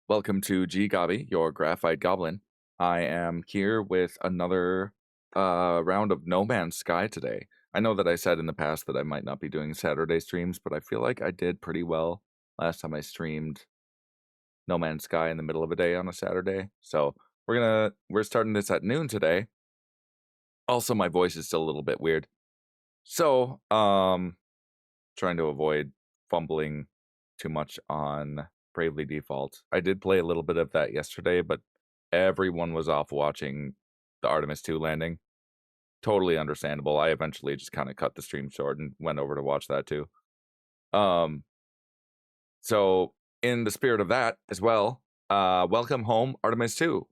Welcome to GGobbie, your graphite goblin. I am here with another round of No Man's Sky today. I know that I said in the past that I might not be doing Saturday streams, but I feel like I did pretty well last time I streamed No Man's Sky in the middle of a day on a Saturday. So we're starting this at noon today. Also, my voice is still a little bit weird. So, trying to avoid fumbling too much on Bravely Default. I did play a little bit of that yesterday, but everyone was off watching the Artemis 2 landing. Totally understandable. I eventually just kind of cut the stream short and went over to watch that too. So in the spirit of that as well, welcome home, Artemis 2.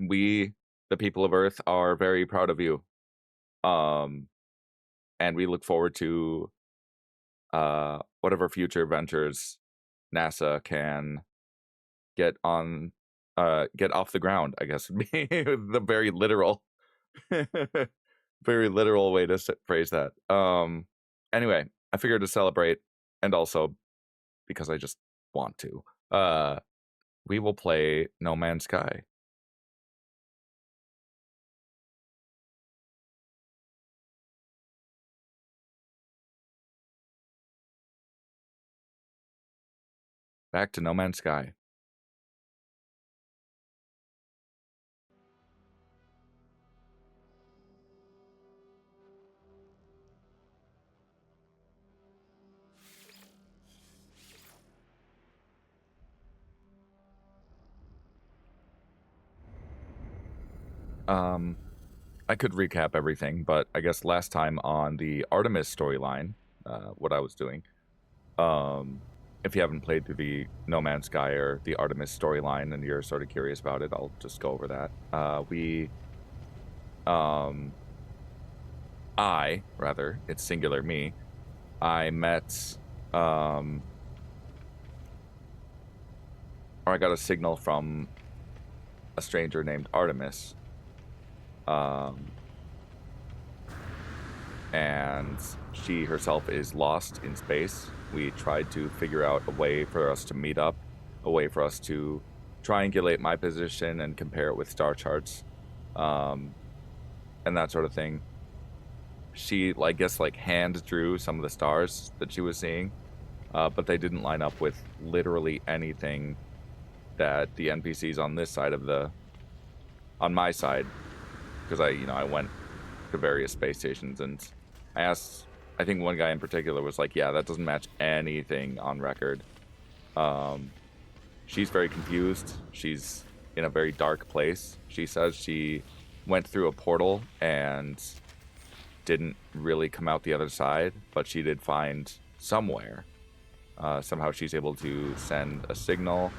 We, the people of Earth, are very proud of you. And we look forward to whatever future ventures NASA can get off the ground, I guess would be the very literal very literal way to phrase that. Anyway, I figured to celebrate, and also because I just want to, we will play No Man's Sky. Back to No Man's Sky. I could recap everything, but I guess last time on the Artemis storyline, what I was doing, if you haven't played through the No Man's Sky or the Artemis storyline and you're sort of curious about it, I'll just go over that. It's singular me, I met, or I got a signal from a stranger named Artemis, and she herself is lost in space. We tried to figure out a way for us to meet up, a way for us to triangulate my position and compare it with star charts, and that sort of thing. She, I guess, hand drew some of the stars that she was seeing, but they didn't line up with literally anything that the NPCs on this side on my side, because I went to various space stations and I asked, I think one guy in particular was like, yeah, that doesn't match anything on record. She's very confused. She's in a very dark place. She says she went through a portal and didn't really come out the other side, but she did find somewhere. Somehow she's able to send a signal.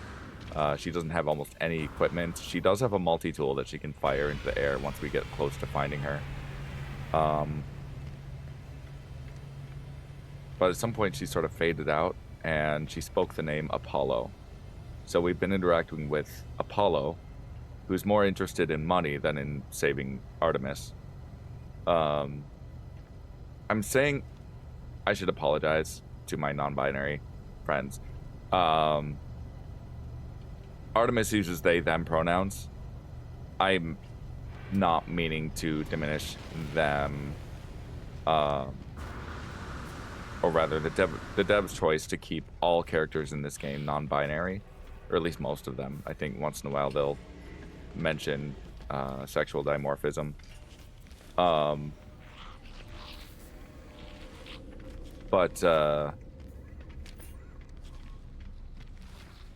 She doesn't have almost any equipment. She does have a multi-tool that she can fire into the air once we get close to finding her. But at some point she sort of faded out and she spoke the name Apollo. So we've been interacting with Apollo, who's more interested in money than in saving Artemis. I'm saying I should apologize to my non-binary friends. Artemis uses they, them pronouns. I'm not meaning to diminish them, or rather the dev's choice to keep all characters in this game non-binary, or at least most of them. I think once in a while they'll mention sexual dimorphism.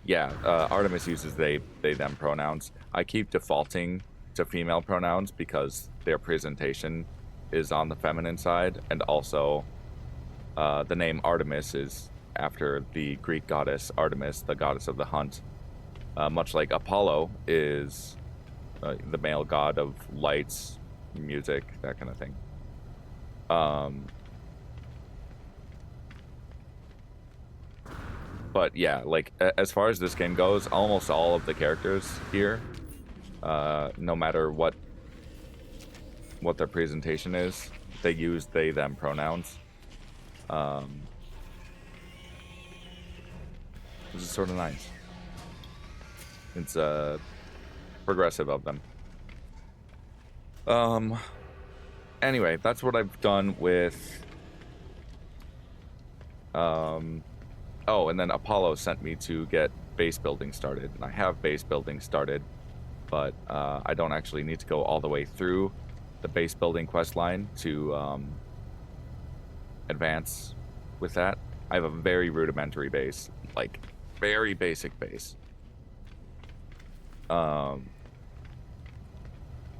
Yeah, Artemis uses they, them pronouns. I keep defaulting to female pronouns because their presentation is on the feminine side, and also the name Artemis is after the Greek goddess Artemis, the goddess of the hunt. Much like Apollo is the male god of lights, music, that kind of thing. But yeah, as far as this game goes, almost all of the characters here, no matter what their presentation is, they use they, them pronouns. Which is sort of nice. It's progressive of them. Anyway, that's what I've done with oh, and then Apollo sent me to get base building started, and I have base building started, but I don't actually need to go all the way through the base building quest line to advance with that. I have a very rudimentary base, like very basic base.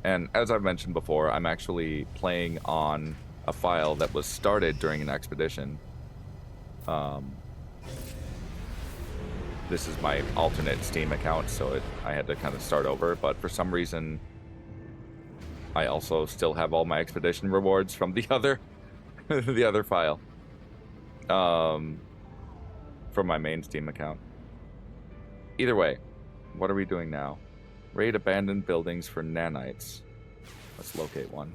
And as I've mentioned before, I'm actually playing on a file that was started during an expedition. This is my alternate Steam account, so I had to kind of start over, but for some reason, I also still have all my expedition rewards from the other, the other file, from my main Steam account. Either way, what are we doing now? Raid abandoned buildings for nanites. Let's locate one.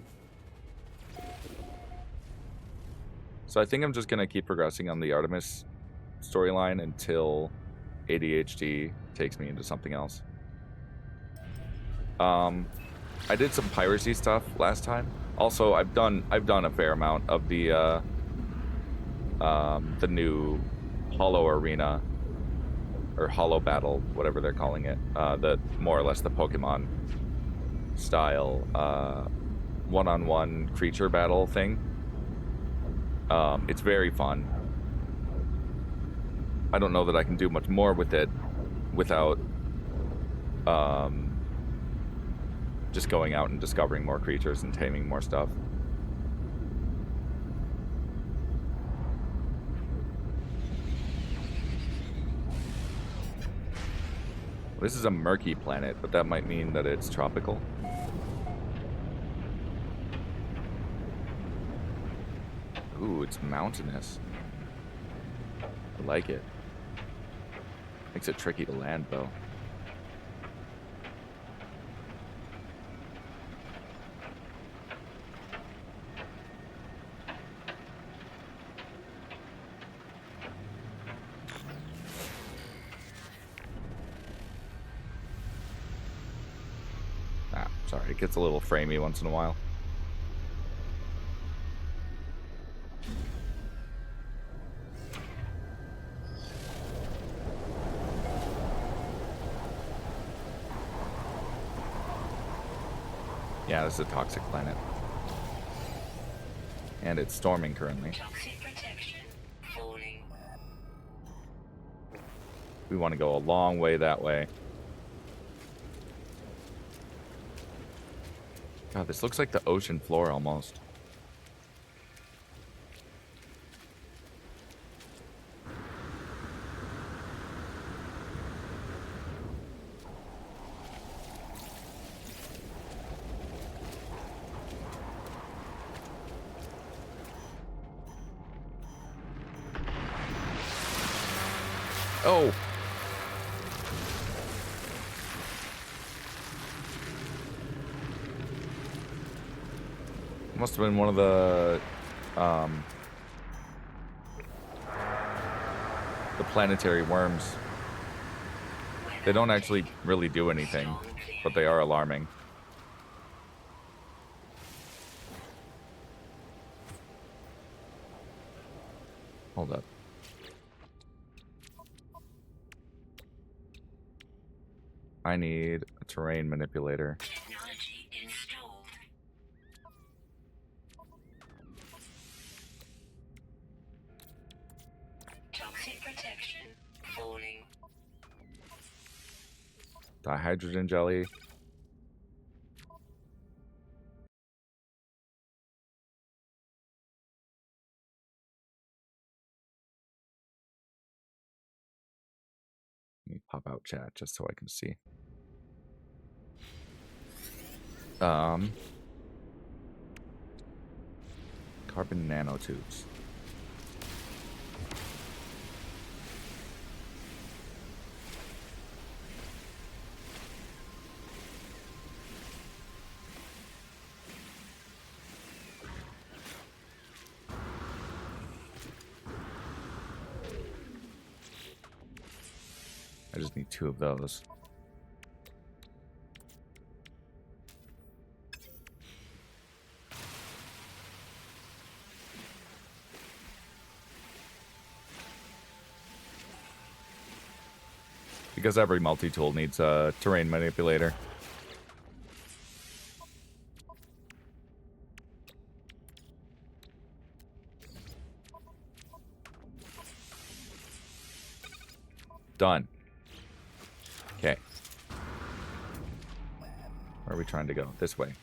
So I think I'm just gonna keep progressing on the Artemis storyline until ADHD takes me into something else. I did some piracy stuff last time. Also, I've done a fair amount of the new Hollow Arena or Hollow Battle, whatever they're calling it. The more or less the Pokemon style one-on-one creature battle thing. It's very fun. I don't know that I can do much more with it without just going out and discovering more creatures and taming more stuff. This is a murky planet, but that might mean that it's tropical. Ooh, it's mountainous. I like it. Makes it tricky to land, though. Sorry, it gets a little framey once in a while. Yeah, this is a toxic planet. And it's storming currently. Toxic protection falling. We want to go a long way that way. God, this looks like the ocean floor almost. Oh! Must have been one of the planetary worms. They don't actually really do anything, but they are alarming. Hold up. I need a terrain manipulator. Technology installed. Toxic protection falling. Dihydrogen jelly. Let me pop out chat just so I can see. Carbon nanotubes. I just need 2 of those. Because every multi-tool needs a terrain manipulator. Done. Okay. Where are we trying to go? This way.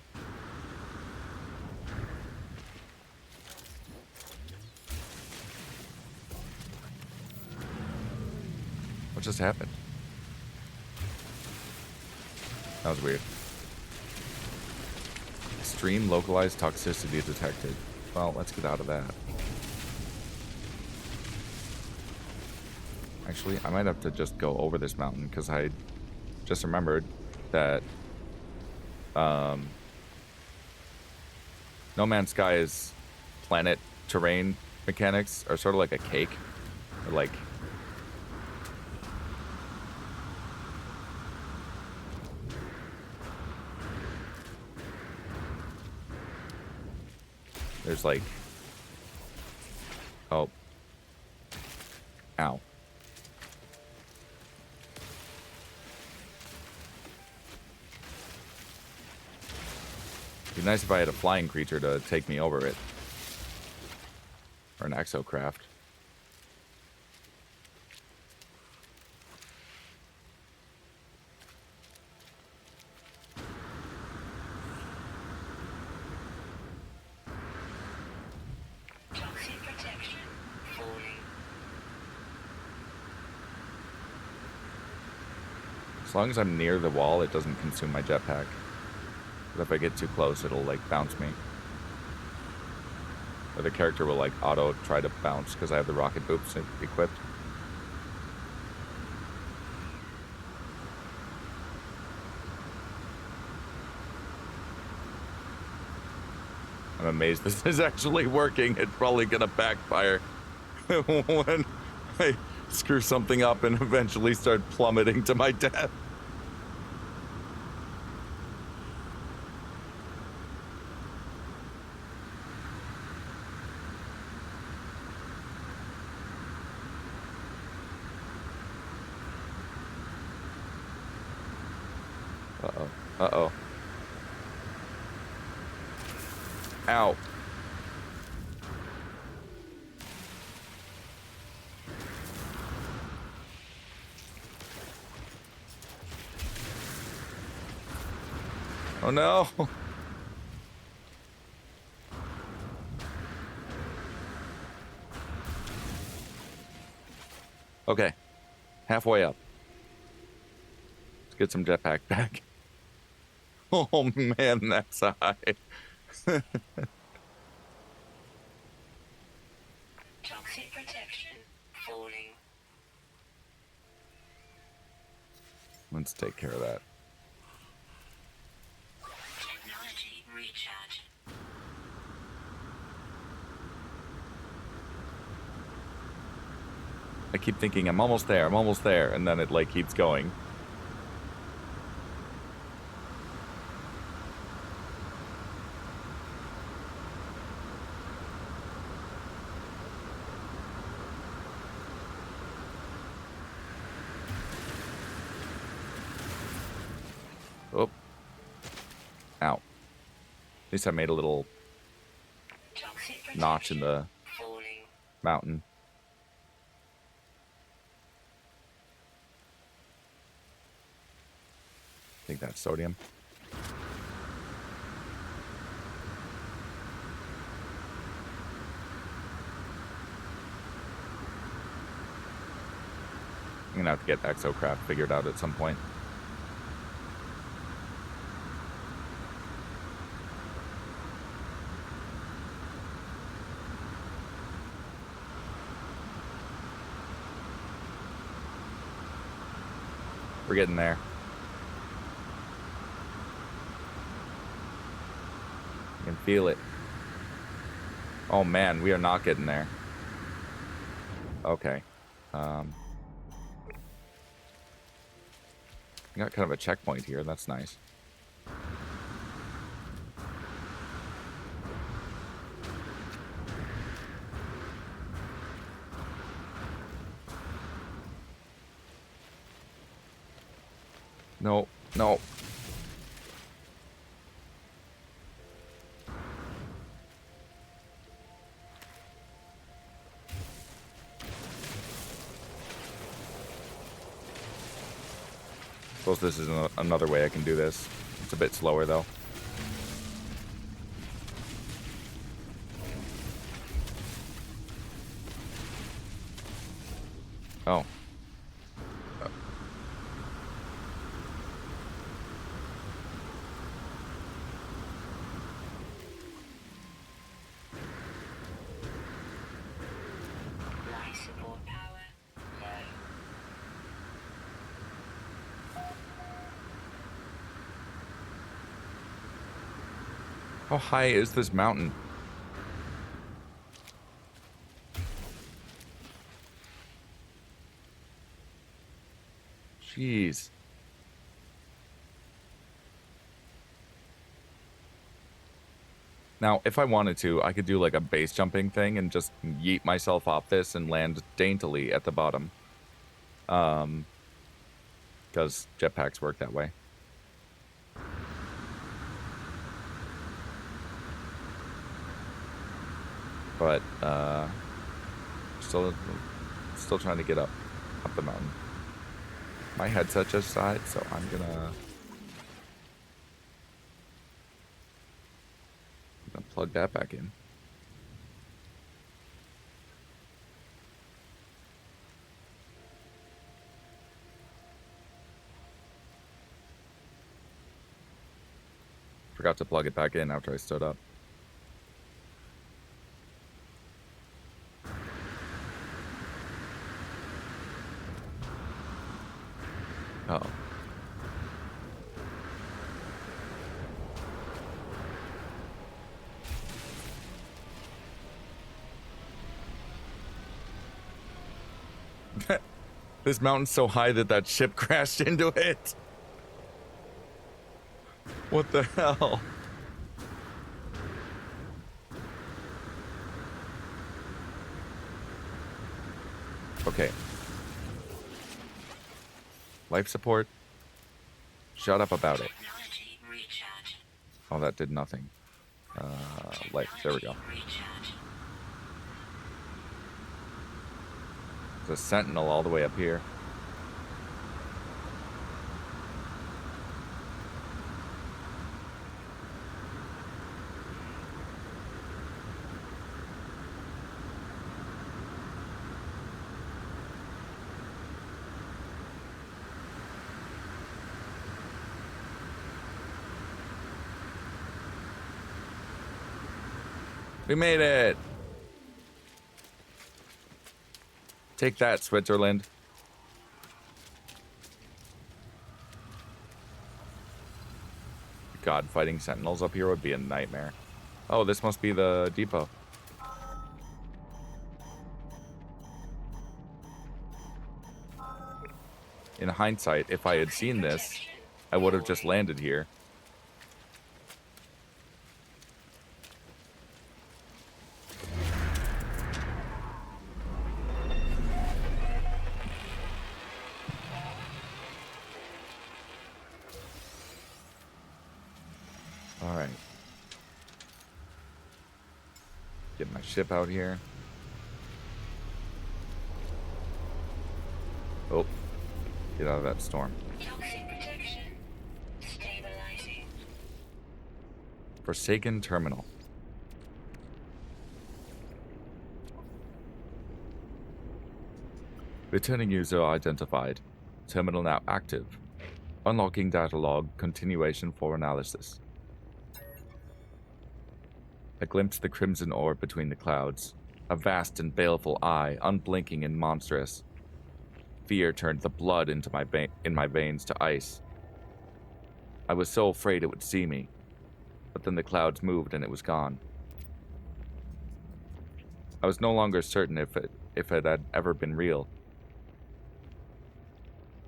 What just happened? That was weird. Extreme localized toxicity detected. Well, let's get out of that. Actually, I might have to just go over this mountain because I just remembered that No Man's Sky's planet terrain mechanics are sort of like a cake. Or like there's like oh ow. It'd be nice if I had a flying creature to take me over it. Or an exocraft. Toxic protection. Falling. As long as I'm near the wall, it doesn't consume my jetpack. But if I get too close, it'll like bounce me. Or the character will like auto try to bounce because I have the rocket boots equipped. I'm amazed this is actually working. It's probably gonna backfire when I screw something up and eventually start plummeting to my death. Uh-oh. Uh-oh. Ow. Oh no. Okay. Halfway up. Let's get some jetpack back. Oh man, that's high. Toxic protection. Falling. Let's take care of that. Technology recharge. I keep thinking I'm almost there, and then it like keeps going. Oh. Ow. At least I made a little Toxic notch in protection. the Falling. mountain. I think that's sodium. I'm gonna have to get exocraft figured out at some point. We're getting there. I can feel it. Oh man, we are not getting there. Okay. I got kind of a checkpoint here. That's nice. No, no. Suppose this is another way I can do this. It's a bit slower though. Oh. Life support power low. How high is this mountain? Jeez. Now, if I wanted to, I could do like a base jumping thing and just yeet myself off this and land daintily at the bottom. Because jetpacks work that way. But, still trying to get up the mountain. My headset just died, so I'm gonna plug that back in. Forgot to plug it back in after I stood up. Uh-oh. This mountain's so high that ship crashed into it. What the hell? Okay. Life support. Shut up about it. Technology recharge. Oh, that did nothing. Life. There we go. Recharge. There's a Sentinel all the way up here. We made it! Take that, Switzerland. God, fighting Sentinels up here would be a nightmare. Oh, this must be the depot. In hindsight, if I had seen this, I would have just landed here. Alright. Get my ship out here. Oh. Get out of that storm. Toxic protection. Stabilizing. Forsaken Terminal. Returning user identified. Terminal now active. Unlocking data log. Continuation for analysis. I glimpsed the crimson orb between the clouds. A vast and baleful eye, unblinking and monstrous. Fear turned the blood in my veins to ice. I was so afraid it would see me, but then the clouds moved and it was gone. I was no longer certain if it had ever been real.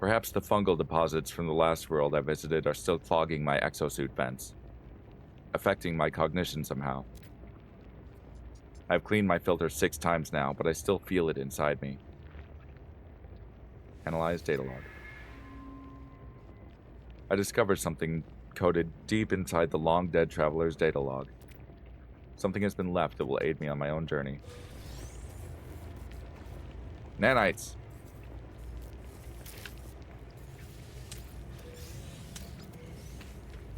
Perhaps the fungal deposits from the last world I visited are still clogging my exosuit vents, affecting my cognition somehow. I've cleaned my filter 6 times now, but I still feel it inside me. Analyze data log. I discovered something coded deep inside the long-dead traveler's data log. Something has been left that will aid me on my own journey. Nanites!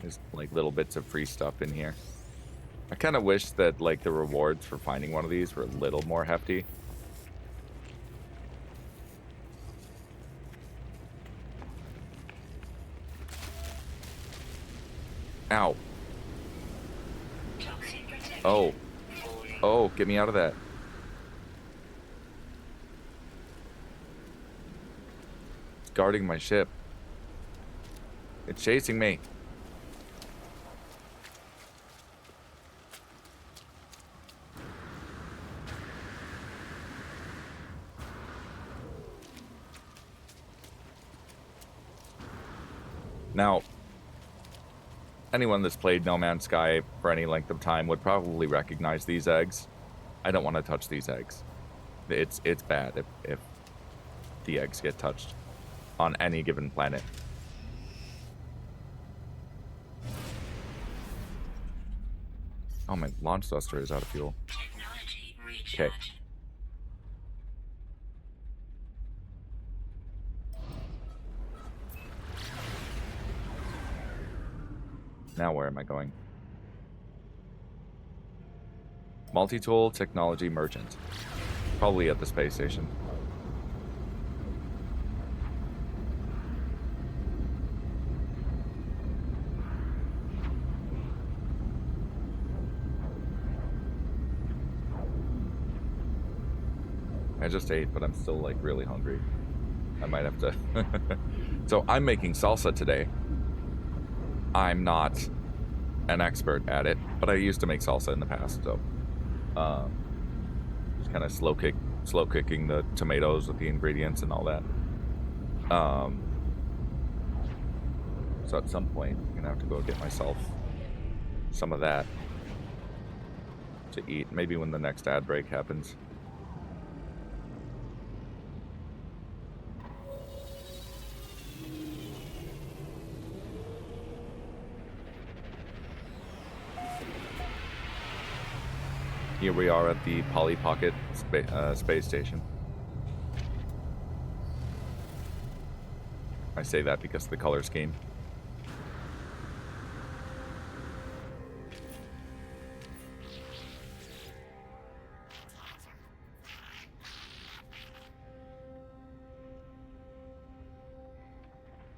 There's, like, little bits of free stuff in here. I kind of wish that, like, the rewards for finding one of these were a little more hefty. Ow. Oh. Oh, get me out of that. It's guarding my ship. It's chasing me. Now, anyone that's played No Man's Sky for any length of time would probably recognize these eggs. I don't want to touch these eggs. It's bad if the eggs get touched on any given planet. Oh, my launch thruster is out of fuel. Okay. Now where am I going? Multi-tool technology merchant. Probably at the space station. I just ate, but I'm still, like, really hungry. I might have to... So, I'm making salsa today. I'm not an expert at it, but I used to make salsa in the past, so... just kind of slow cooking the tomatoes with the ingredients and all that. So at some point, I'm gonna have to go get myself some of that to eat. Maybe when the next ad break happens. Here we are at the Polly Pocket space station. I say that because of the color scheme.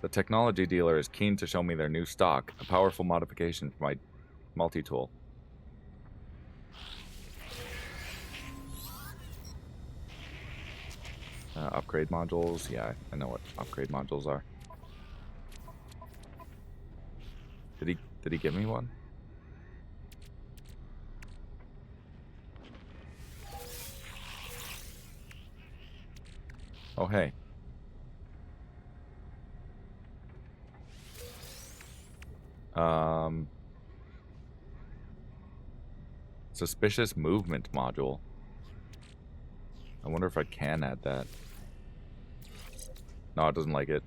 The technology dealer is keen to show me their new stock, a powerful modification for my multi-tool. Upgrade modules. Yeah, I know what upgrade modules are. Did he give me one? Oh, hey. Suspicious movement module. I wonder if I can add that. No, it doesn't like it.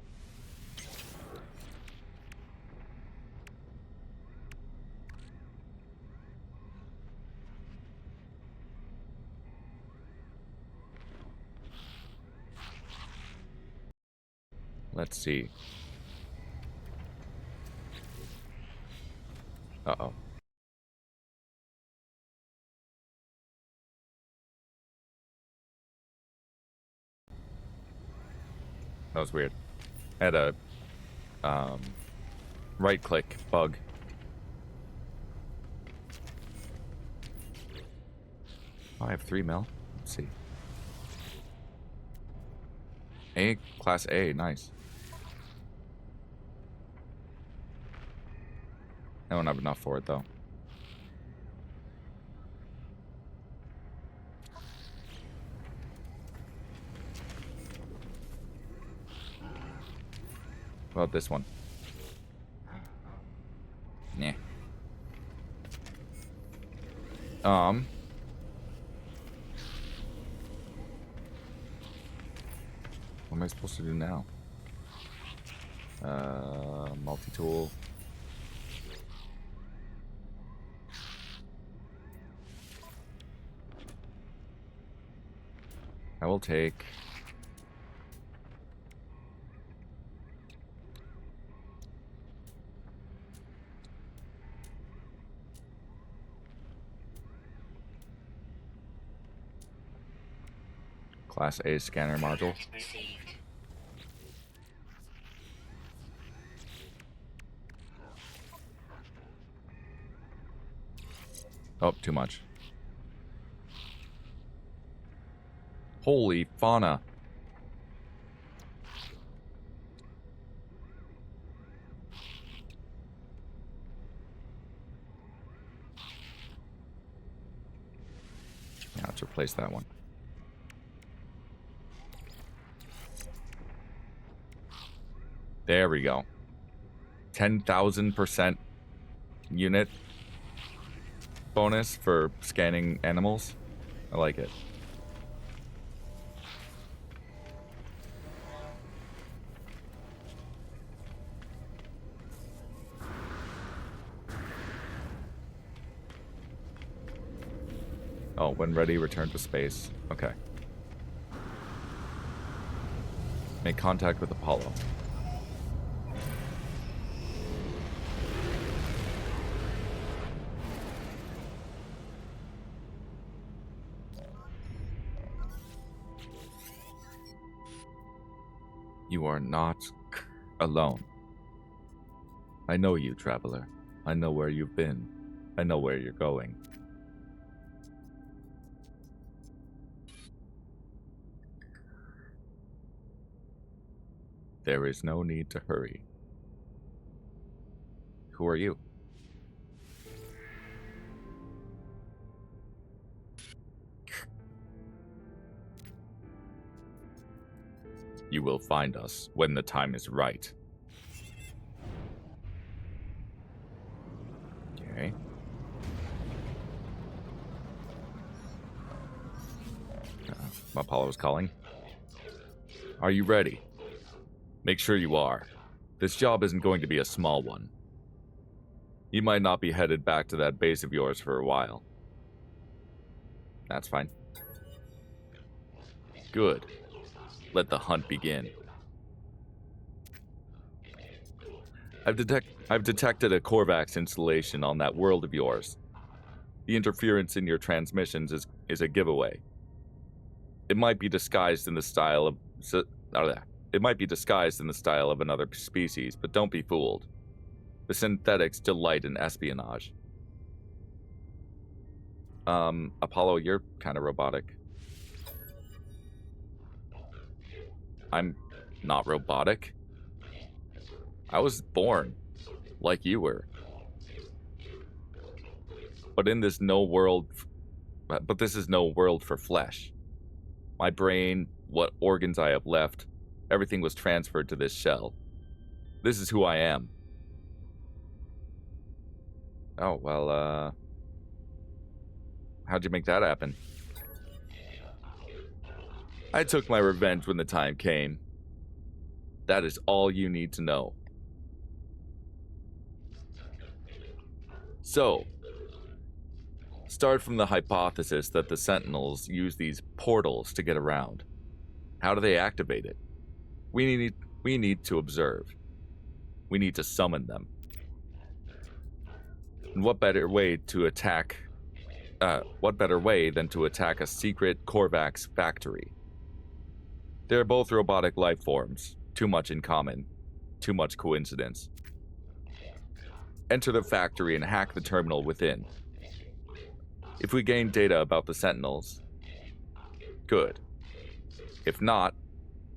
Let's see. Uh-oh. That was weird. I had a right-click bug. Oh, I have 3 mil. Let's see. Class A, nice. I don't have enough for it, though. What about this one? Nah. What am I supposed to do now? Multi-tool. I will take... Class A scanner module. Received. Oh, too much. Holy fauna. Yeah, let's replace that one. There we go. 10,000% unit bonus for scanning animals. I like it. Oh, when ready, return to space. Okay. Make contact with Apollo. You are not alone. I know you, traveler. I know where you've been. I know where you're going. There is no need to hurry. Who are you? You will find us when the time is right. Okay. Apollo's calling. Are you ready? Make sure you are. This job isn't going to be a small one. You might not be headed back to that base of yours for a while. That's fine. Good. Let the hunt begin. I've detected a Korvax installation on that world of yours. The interference in your transmissions is a giveaway. It might be disguised in the style of another species, but don't be fooled. The synthetics delight in espionage. Apollo, you're kind of robotic. I'm not robotic. I was born like you were. But this is no world for flesh. My brain, what organs I have left, everything was transferred to this shell. This is who I am. Oh, well, how'd you make that happen? I took my revenge when the time came. That is all you need to know. So, start from the hypothesis that the Sentinels use these portals to get around. How do they activate it? We need to observe. We need to summon them. And what better way than to attack a secret Korvax factory? They're both robotic life forms. Too much in common. Too much coincidence. Enter the factory and hack the terminal within. If we gain data about the Sentinels, good. If not,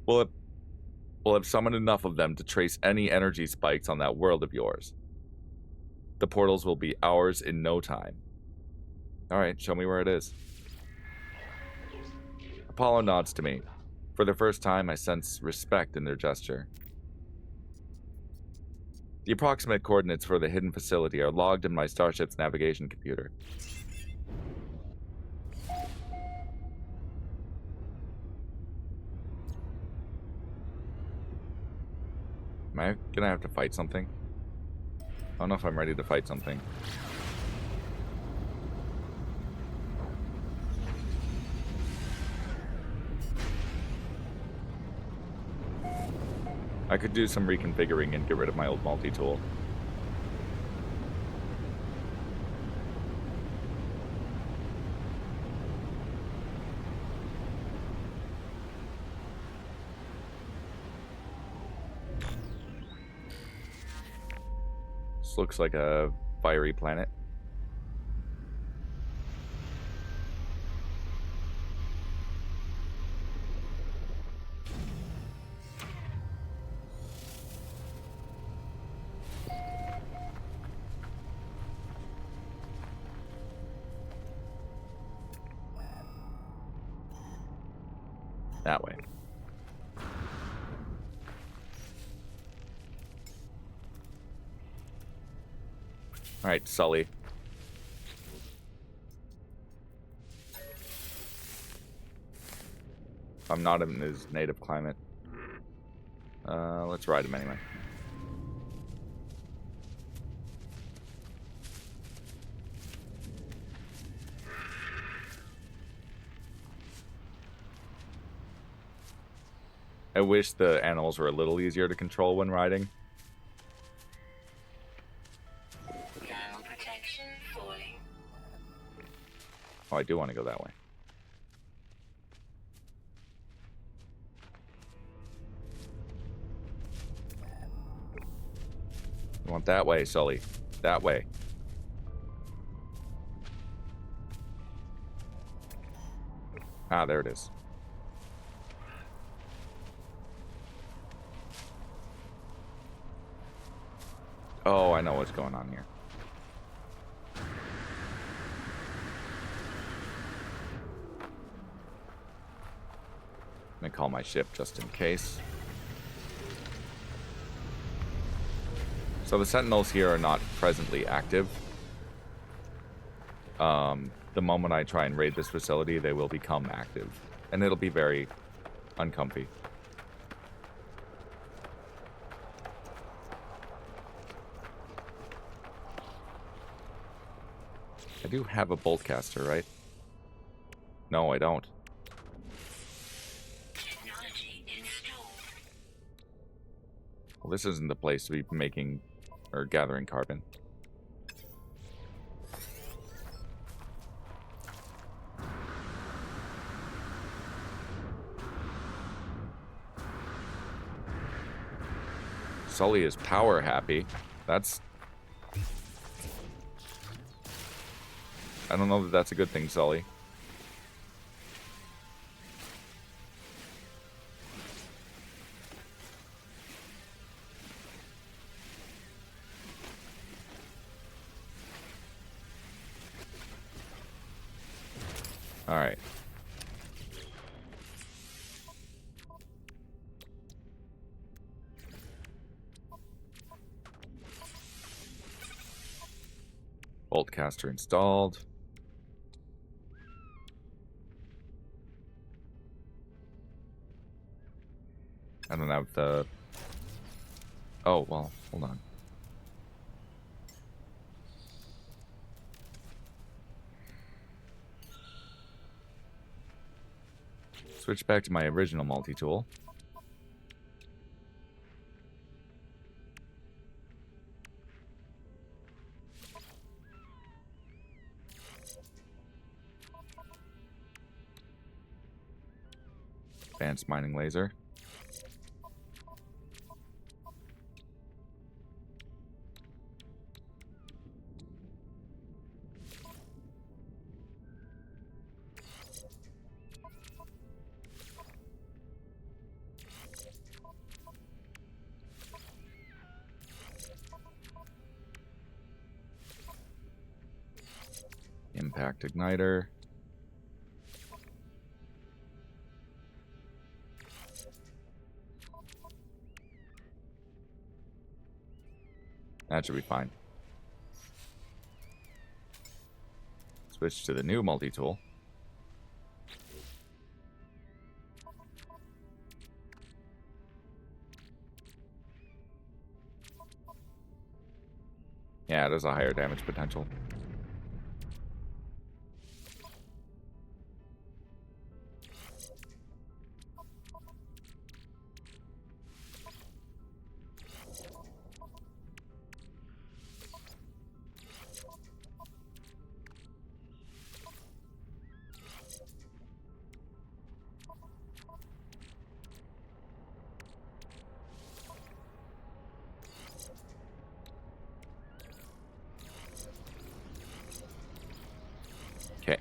we'll have summoned enough of them to trace any energy spikes on that world of yours. The portals will be ours in no time. Alright, show me where it is. Apollo nods to me. For the first time, I sense respect in their gesture. The approximate coordinates for the hidden facility are logged in my starship's navigation computer. Am I gonna have to fight something? I don't know if I'm ready to fight something. I could do some reconfiguring and get rid of my old multi-tool. This looks like a fiery planet. That way. Alright, Sully. I'm not in his native climate. Let's ride him anyway. I wish the animals were a little easier to control when riding. Thermal protection falling. Oh, I do want to go that way. I want that way, Sully. That way. Ah, there it is. Oh, I know what's going on here. I'm gonna call my ship just in case. So the Sentinels here are not presently active. The moment I try and raid this facility, they will become active. And it'll be very uncomfy. I do have a boltcaster, right? No, I don't. Technology installed. Well, this isn't the place to be making or gathering carbon. Sully is power happy. That's... I don't know that that's a good thing, Sully. Alright. Boltcaster installed. I don't have the... Oh, well, hold on. Switch back to my original multi-tool. Advanced mining laser. Impact igniter. That should be fine. Switch to the new multi-tool. Yeah, it has a higher damage potential. Okay.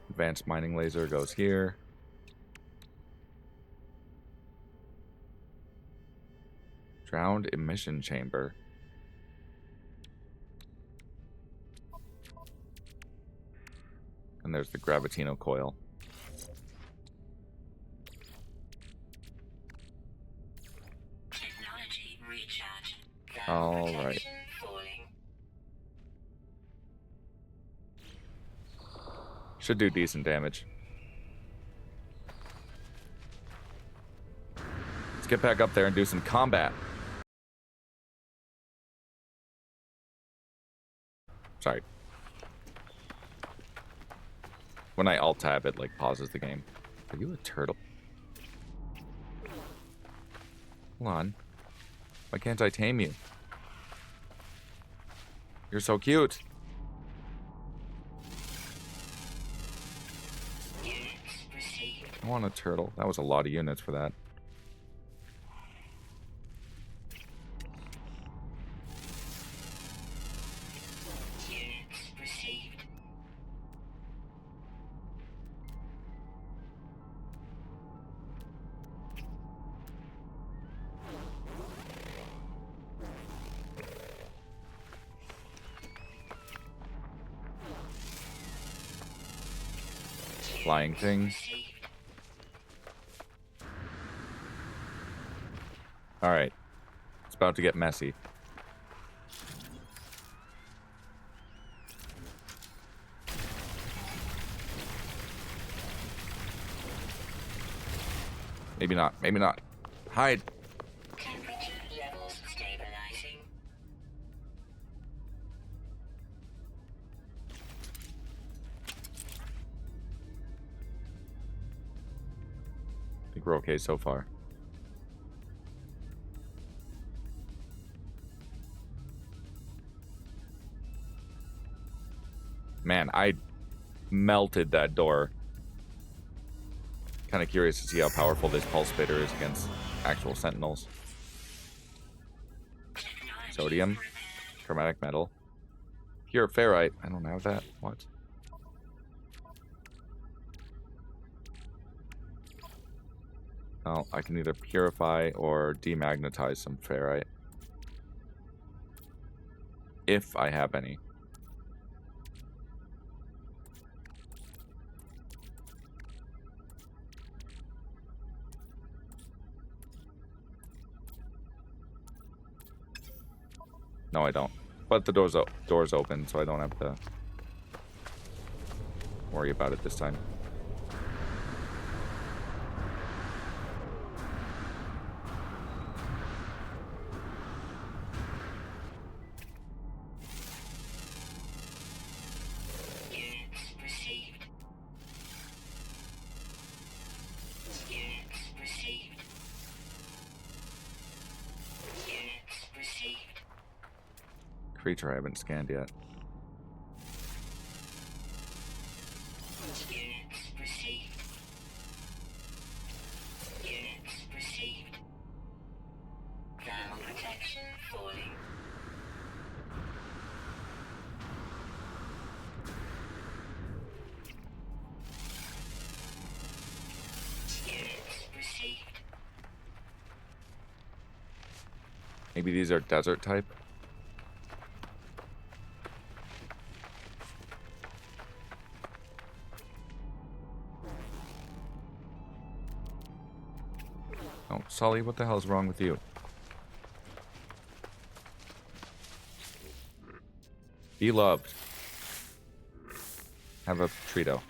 Advanced mining laser goes here. Drowned emission chamber. And there's the Gravitino coil. Technology recharge. All right. Protection falling. Should do decent damage. Let's get back up there and do some combat. Sorry. When I alt-tab, it, like, pauses the game. Are you a turtle? Hold on. Why can't I tame you? You're so cute. Units received. I want a turtle. That was a lot of units for that. Units received. Flying things. Received. Alright. It's about to get messy. Maybe not. Maybe not. Hide. Temperature levels stabilizing. I think we're okay so far. Man, I melted that door. Kind of curious to see how powerful this pulse spitter is against actual sentinels. Technology Sodium, prepared. chromatic metal, pure ferrite. I don't have that. What? Oh, I can either purify or demagnetize some ferrite. If I have any. No, I don't. But the door's open, so I don't have to worry about it this time. Units received. Units received. Units received. Creature I haven't scanned yet. Units received. Units received. Thermal protection falling. Units received. Maybe these are desert type? Oh, Sully, what the hell is wrong with you? Be loved. Have a Trito.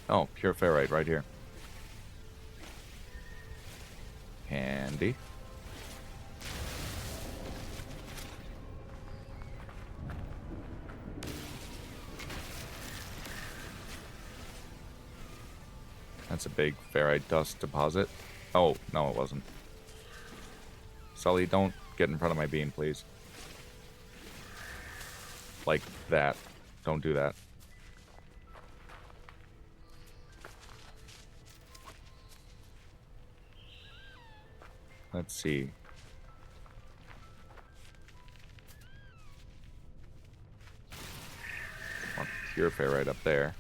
Oh, pure ferrite right here. Handy. That's a big ferrite dust deposit. Oh, no, it wasn't. Sully, don't get in front of my beam, please. Like that. Don't do that. Let's see. More pure ferrite up there.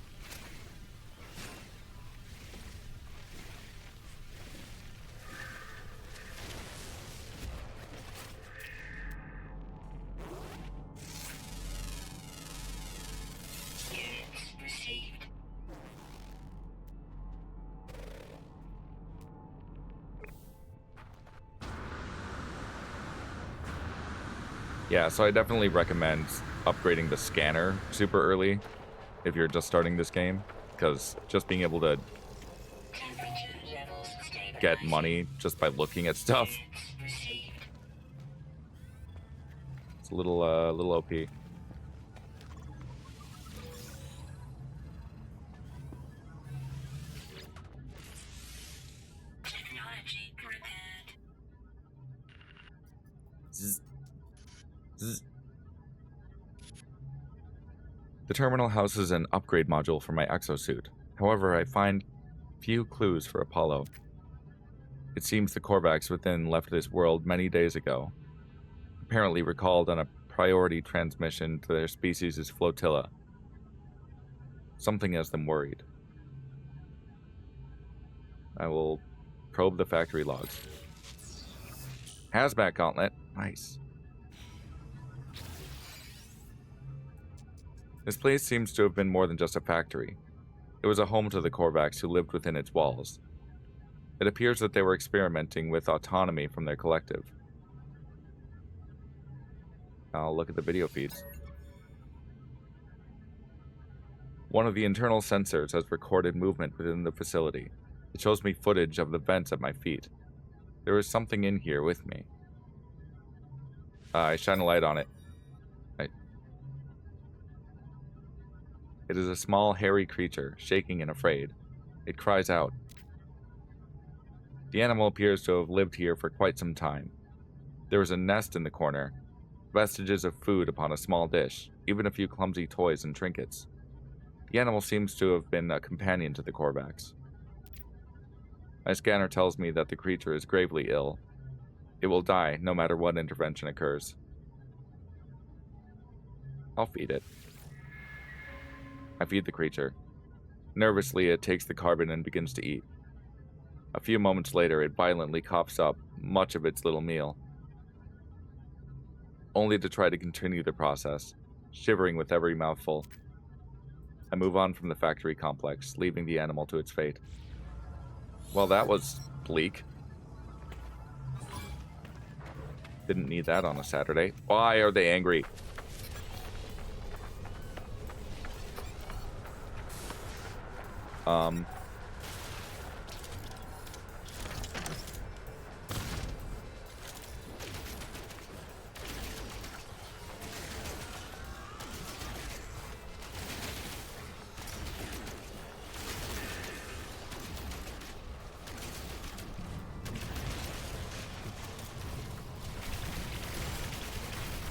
Units received. Yeah, so I definitely recommend upgrading the scanner super early if you're just starting this game, because just being able to Temperature levels get stabilizing. money just by looking at stuff, Units received. it's a little OP. Technology repaired. Zzz. Zzz. The terminal houses an upgrade module for my exosuit. However, I find few clues for Apollo. It seems the Korvax within left this world many days ago, apparently recalled on a priority transmission to their species' flotilla. Something has them worried. I will probe the factory logs. Hazmat gauntlet. Nice. This place seems to have been more than just a factory. It was a home to the Korvax who lived within its walls. It appears that they were experimenting with autonomy from their collective. I'll look at the video feeds. One of the internal sensors has recorded movement within the facility. It shows me footage of the vents at my feet. There is something in here with me. I shine a light on it. It is a small, hairy creature, shaking and afraid. It cries out. The animal appears to have lived here for quite some time. There is a nest in the corner, vestiges of food upon a small dish, even a few clumsy toys and trinkets. The animal seems to have been a companion to the Korvax. My scanner tells me that the creature is gravely ill. It will die no matter what intervention occurs. I'll feed it. I feed the creature. Nervously, it takes the carbon and begins to eat. A few moments later, it violently coughs up much of its little meal, only to try to continue the process, shivering with every mouthful. I move on from the factory complex, leaving the animal to its fate. Well, that was bleak. Didn't need that on a Saturday. Why are they angry?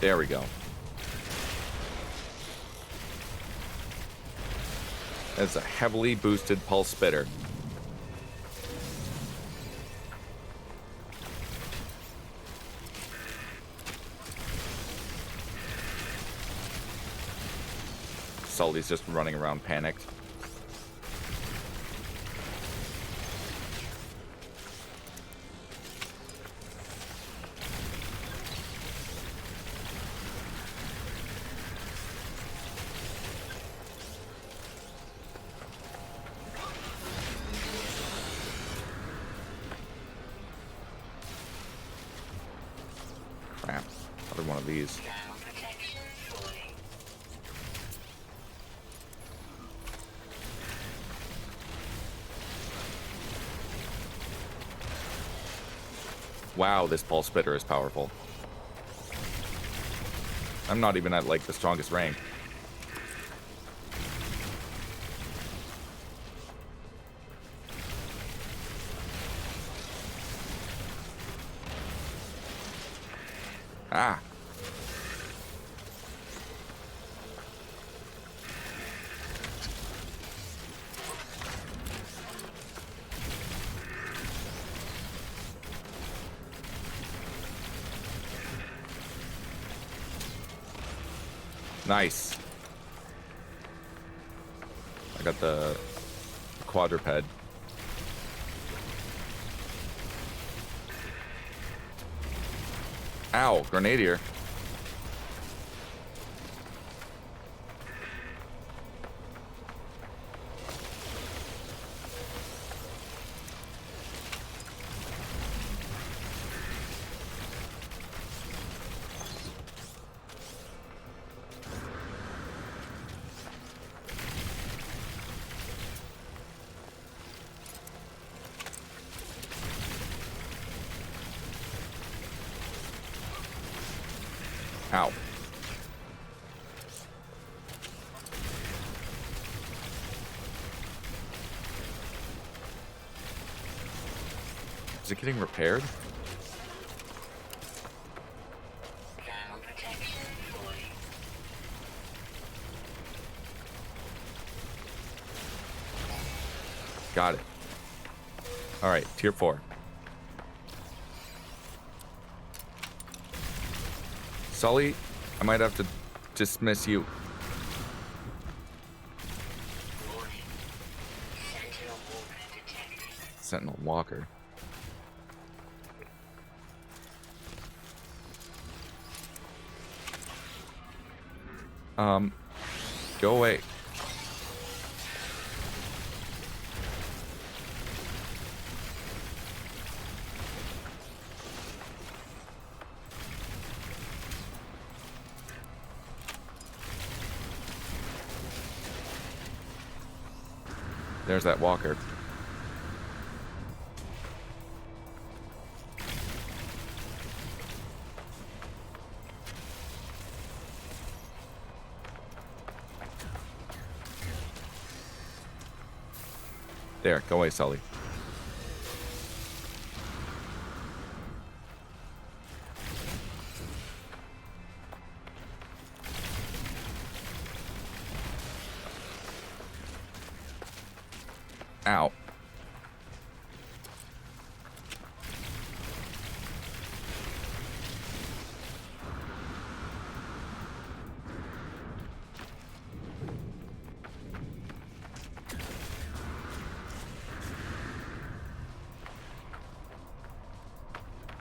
There we go. That's a heavily boosted pulse spitter. Sully's just running around panicked. Crap. Another one of these. Ground protection falling. Wow, this pulse spitter is powerful. I'm not even at, like, the strongest rank. Ah. Nice. I got the quadruped. Ow, grenadier. Ow. Is it getting repaired? Thermal protection fully. Got it. Alright, tier 4. Sully, I might have to dismiss you. Warning. Sentinel walker detected. Sentinel Walker. Go away. There's that walker. There, go away, Sully. Ow.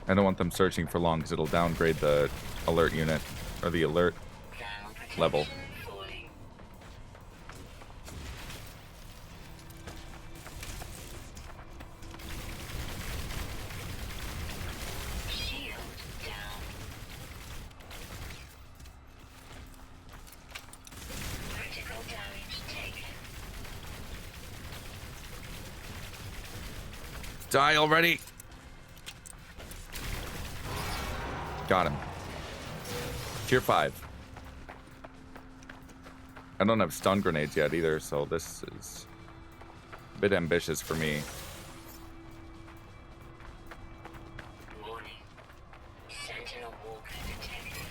I don't want them searching for long because it'll downgrade the alert unit or the alert Thermal protection level. fully. Shield down. Critical damage taken. Die already! Got him. Tier 5. I don't have stun grenades yet either, so this is a bit ambitious for me. Warning. Sentinel walker detected.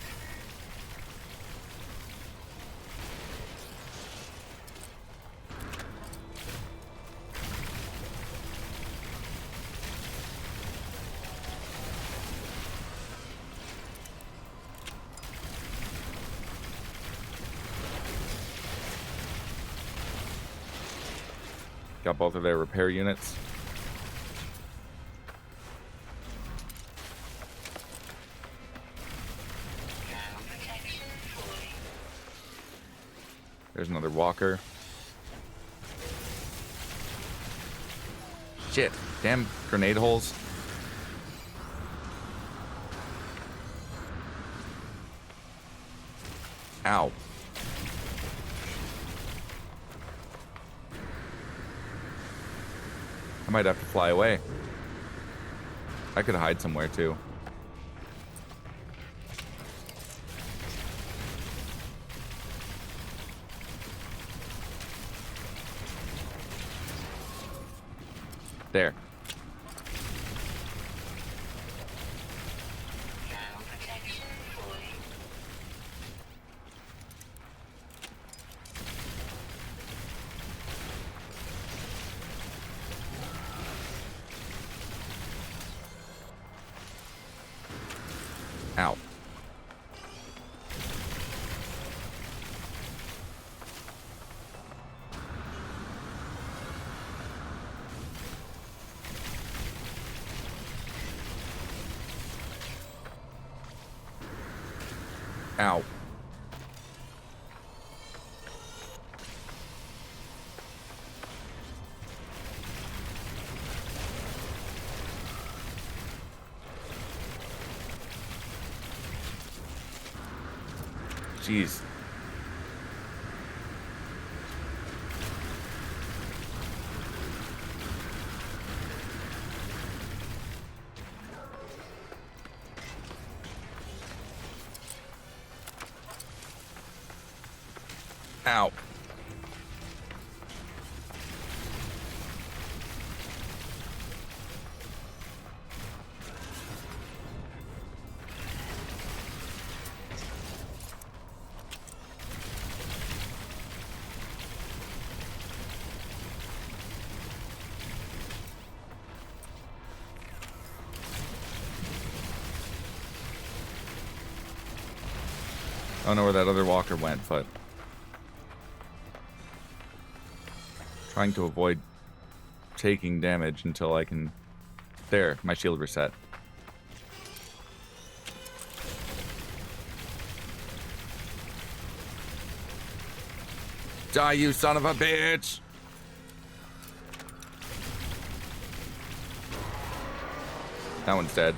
Got both of their repair units. Thermal protection fully. There's another walker. Shit. Damn grenade holes. Ow. I might have to fly away. I could hide somewhere too. There. Ground protection fully. Ow. Ow. Jeez. Ow. I don't know where that other walker went, but trying to avoid taking damage until I can... There, my shield reset. Die, you son of a bitch! That one's dead.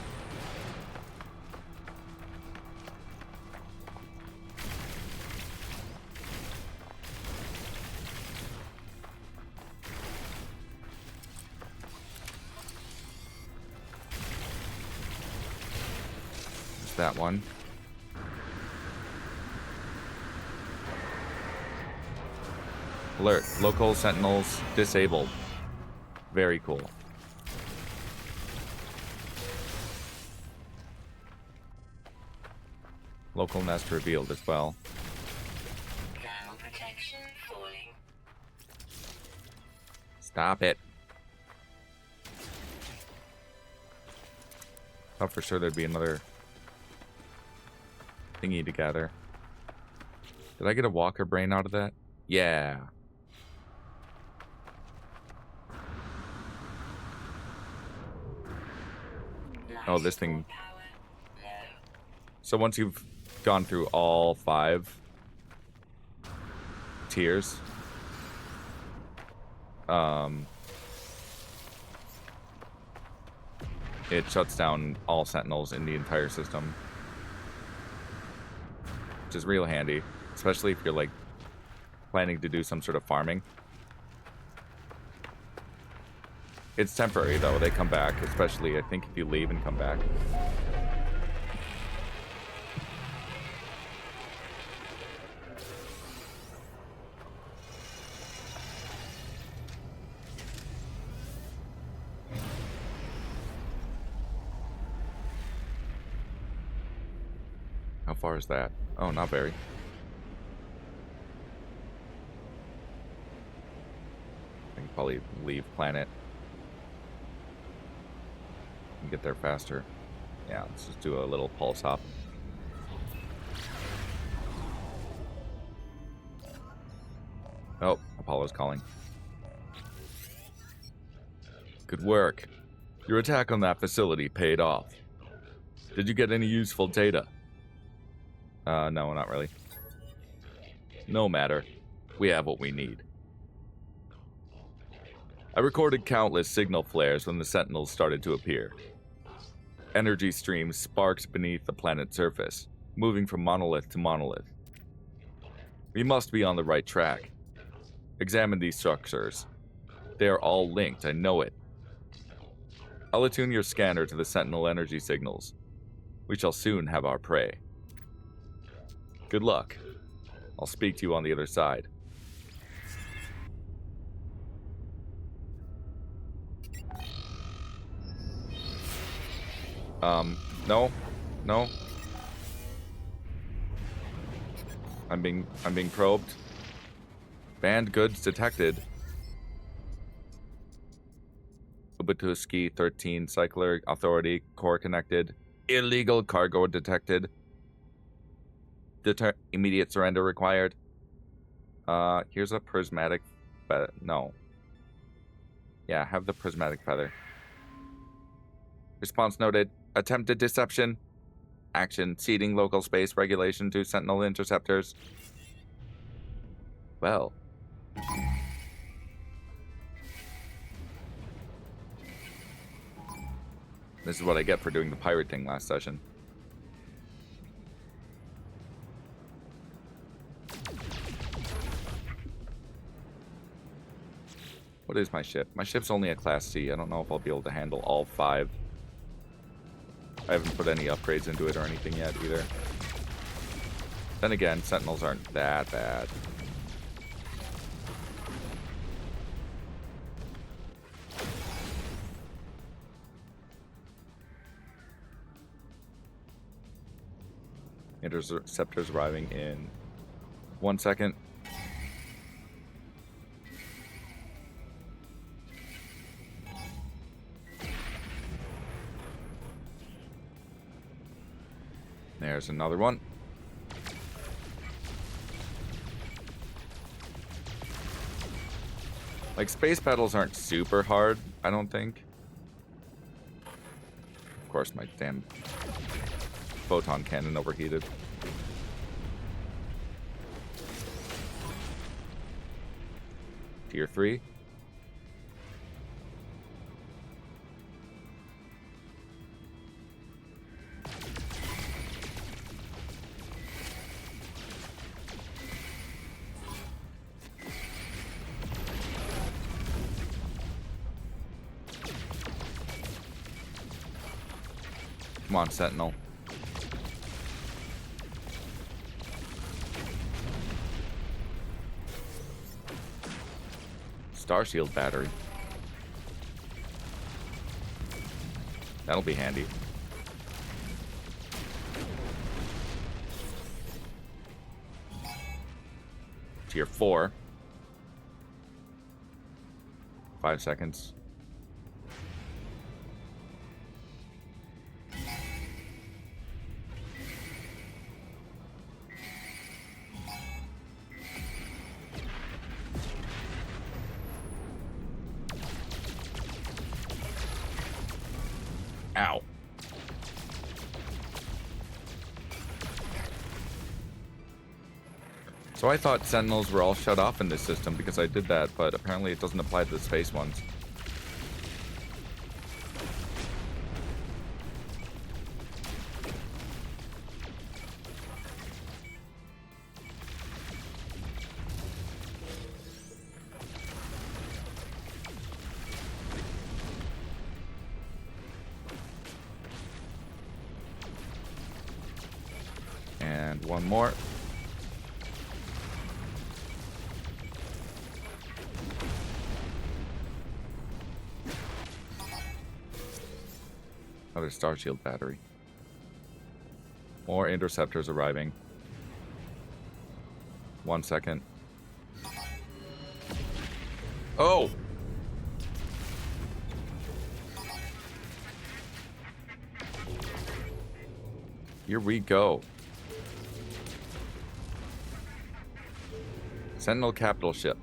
That one. Alert. Local Sentinels disabled. Very cool. Local nest revealed as well. Ground protection fully. Stop it. Thought for sure there'd be another thingy to gather. Did I get a walker brain out of that? Yeah. Oh, this thing. So once you've gone through all 5 tiers, it shuts down all Sentinels in the entire system. Which is real handy, especially if you're like planning to do some sort of farming. It's temporary though, they come back, especially I think if you leave and come back. How far is that? Oh, not very. I can probably leave planet and get there faster. Yeah, let's just do a little pulse hop. Oh, Apollo's calling. Good work. Your attack on that facility paid off. Did you get any useful data? No, not really. No matter. We have what we need. I recorded countless signal flares when the Sentinels started to appear. Energy streams sparked beneath the planet's surface, moving from monolith to monolith. We must be on the right track. Examine these structures. They are all linked, I know it. I'll attune your scanner to the Sentinel energy signals. We shall soon have our prey. Good luck. I'll speak to you on the other side. No. No. I'm being probed. Banned goods detected. Ubatuski 13 Cycler Authority core connected. Illegal cargo detected. Immediate surrender required. Here's a prismatic feather. No. Yeah, have the prismatic feather. Response noted. Attempted deception. Action. Ceding local space regulation to Sentinel interceptors. Well. This is what I get for doing the pirate thing last session. What is my ship? My ship's only a Class C. I don't know if I'll be able to handle all 5. I haven't put any upgrades into it or anything yet either. Then again, Sentinels aren't that bad. Interceptors arriving in 1 second. There's another one. Like, space battles aren't super hard, I don't think. Of course, my damn photon cannon overheated. Tier 3. Come on, Sentinel. Starshield battery. That'll be handy. Tier 4. 5 seconds. Ow. So I thought Sentinels were all shut off in this system because I did that, but apparently it doesn't apply to the space ones. And one more. Another Starshield battery. More interceptors arriving. 1 second. Oh! Here we go. Sentinel capital ship.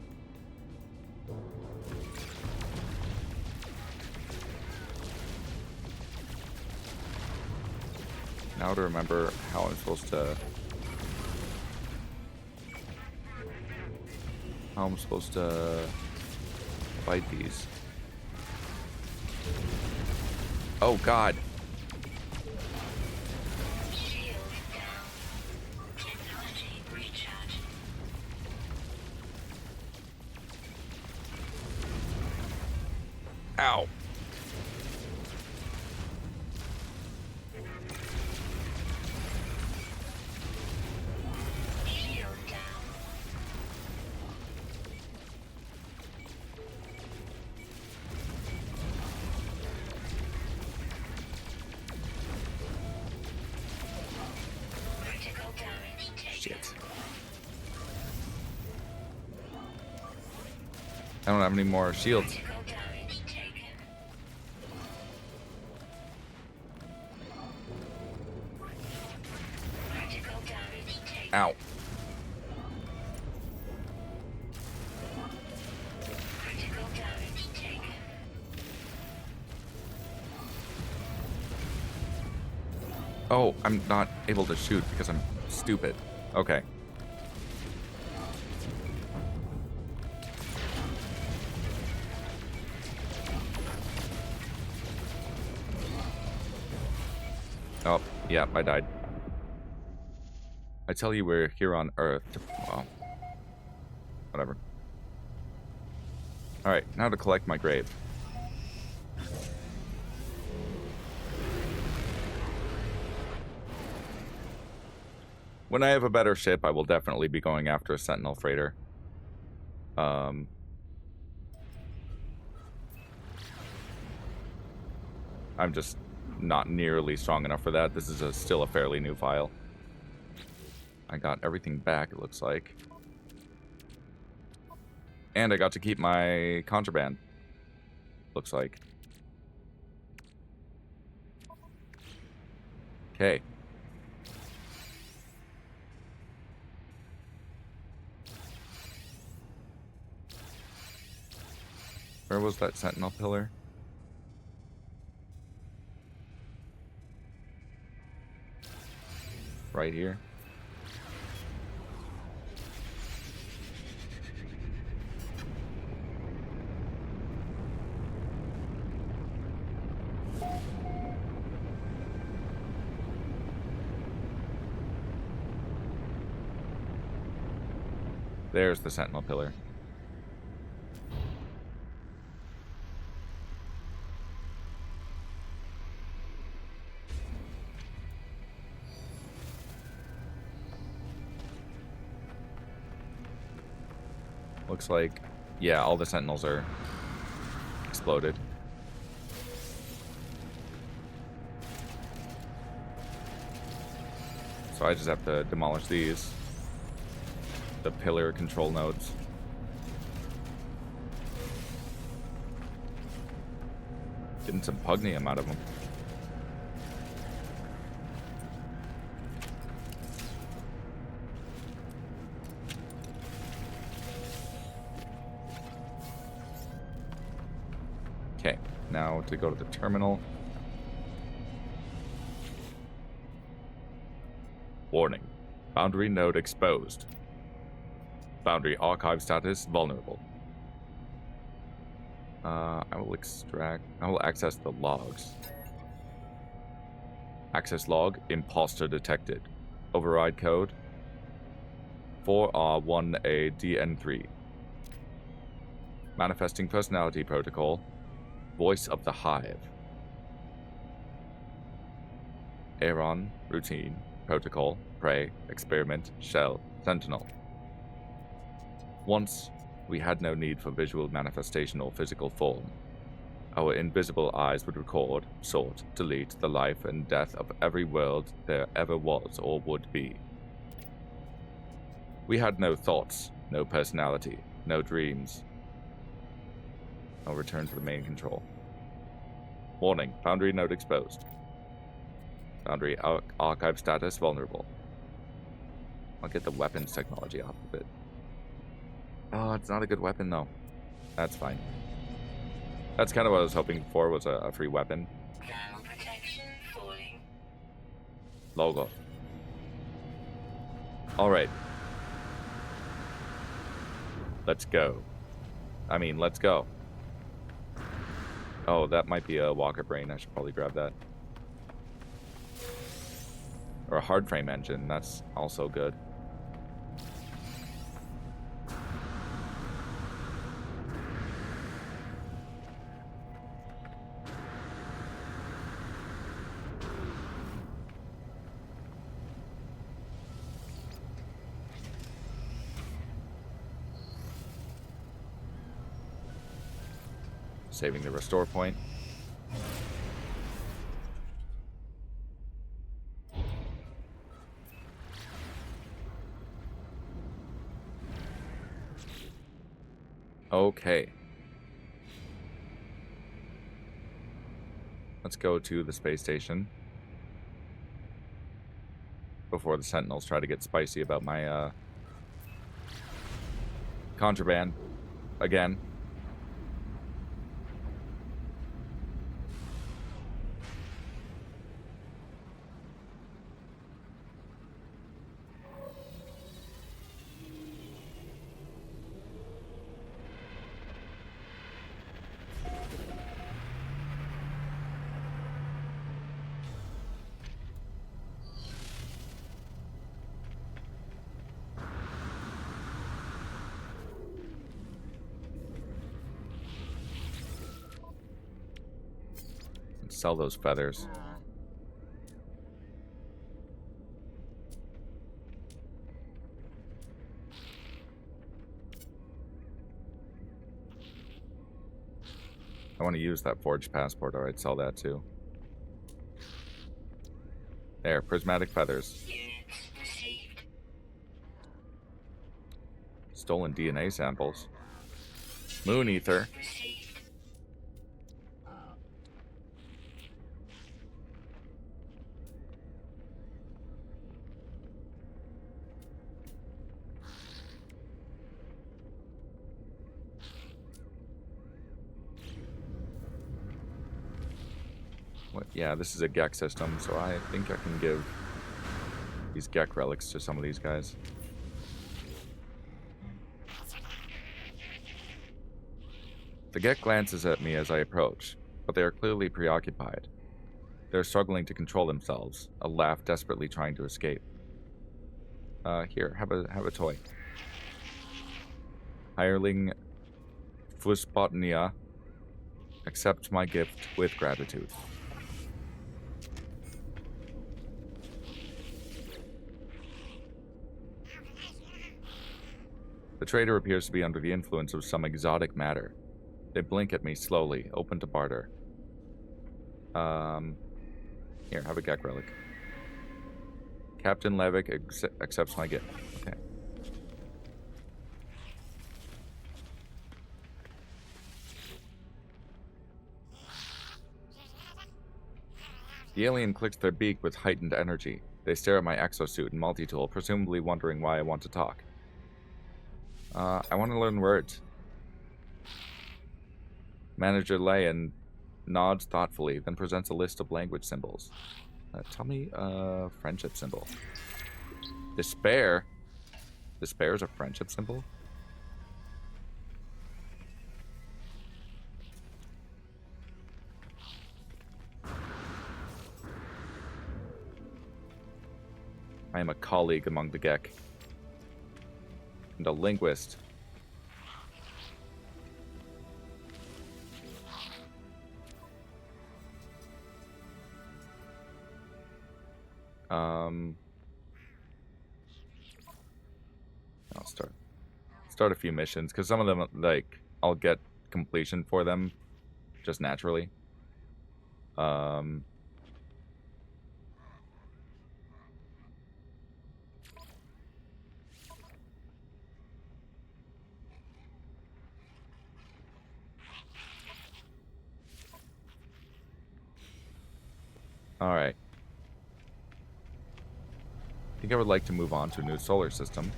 Now to remember how I'm supposed to... How I'm supposed to fight these. Oh god. Shield down. Technology recharge. Ow. I don't have any more shields. Critical damage taken. Critical damage taken. Ow. Critical damage taken. Oh, I'm not able to shoot because I'm stupid. Okay. Oh, yeah, I died. I tell you we're here on Earth. Well, whatever. Alright, now to collect my grave. When I have a better ship, I will definitely be going after a Sentinel freighter. I'm just not nearly strong enough for that. This is still a fairly new file. I got everything back, it looks like. And I got to keep my contraband. Looks like. Okay. Where was that Sentinel pillar? Right here. There's the Sentinel pillar. Looks like, yeah, all the Sentinels are exploded. So I just have to demolish these. The pillar control nodes. Getting some pugnium out of them. Okay, now to go to the terminal. Warning. Boundary node exposed. Boundary archive status vulnerable. I will access the logs. Access log, imposter detected. Override code, 4R1ADN3. Manifesting personality protocol, voice of the hive. Aaron, routine, protocol, prey, experiment, shell, sentinel. Once, we had no need for visual manifestation or physical form. Our invisible eyes would record, sort, delete the life and death of every world there ever was or would be. We had no thoughts, no personality, no dreams. I'll return to the main control. Warning, boundary node exposed. Boundary archive status vulnerable. I'll get the weapons technology off of it. Oh, it's not a good weapon, though. That's fine. That's kind of what I was hoping for, was a free weapon. Thermal protection falling. Logo. Alright. Let's go. Let's go. Oh, that might be a Walker Brain. I should probably grab that. Or a hard frame engine. That's also good. Saving the restore point. Okay. Let's go to the space station. Before the Sentinels try to get spicy about my, contraband. Again. Let's sell those feathers. I want to use that forged passport, or I'd sell that too. There, prismatic feathers. Units received. Stolen DNA samples. Moon ether. Received. What? Yeah, this is a Gek system, so I think I can give these Gek relics to some of these guys. The Gek glances at me as I approach, but they are clearly preoccupied. They're struggling to control themselves, a laugh desperately trying to escape. Here, have a toy. Hireling Fuspotnia, accept my gift with gratitude. The trader appears to be under the influence of some exotic matter. They blink at me slowly, open to barter. Here, have a Gek relic. Captain Levick accepts my gift. Okay. The alien clicks their beak with heightened energy. They stare at my exosuit and multi-tool, presumably wondering why I want to talk. I want to learn words. Manager Leyen nods thoughtfully, then presents a list of language symbols. Tell me a friendship symbol. Despair? Despair is a friendship symbol? I am a colleague among the Gek. And a linguist. I'll start a few missions, because some of them, like, I'll get completion for them just naturally. Alright. I think I would like to move on to a new solar system.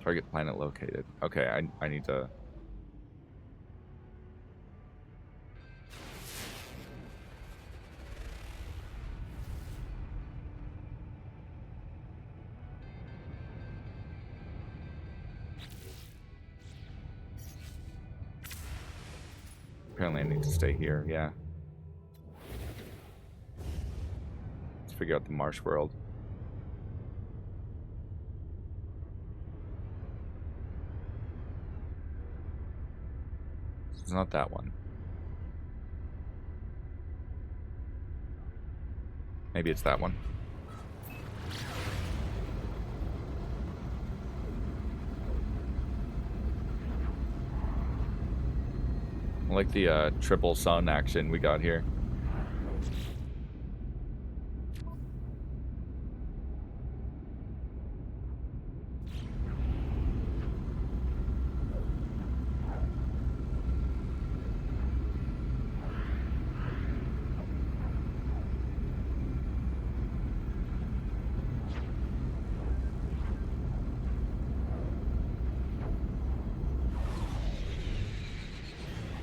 Target planet located. Okay, I need to... Apparently I need to stay here, yeah. Let's figure out the Marsh world. It's not that one. Maybe it's that one. I like the triple sun action we got here.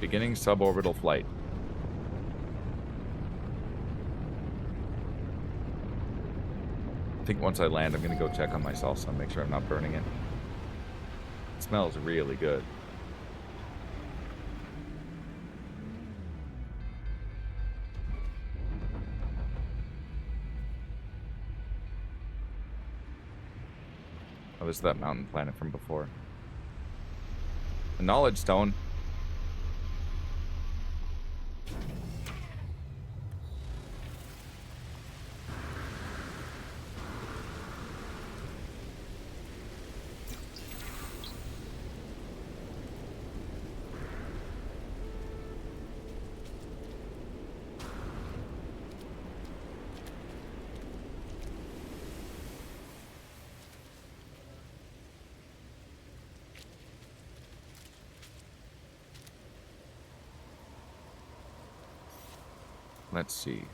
Beginning suborbital flight. I think once I land, I'm going to go check on my salsa and make sure I'm not burning it. It smells really good. Oh, this is that mountain planet from before. A knowledge stone. Let's see.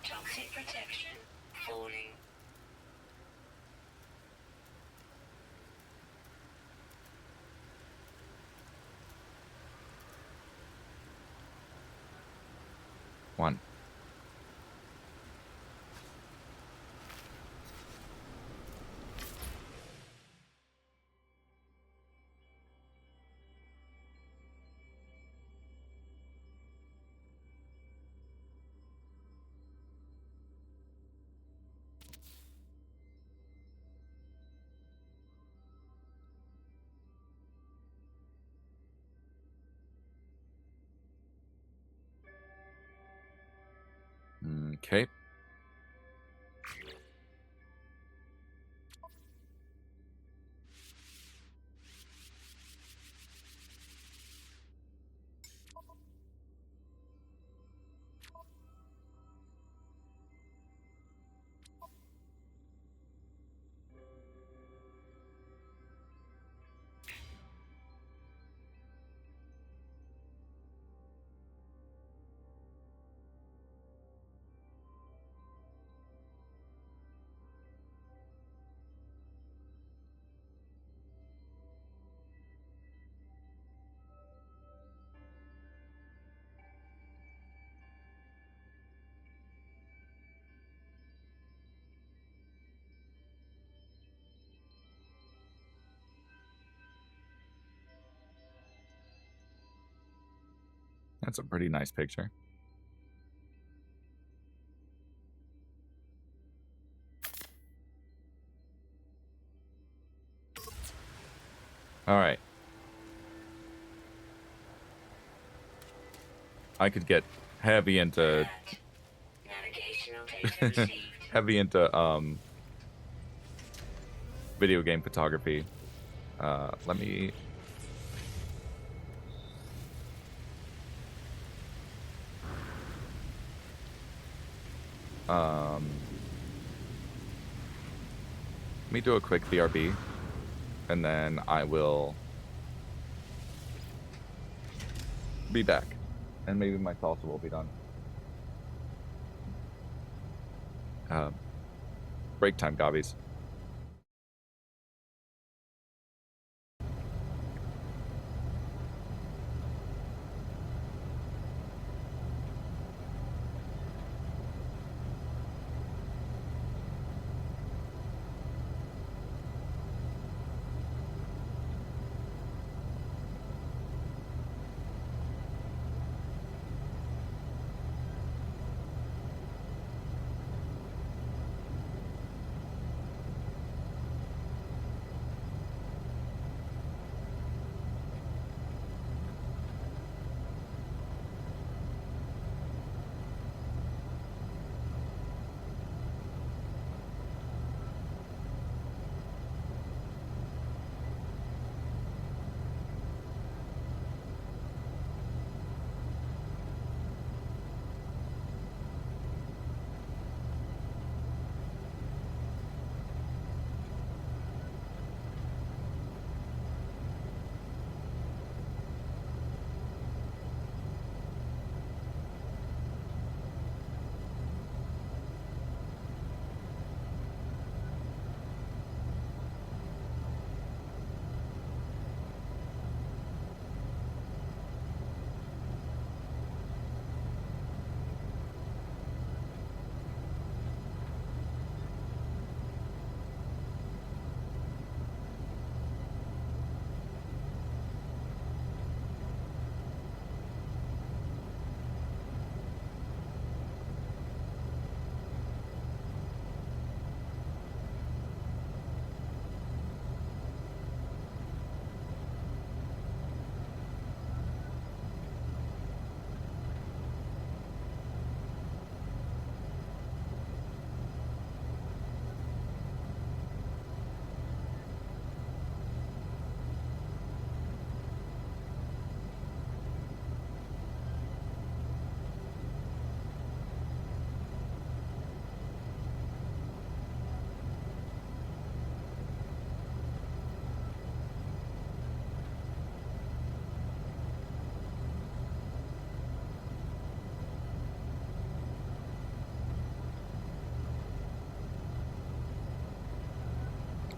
Toxic protection falling. One. Okay. That's a pretty nice picture. All right. I could get heavy into Navigational data received. heavy into video game photography. Let me let me do a quick BRB, and then I will be back, and maybe my salsa will be done. Break time, gobbies.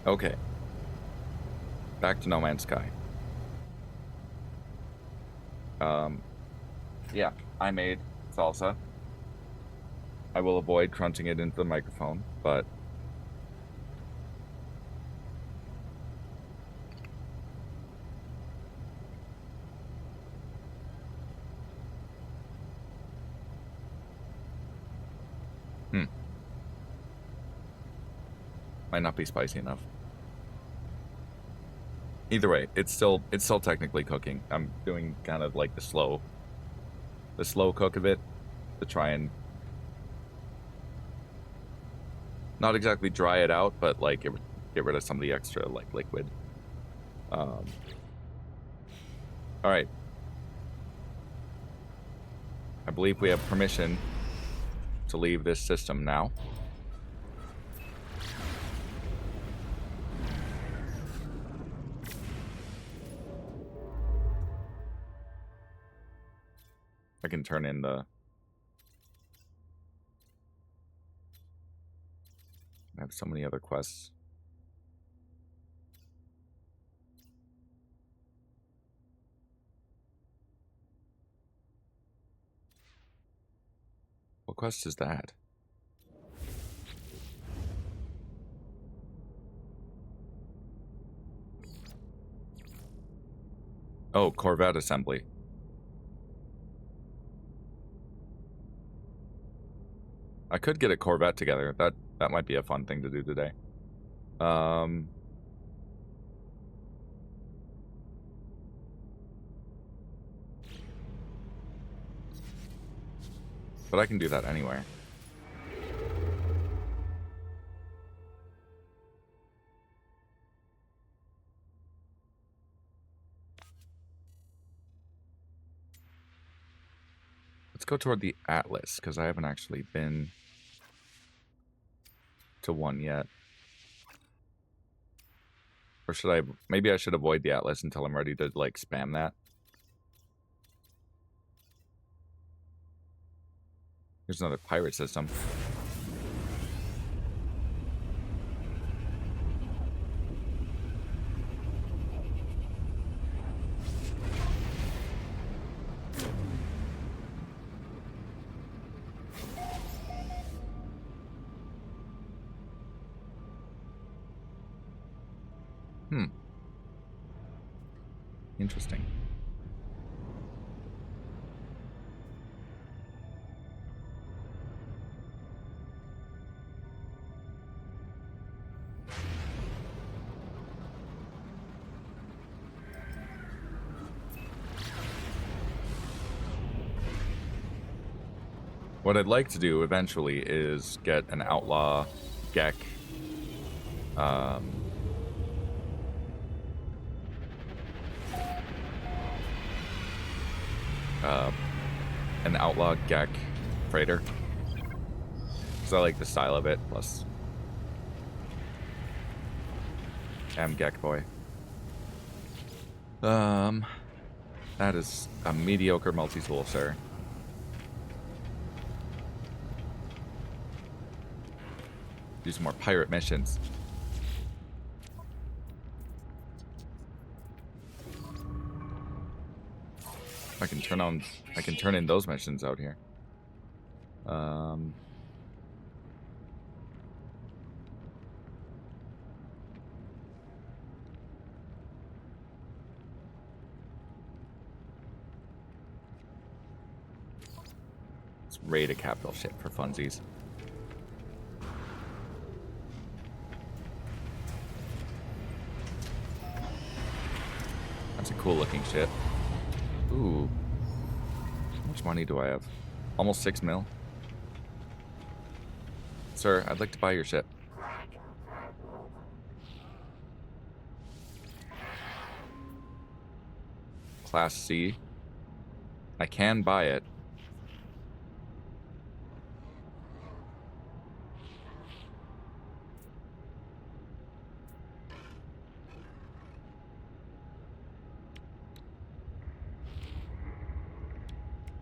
Okay. Back to No Man's Sky. Yeah, I made salsa. I will avoid crunching it into the microphone, but might not be spicy enough. Either way, it's still technically cooking. I'm doing kind of like the slow cook of it to try and not exactly dry it out, but like get rid of some of the extra like liquid. All right. I believe we have permission to leave this system now. I can turn in the... I have so many other quests. What quest is that? Oh, Corvette assembly. I could get a Corvette together. That might be a fun thing to do today. But I can do that anywhere. Let's go toward the Atlas, because I haven't actually been to one yet. Or should I... Maybe I should avoid the Atlas until I'm ready to, like, spam that. Here's another pirate system. Interesting. What I'd like to do eventually is get an outlaw Gek. An outlaw Gek freighter. Because I like the style of it, plus I'm Gek boy. That is a mediocre multi-tool, sir. Do some more pirate missions. I can turn in those missions out here. Let's raid a capital ship for funsies. That's a cool looking ship. Ooh. How much money do I have? Almost 6 mil. Sir, I'd like to buy your ship. Class C. I can buy it.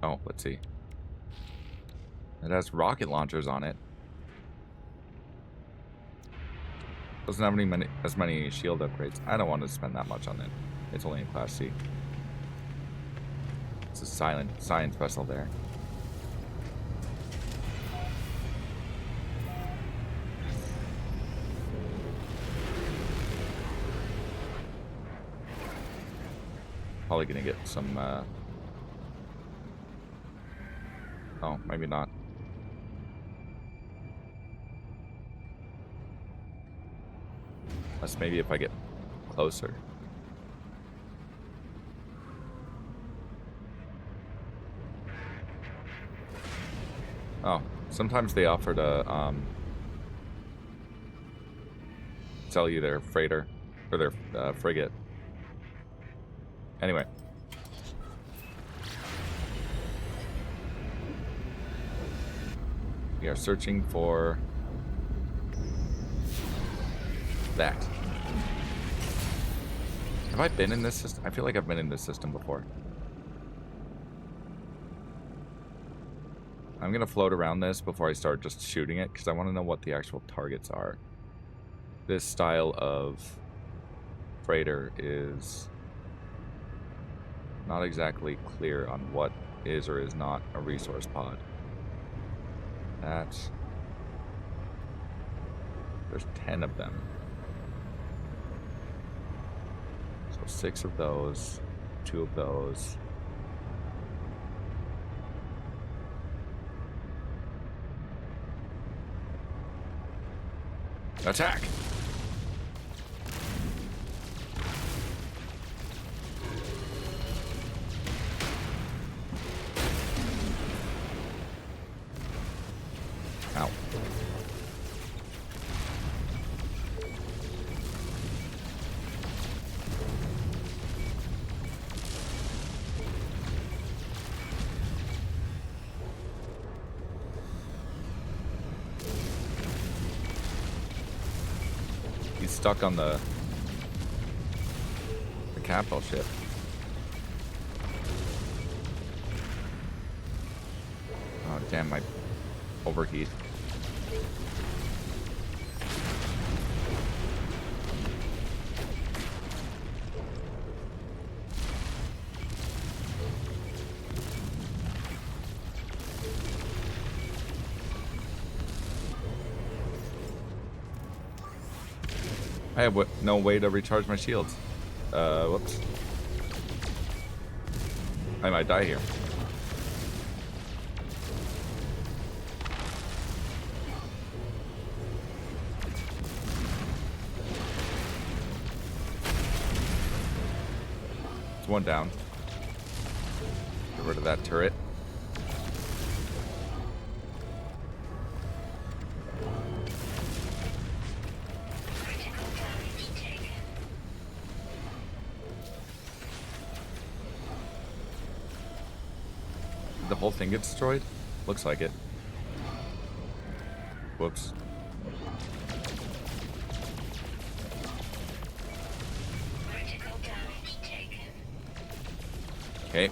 Oh, let's see. It has rocket launchers on it. Doesn't have as many shield upgrades. I don't want to spend that much on it. It's only in Class C. It's a silent science vessel there. Probably gonna get some, oh, maybe not. Unless maybe if I get closer. Oh, sometimes they offer to, sell you their freighter, or their, frigate. Anyway. We are searching for that. Have I been in this system? I feel like I've been in this system before. I'm gonna float around this before I start just shooting it, because I want to know what the actual targets are. This style of freighter is not exactly clear on what is or is not a resource pod. That's... There's 10 of them. So 6 of those, 2 of those. Attack! Ow. He's stuck on the capital ship. Oh damn, my overheat. I have no way to recharge my shields. Whoops. I might die here. It's one down. Get rid of that turret. The whole thing gets destroyed? Looks like it. Whoops. Okay.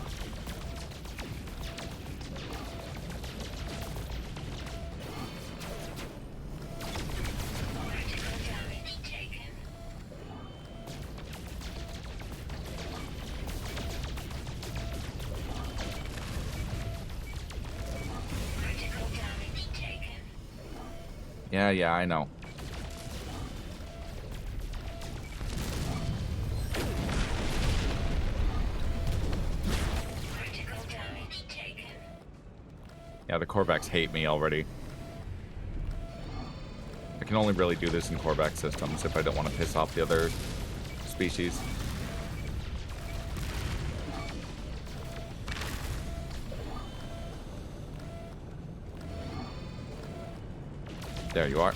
Yeah, I know. Yeah, the Korvax hate me already. I can only really do this in Korvax systems if I don't want to piss off the other species. There you are.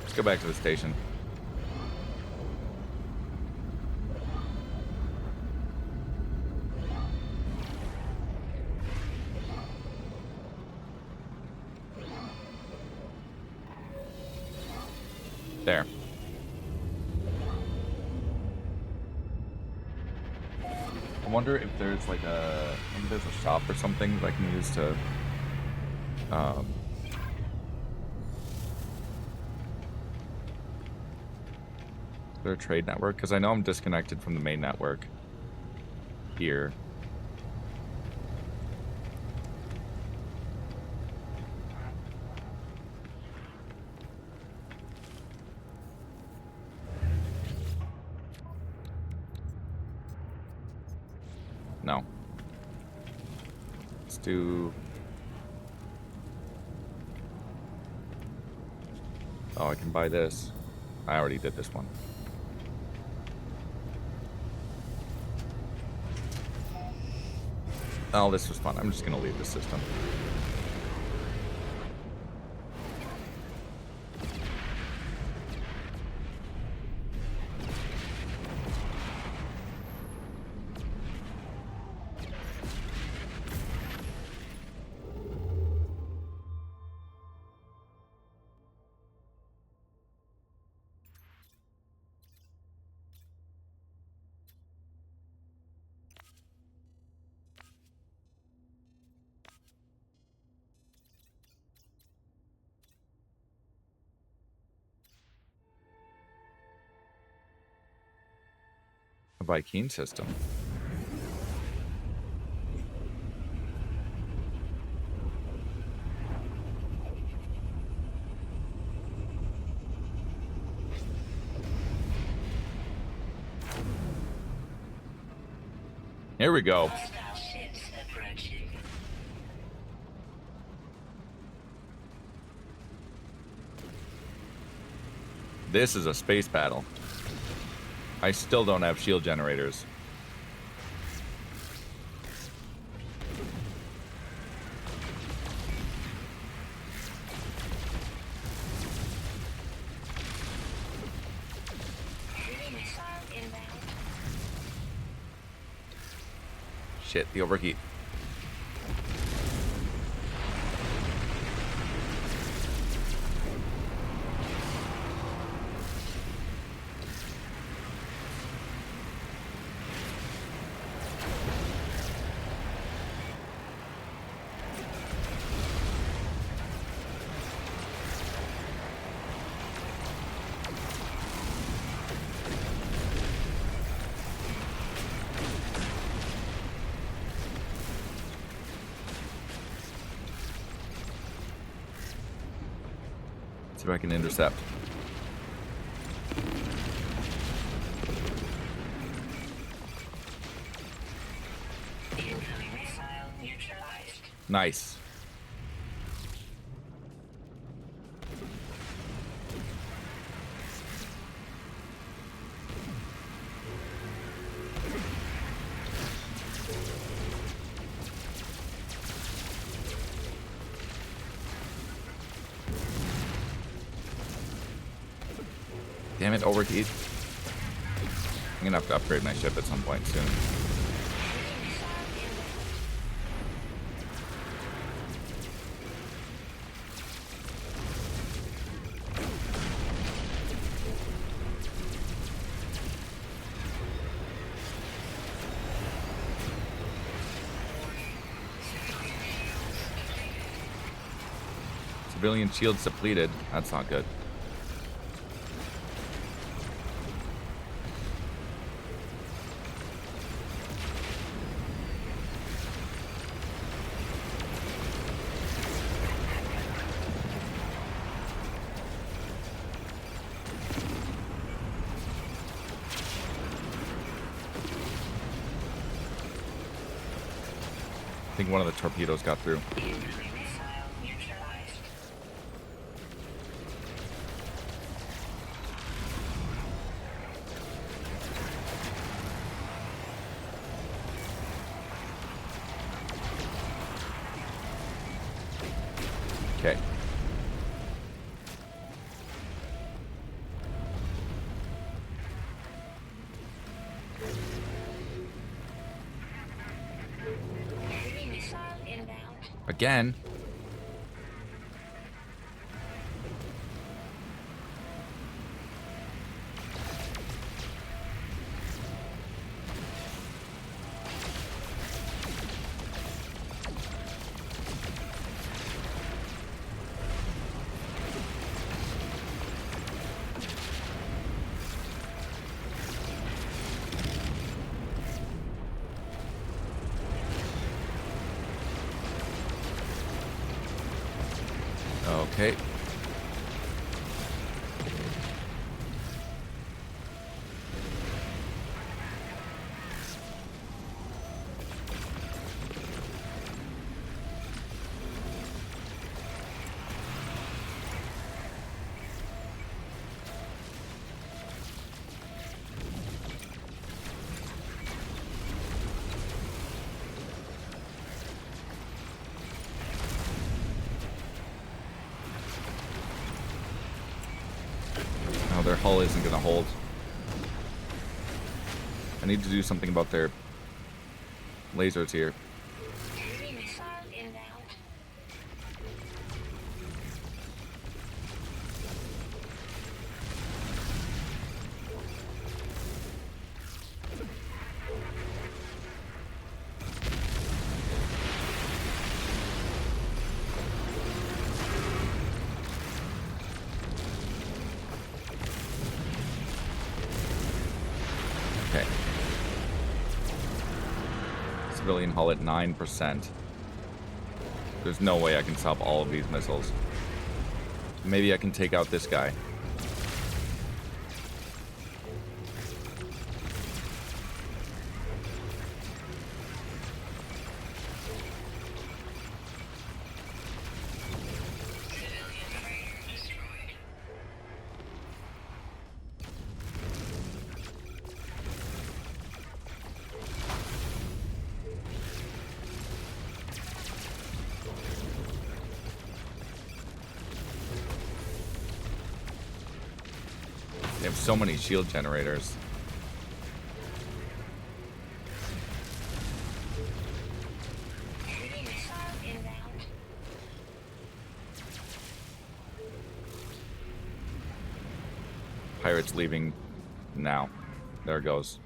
Let's go back to the station. There. I wonder if there's like maybe there's a shop or something that I can use to, is there a trade network? Because I know I'm disconnected from the main network here. No. Let's do... Oh, I can buy this. I already did this one. Oh, this was fun. I'm just going to leave the system. A Viking system. Here we go. Hostile ships approaching. This is a space battle. I still don't have shield generators. Enemy missile inbound. Shit, the overheat. See if I can intercept. Incoming missile neutralized. Nice. Damn it, overheat. I'm gonna have to upgrade my ship at some point soon. Civilian shields depleted. That's not good. I think one of the torpedoes got through. Incoming missile neutralized. Okay. Enemy missile inbound. Again. Okay. No, their hull isn't going to hold. I need to do something about their lasers here. Enemy missile inbound. Okay. Civilian hull at 9%. There's no way I can stop all of these missiles. Maybe I can take out this guy. Civilian freighter destroyed. They have so many shield generators. Enemy missile inbound. Pirates leaving now. There it goes.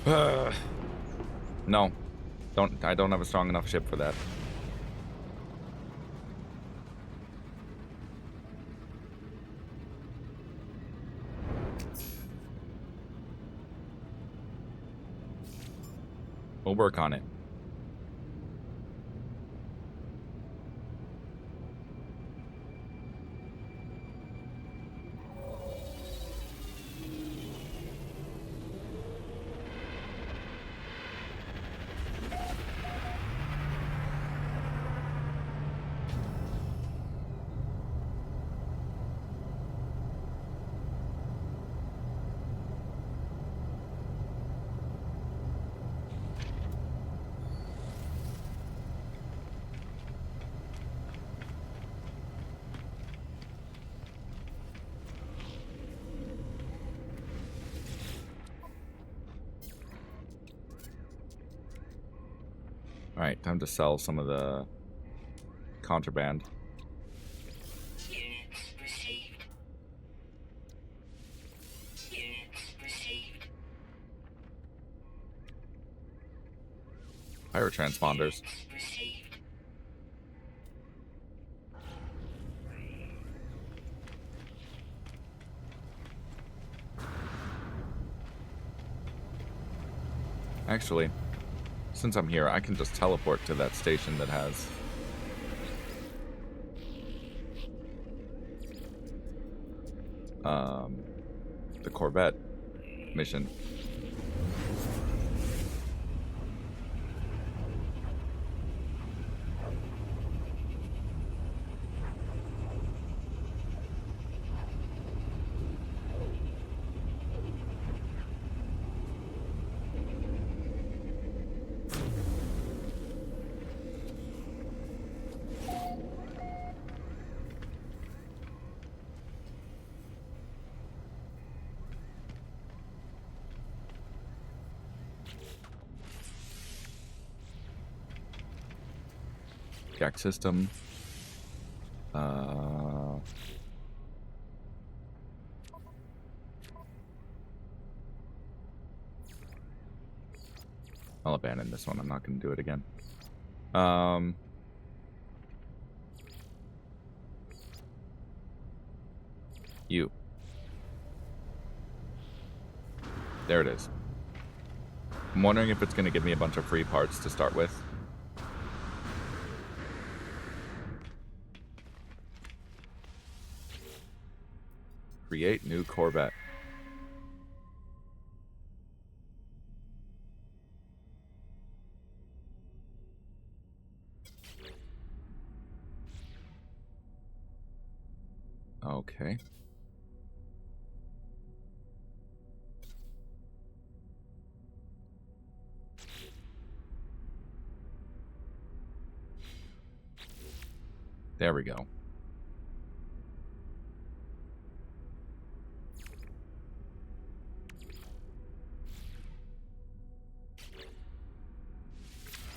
No. I don't have a strong enough ship for that. We'll work on it. Alright, time to sell some of the contraband. Units received. Units received. Pirate transponders. Units received. Actually, since I'm here, I can just teleport to that station that has the Corvette mission. Jack system. I'll abandon this one. I'm not going to do it again. You. There it is. I'm wondering if it's going to give me a bunch of free parts to start with. 1998 new Corvette. Okay. There we go.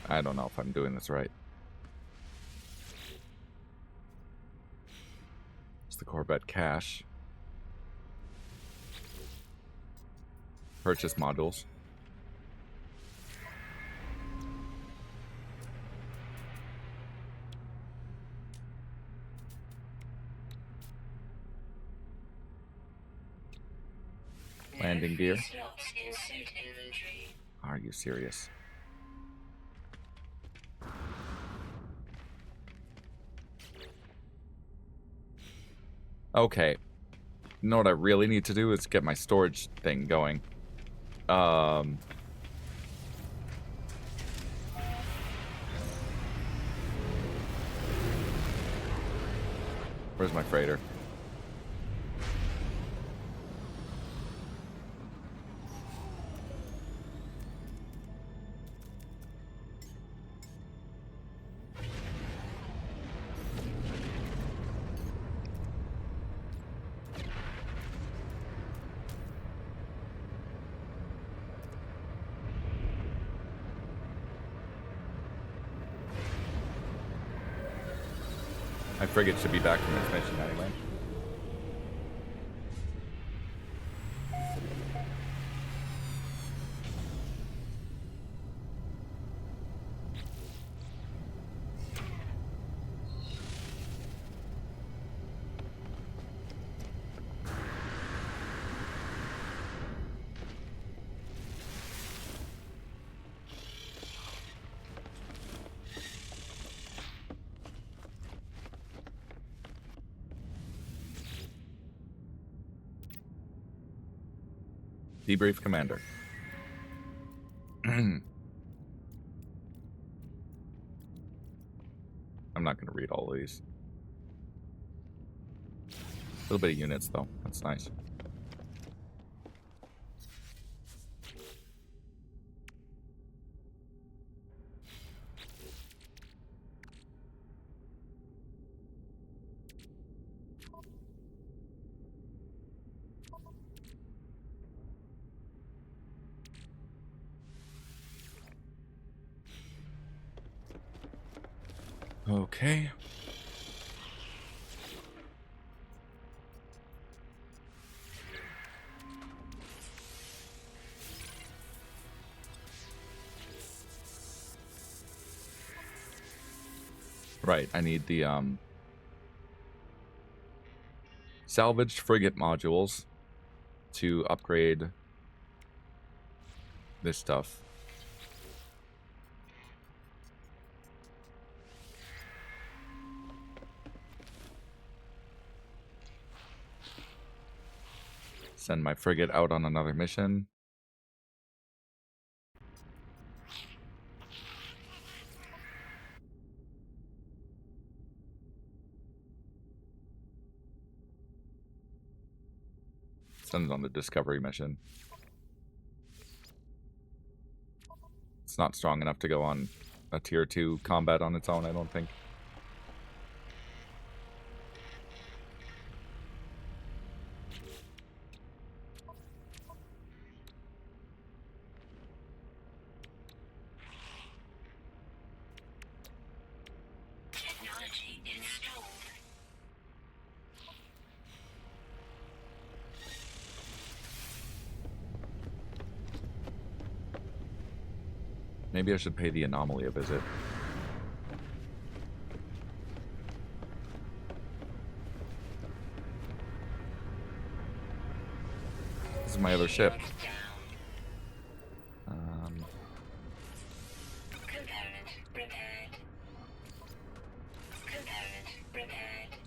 I don't know if I'm doing this right. It's the Corvette cache. Purchase modules. Landing gear. Slots in suit inventory. Are you serious? Okay. You know what I really need to do is get my storage thing going. Where's my freighter? My frigate should be back from its mission anyway. Debrief Commander. I'm not going to read all of these. A little bit of units, though. That's nice. Okay. Right, I need the salvaged frigate modules to upgrade this stuff. Send my frigate out on another mission. Send it on the discovery mission. It's not strong enough to go on a tier 2 combat on its own, I don't think. Technology installed. Maybe I should pay the anomaly a visit. This is my other ship. Component repaired. Component repaired.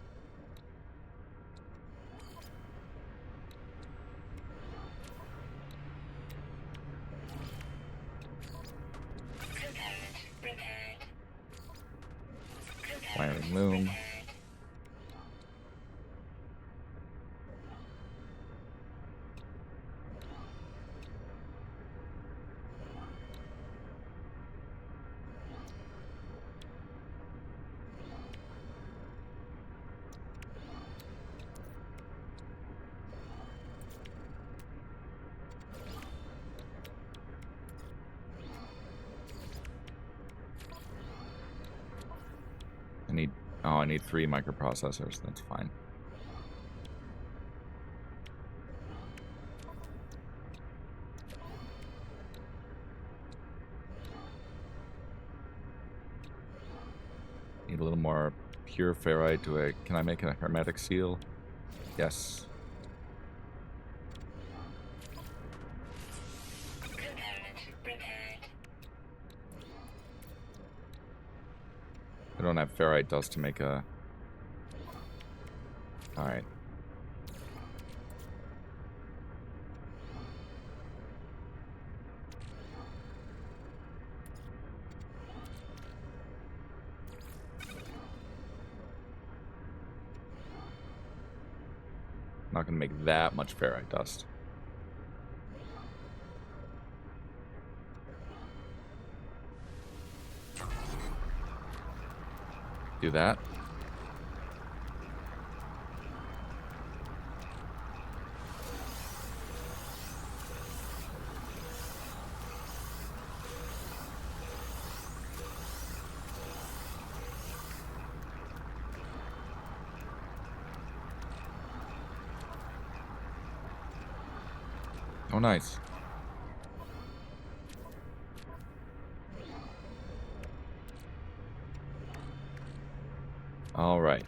loom. Prepared. I need 3 microprocessors. That's fine. Need a little more pure ferrite. Can I make a hermetic seal? Yes. Component prepared. I don't have ferrite dust to make a... Alright. Not gonna make that much ferrite dust. Do that. Oh, nice. All right.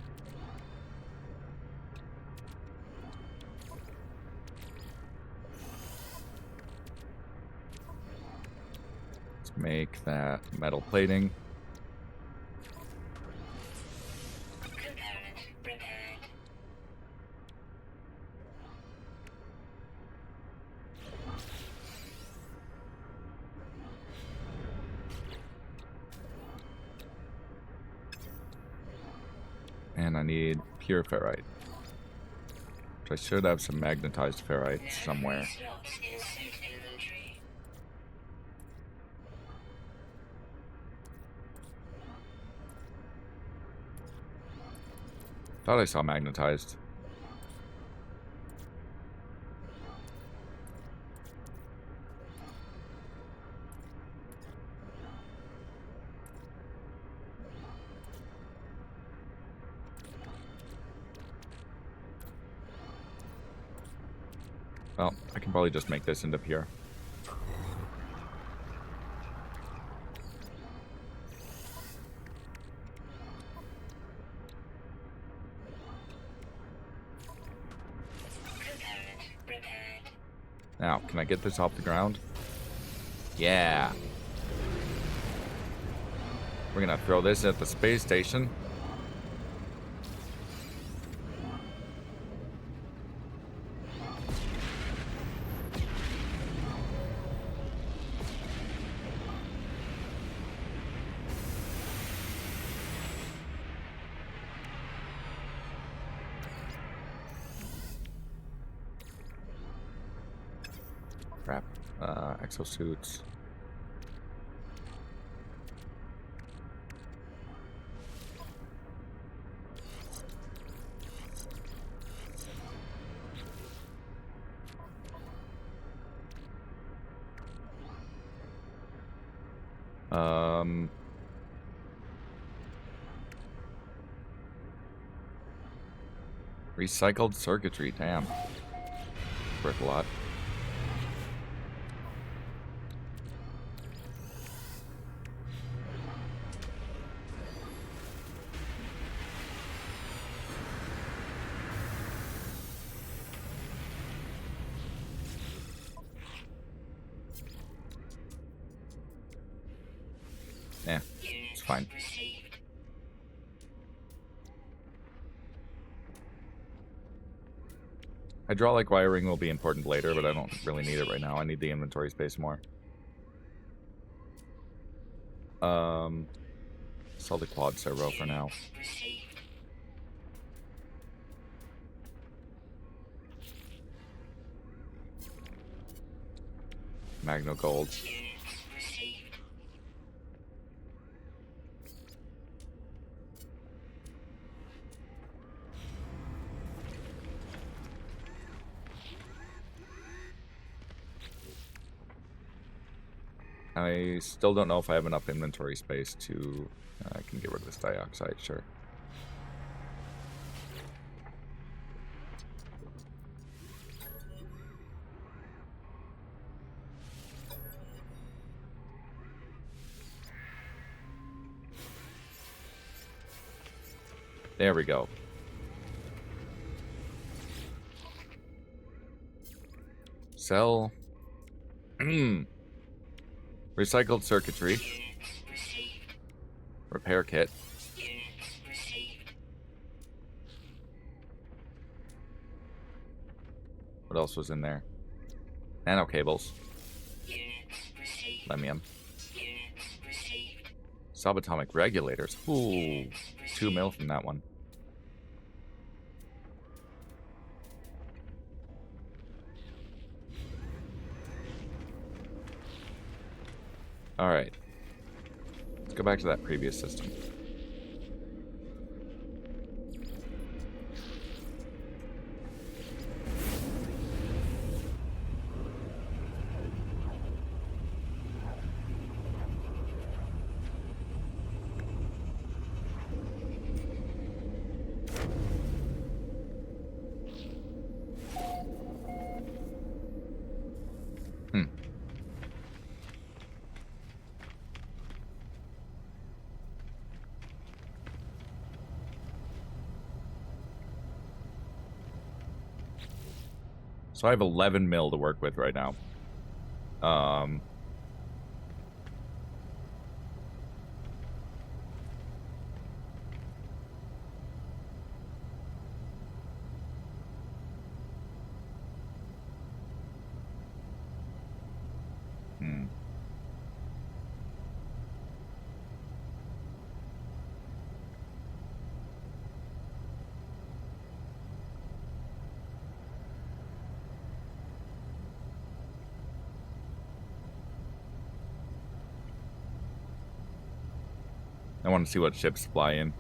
Let's make that metal plating. Component prepared. And I need pure ferrite. Which I should have some magnetized ferrite somewhere. Slots in suit inventory. Thought I saw magnetized. Well, I can probably just make this into pure. Component prepared. Now, can I get this off the ground? Yeah. We're gonna throw this at the space station. Crap. Exosuits. Recycled circuitry, damn. Worth a lot. Yeah, it's fine. Received. Hydraulic wiring will be important later, but I don't really need it right now. I need the inventory space more. Sell the quad servo for now. Received. Magno Gold. Units received. I still don't know if I have enough inventory space to... I can get rid of this dioxide, sure. There we go. Sell. Recycled circuitry. Units received. Repair kit. Units received. What else was in there? Nano cables. Units received. Lemium. Units received. Subatomic regulators. Ooh. 2 mil from that one. Alright. Let's go back to that previous system. So I have 11 mil to work with right now. I want to see what ships fly in.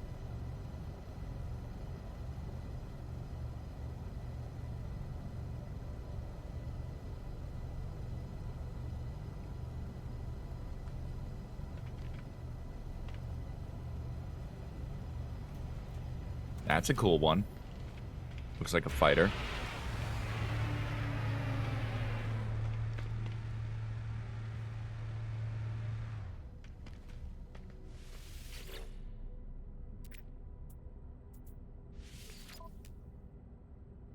That's a cool one. Looks like a fighter.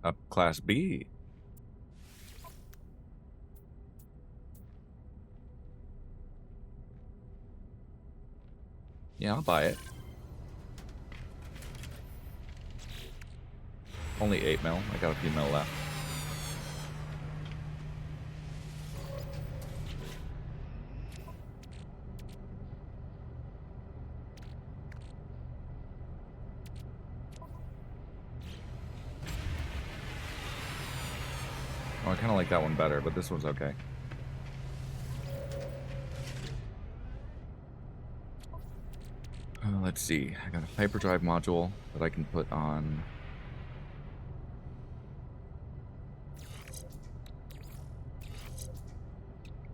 Up Class B. Yeah, I'll buy it. Only 8 mil. I got a few mil left. Oh, I kind of like that one better, but this one's okay. Let's see. I got a hyperdrive module that I can put on...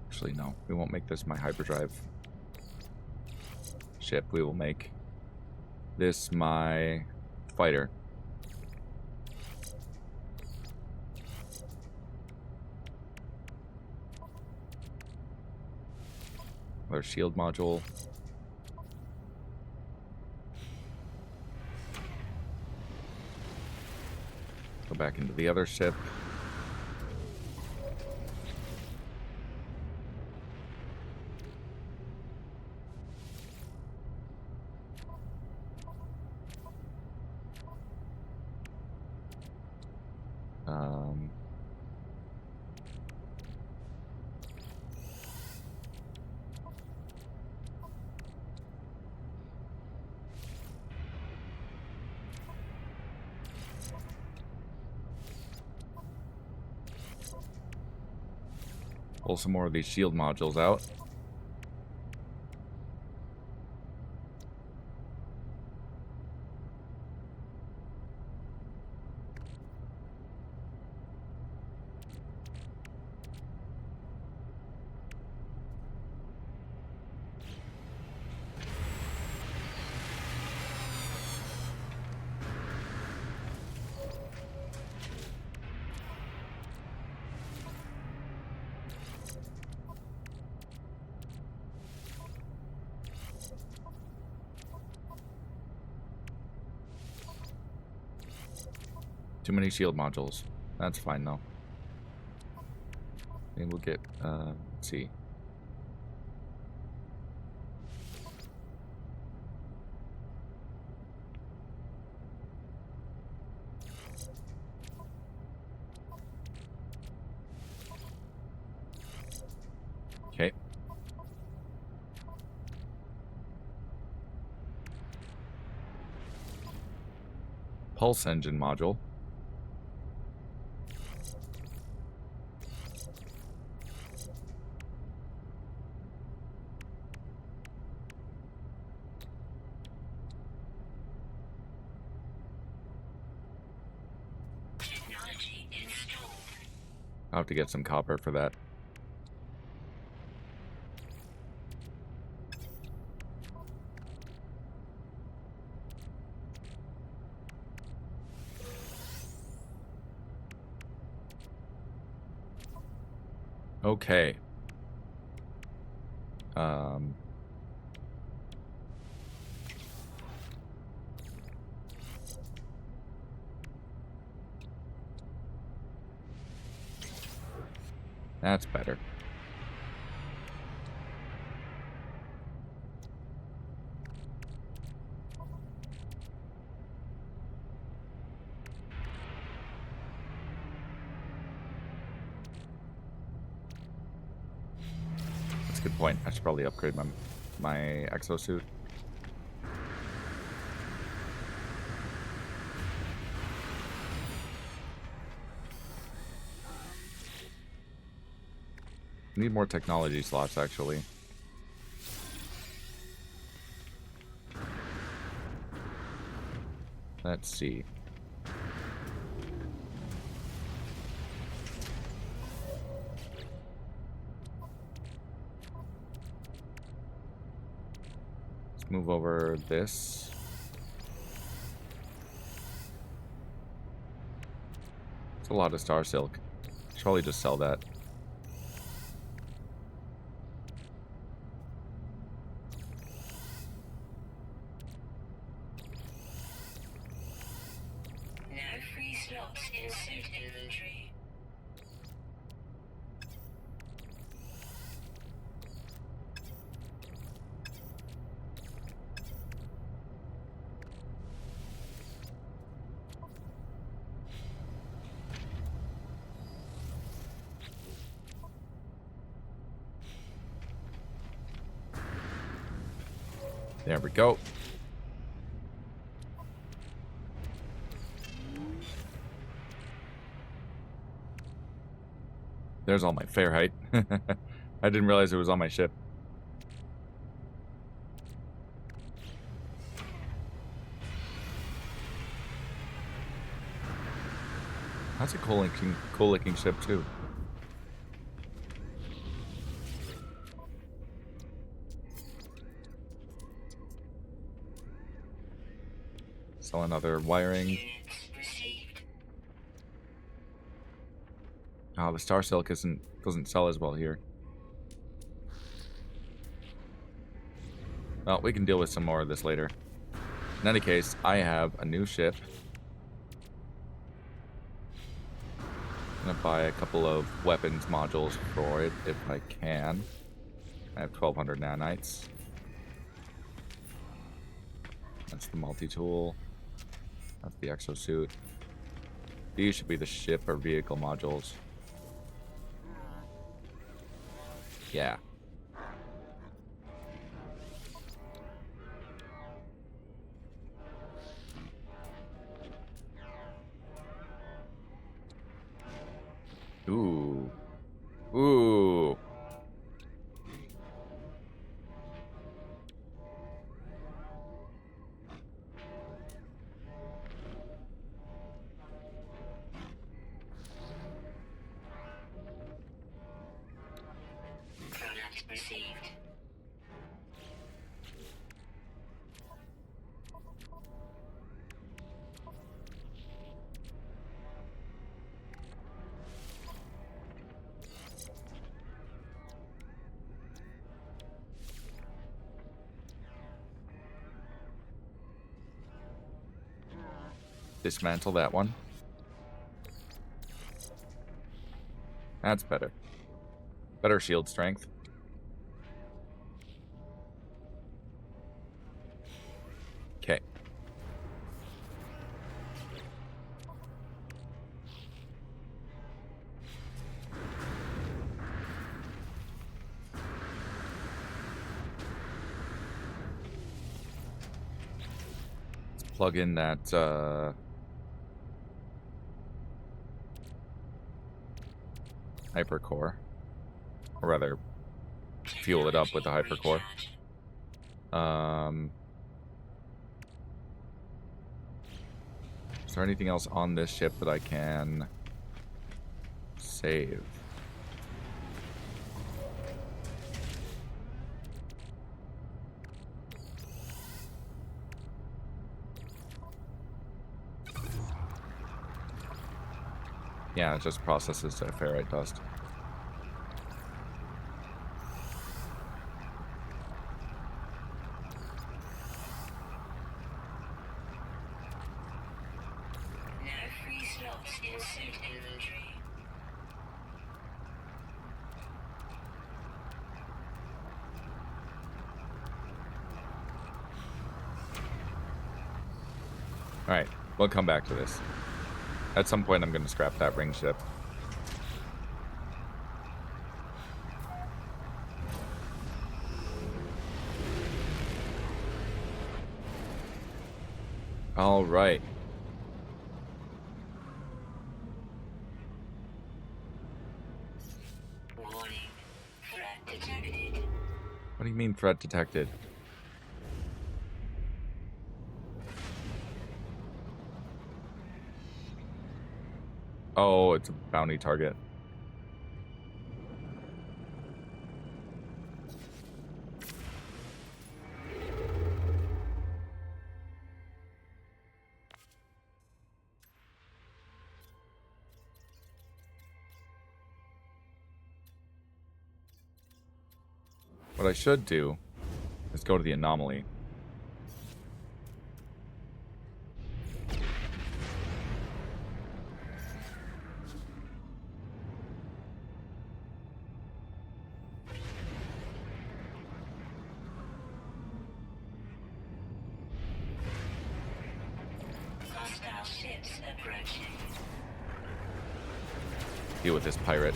Actually, no. We won't make this my hyperdrive ship. We will make this my fighter. Our shield module. Go back into the other ship. Pull some more of these shield modules out. Too many shield modules. That's fine though. Maybe we'll get, let's see. Okay. Pulse engine module. Technology installed. I'll have to get some copper for that. Okay. That's better. That's a good point. I should probably upgrade my exosuit. Need more technology slots, actually. Let's see. Let's move over this. It's a lot of star silk. Should probably just sell that. No free slots in suit inventory. There we go. There's all my fair height. I didn't realize it was on my ship. That's a cool looking ship too. Sell another wiring. Units received. Oh, the star silk doesn't sell as well here. Well, we can deal with some more of this later. In any case, I have a new ship. I'm gonna buy a couple of weapons modules for it if I can. I have 1200 nanites. That's the multi-tool. That's the exosuit. These should be the ship or vehicle modules. Yeah. Ooh. Ooh. Received. Dismantle that one. That's better. Better shield strength. Okay. Let's plug in that hypercore. Or rather, fuel it up with the hypercore. Is there anything else on this ship that I can save? Yeah, it just processes ferrite dust. No free slots in suit inventory. Alright, we'll come back to this. At some point, I'm going to scrap that ring ship. All right. Warning. Threat detected. What do you mean threat detected? Oh, it's a bounty target. What I should do is go to the anomaly. Hostile ships approaching. Deal with this pirate.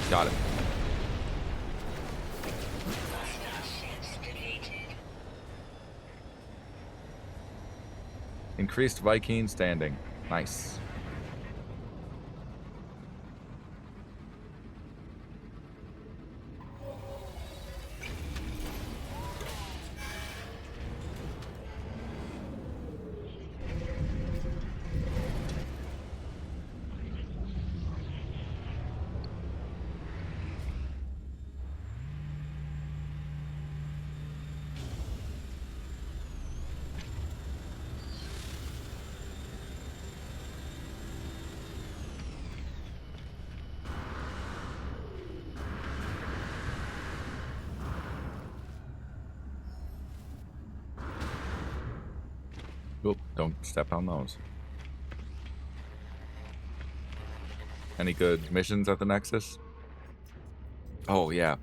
Got it. Hostile ships defeated. Increased Viking standing. Nice. Oop, don't step on those. Any good missions at the Nexus? Oh, yeah.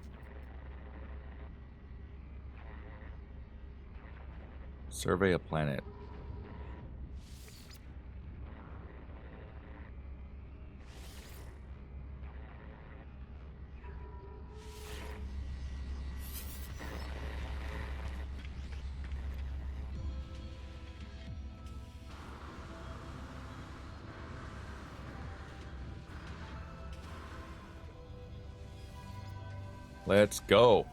Survey a planet. Let's go.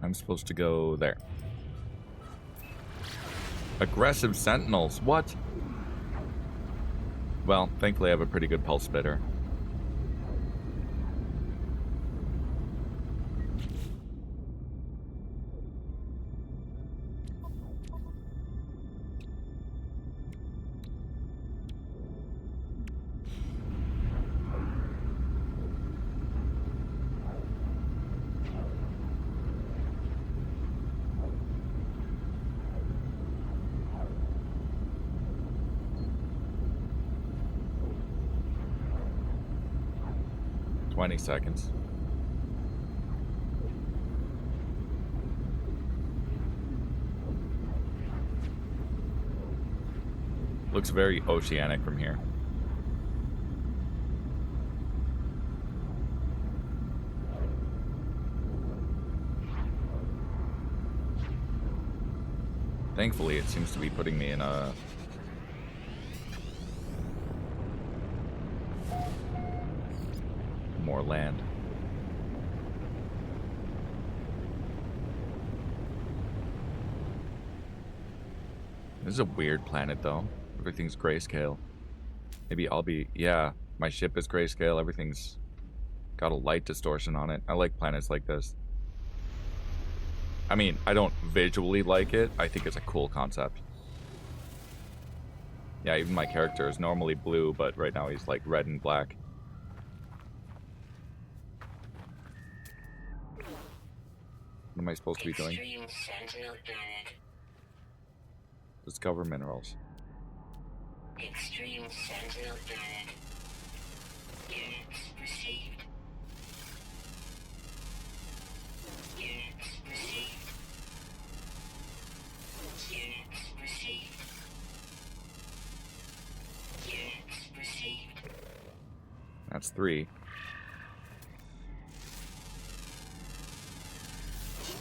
I'm supposed to go there. Aggressive Sentinels. What? Well, thankfully I have a pretty good pulse spitter. Seconds. Looks very oceanic from here. Thankfully, it seems to be putting me in a... more land. This is a weird planet, though. Everything's grayscale. Maybe I'll be... Yeah, my ship is grayscale. Everything's got a light distortion on it. I like planets like this. I mean, I don't visually like it. I think it's a cool concept. Yeah, even my character is normally blue, but right now he's like red and black. What am I supposed to be doing? Sentinel planet. Discover minerals. Extreme Sentinel planet. Units received. Units received. Units received. Units received. That's 3.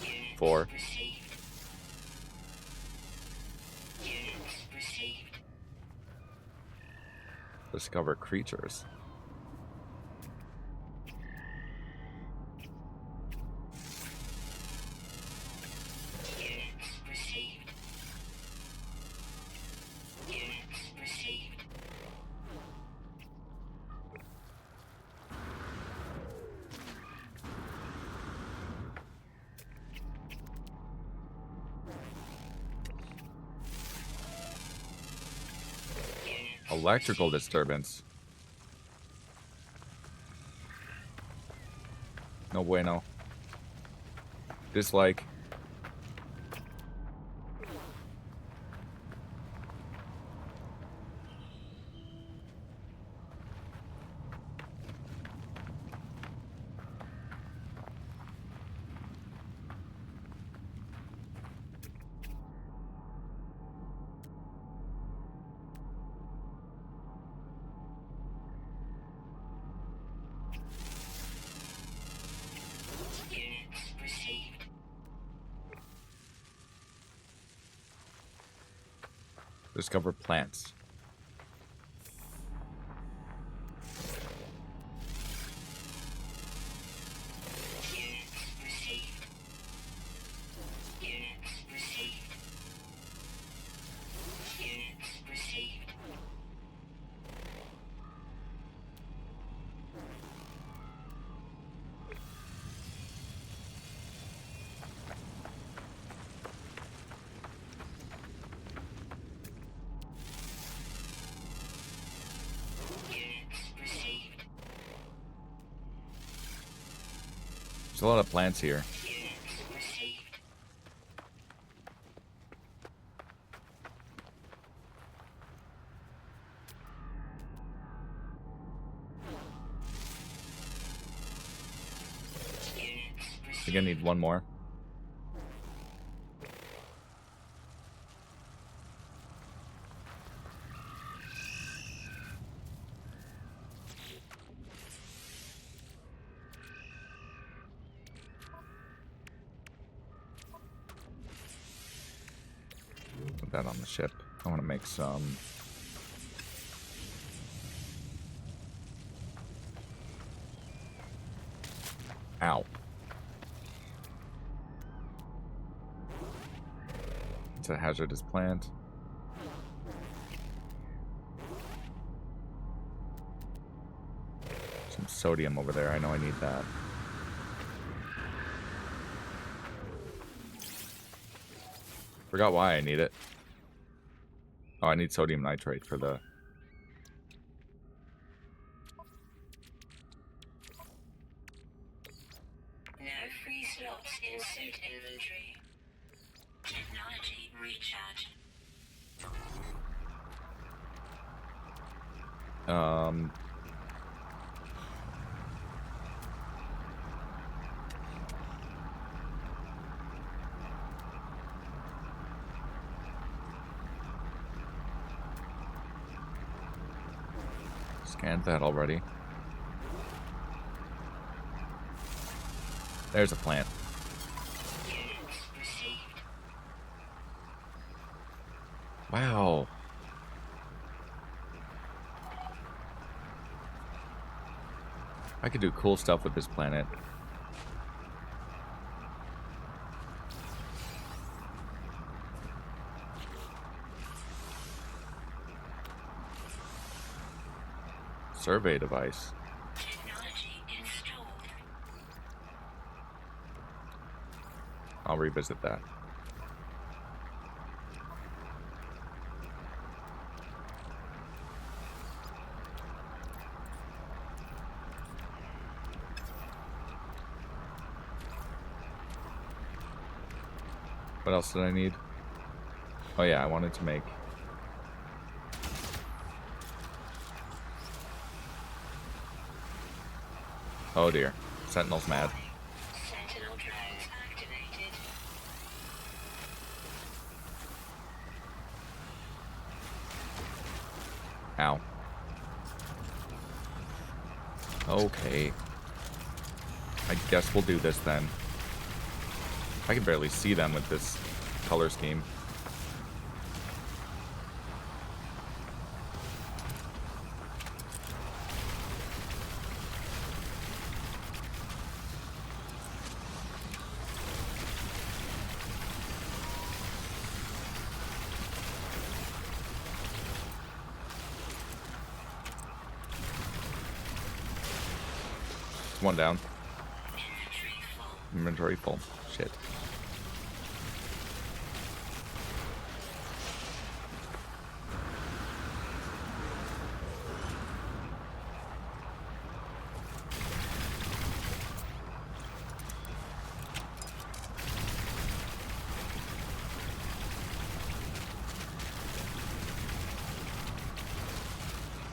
Units 4. received. Units received. Discover creatures. Units received. Units received. Electrical disturbance. No bueno. Dislike. Units received. Discover plants. Units received. Units received. Units received. Units received. There's a lot of plants here. Units received. Units I received. think I need one more. Put that on the ship. I want to make some... Ow. It's a hazardous plant. Some sodium over there. I know I need that. Forgot why I need it. Oh, I need sodium nitrate for the... No free slots in suit inventory. Technology recharge. Scanned that already. There's a plant. Units received. Wow. I could do cool stuff with this planet. Survey device. Technology installed. I'll revisit that. What else did I need? Oh yeah, I wanted to make... Oh dear. Sentinel's mad. Sentinel drones activated. Ow. Okay. I guess we'll do this then. I can barely see them with this color scheme. One down. Inventory full. Inventory full. Shit.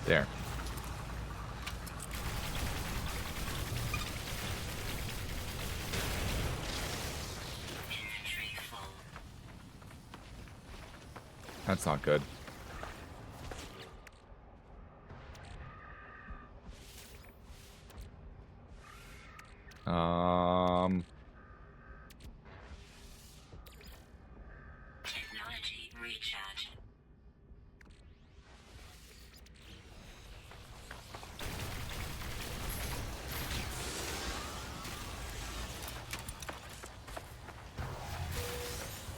There. Inventory full. That's not good. Technology recharge.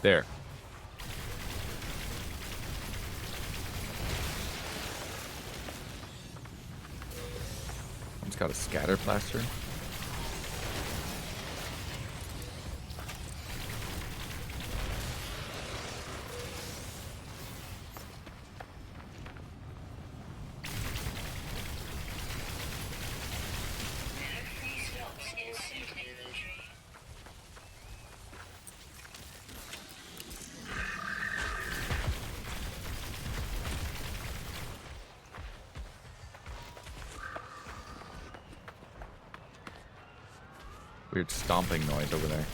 There. One's got a scatter blaster. No free slots in suit inventory. Weird stomping noise over there.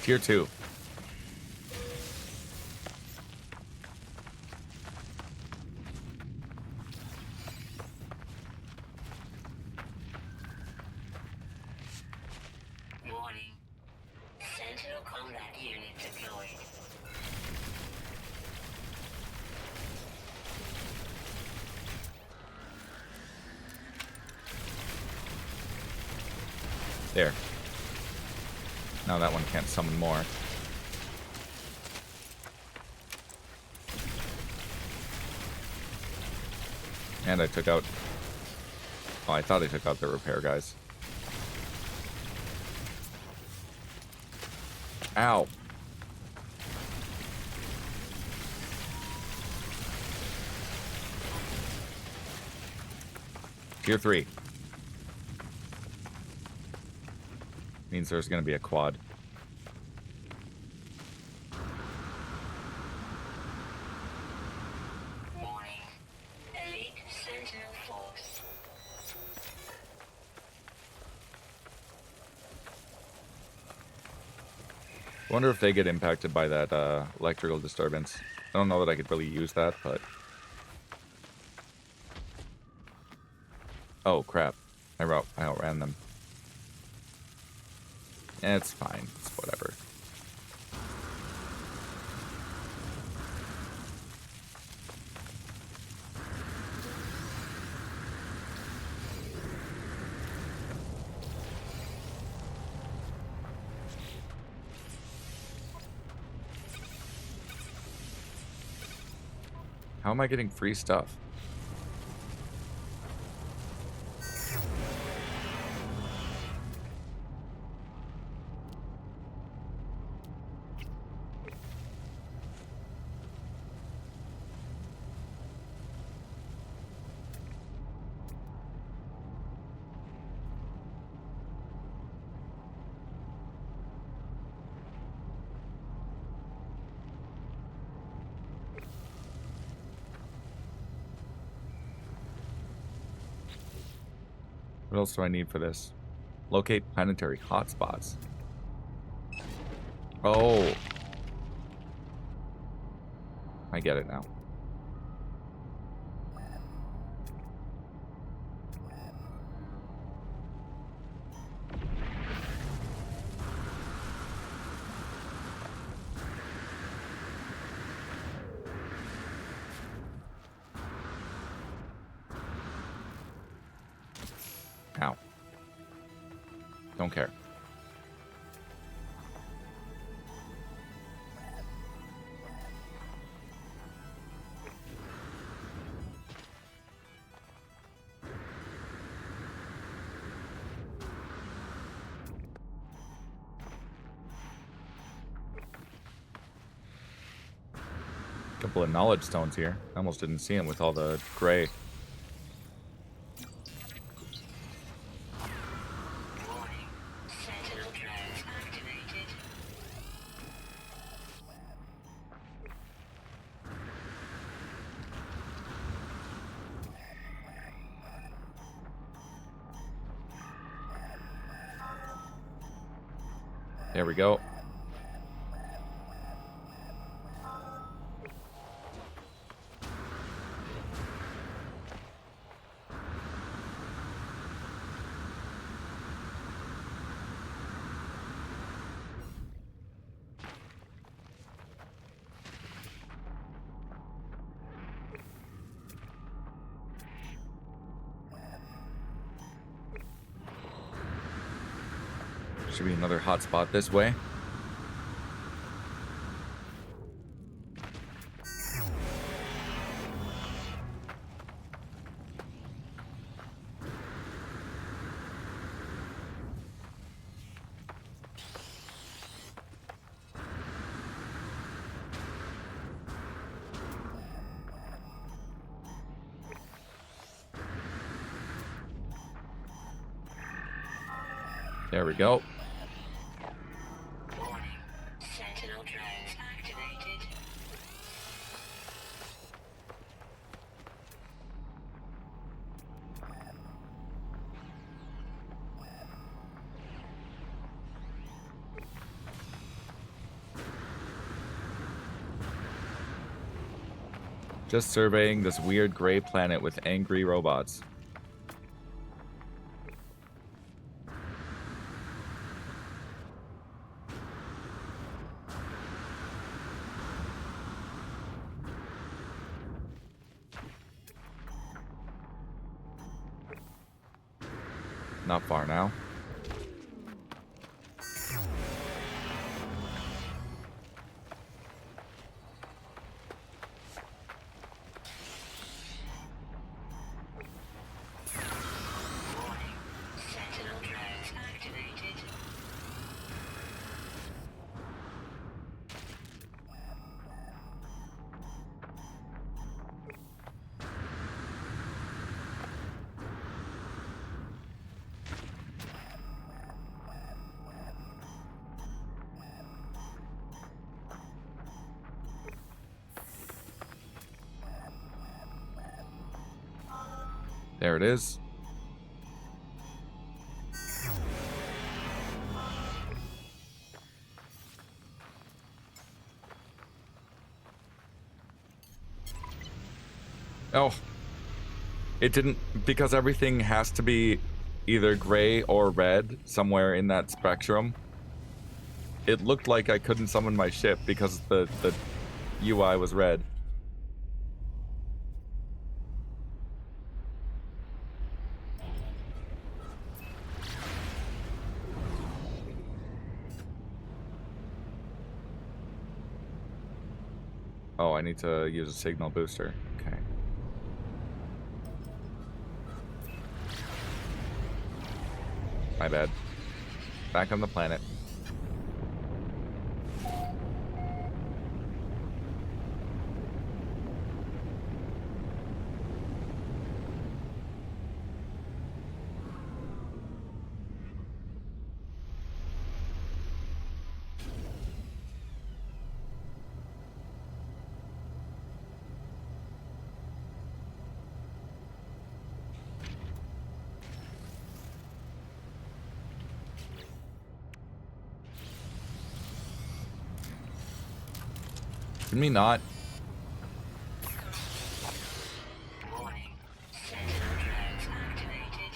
Tier 2. Warning. Sentinel combat unit deployed. There. Now that one can't summon more. And I took out... Oh, I thought I took out the repair guys. Ow. Tier 3. Means there's going to be a quad. Warning. Elite Sentinel force. I wonder if they get impacted by that electrical disturbance. I don't know that I could really use that, but... Oh, crap. I outran them. It's fine. It's whatever. How am I getting free stuff? What else do I need for this? Locate planetary hotspots. Oh. I get it now. Ow. Don't care. Couple of knowledge stones here. I almost didn't see them with all the gray. Warning. Sentinel drones activated. There we go. Should be another hotspot this way. There we go. Warning. Sentinel drones activated. Just surveying this weird gray planet with angry robots. Not far now. There it is. Oh. It didn't, because everything has to be either gray or red somewhere in that spectrum. It looked like I couldn't summon my ship because the UI was red. Oh, I need to use a signal booster. Okay. My bad. Back on the planet. Can we not? Warning. Sentinel drones activated.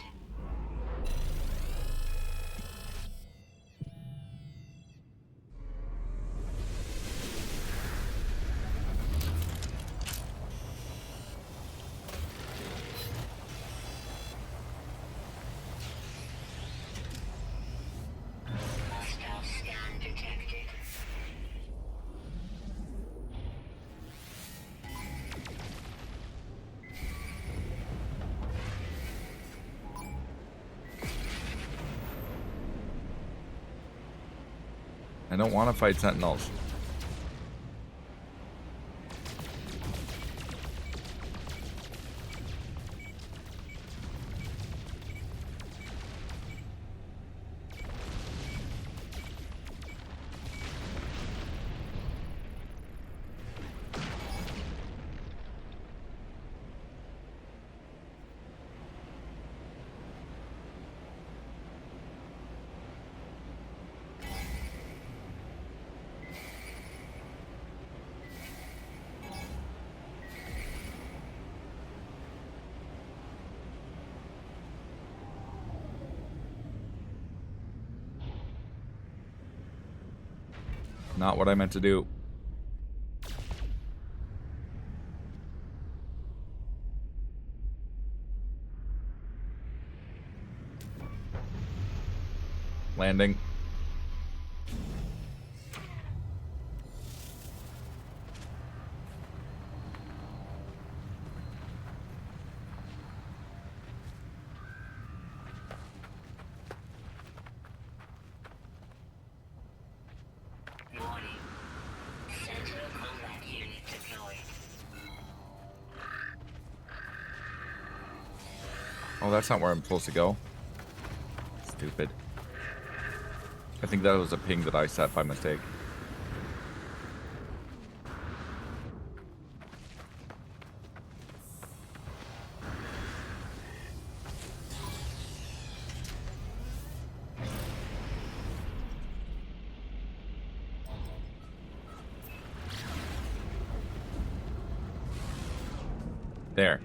Hostile scan detected. I don't want to fight Sentinels. Not what I meant to do. Landing. Warning. Sentinel combat unit deployed. Oh, that's not where I'm supposed to go. Stupid. I think that was a ping that I set by mistake. There.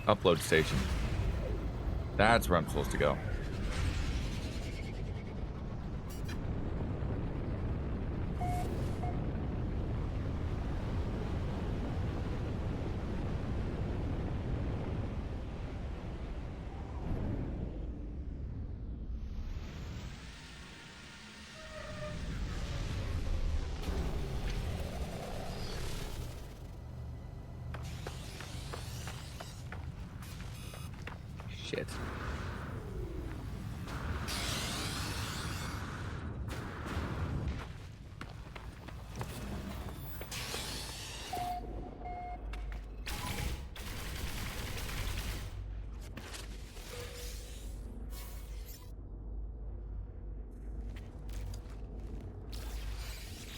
Upload station. That's where I'm supposed to go. Shit.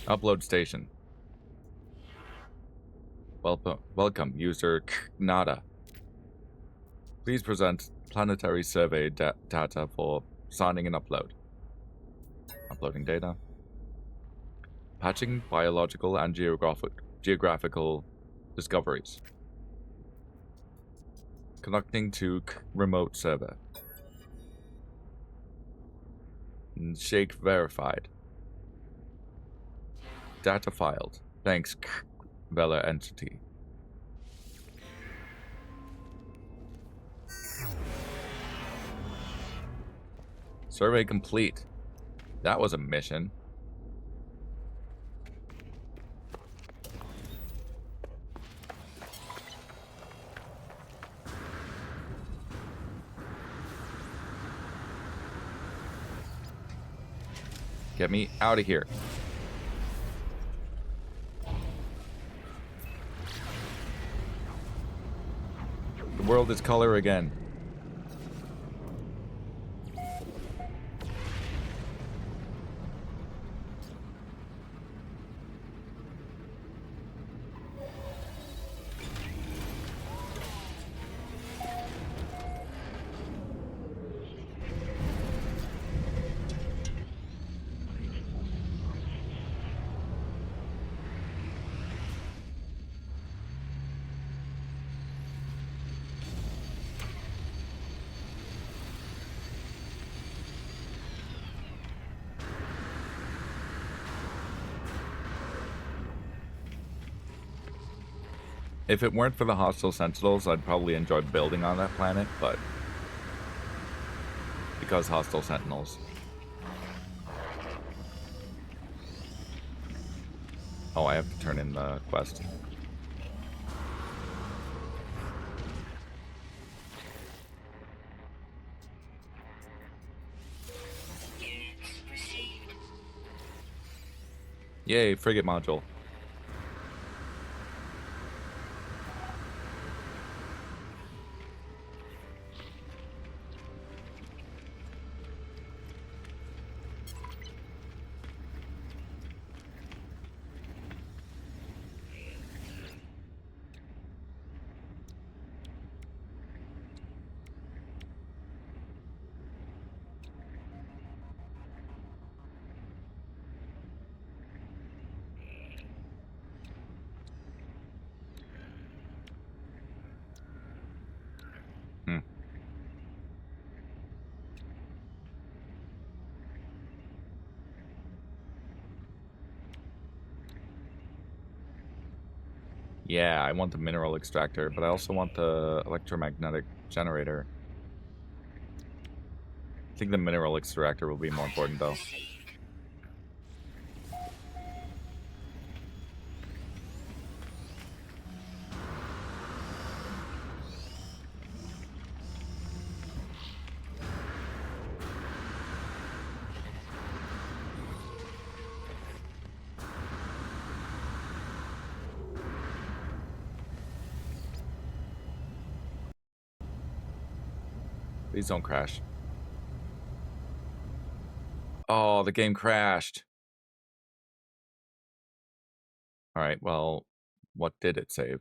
Upload station. Welcome, user Nada. Please present planetary survey data for signing and upload. Uploading data. Patching biological and geographical discoveries. Connecting to remote server. Shake verified. Data filed. Thanks, Vela entity. Survey complete. That was a mission. Get me out of here. The world is color again. If it weren't for the hostile Sentinels, I'd probably enjoy building on that planet, but because hostile Sentinels. Oh, I have to turn in the quest. Units received. Yay, frigate module. Yeah, I want the mineral extractor, but I also want the electromagnetic generator. I think the mineral extractor will be more important, though. Please don't crash. Oh, the game crashed. Alright, well, what did it save?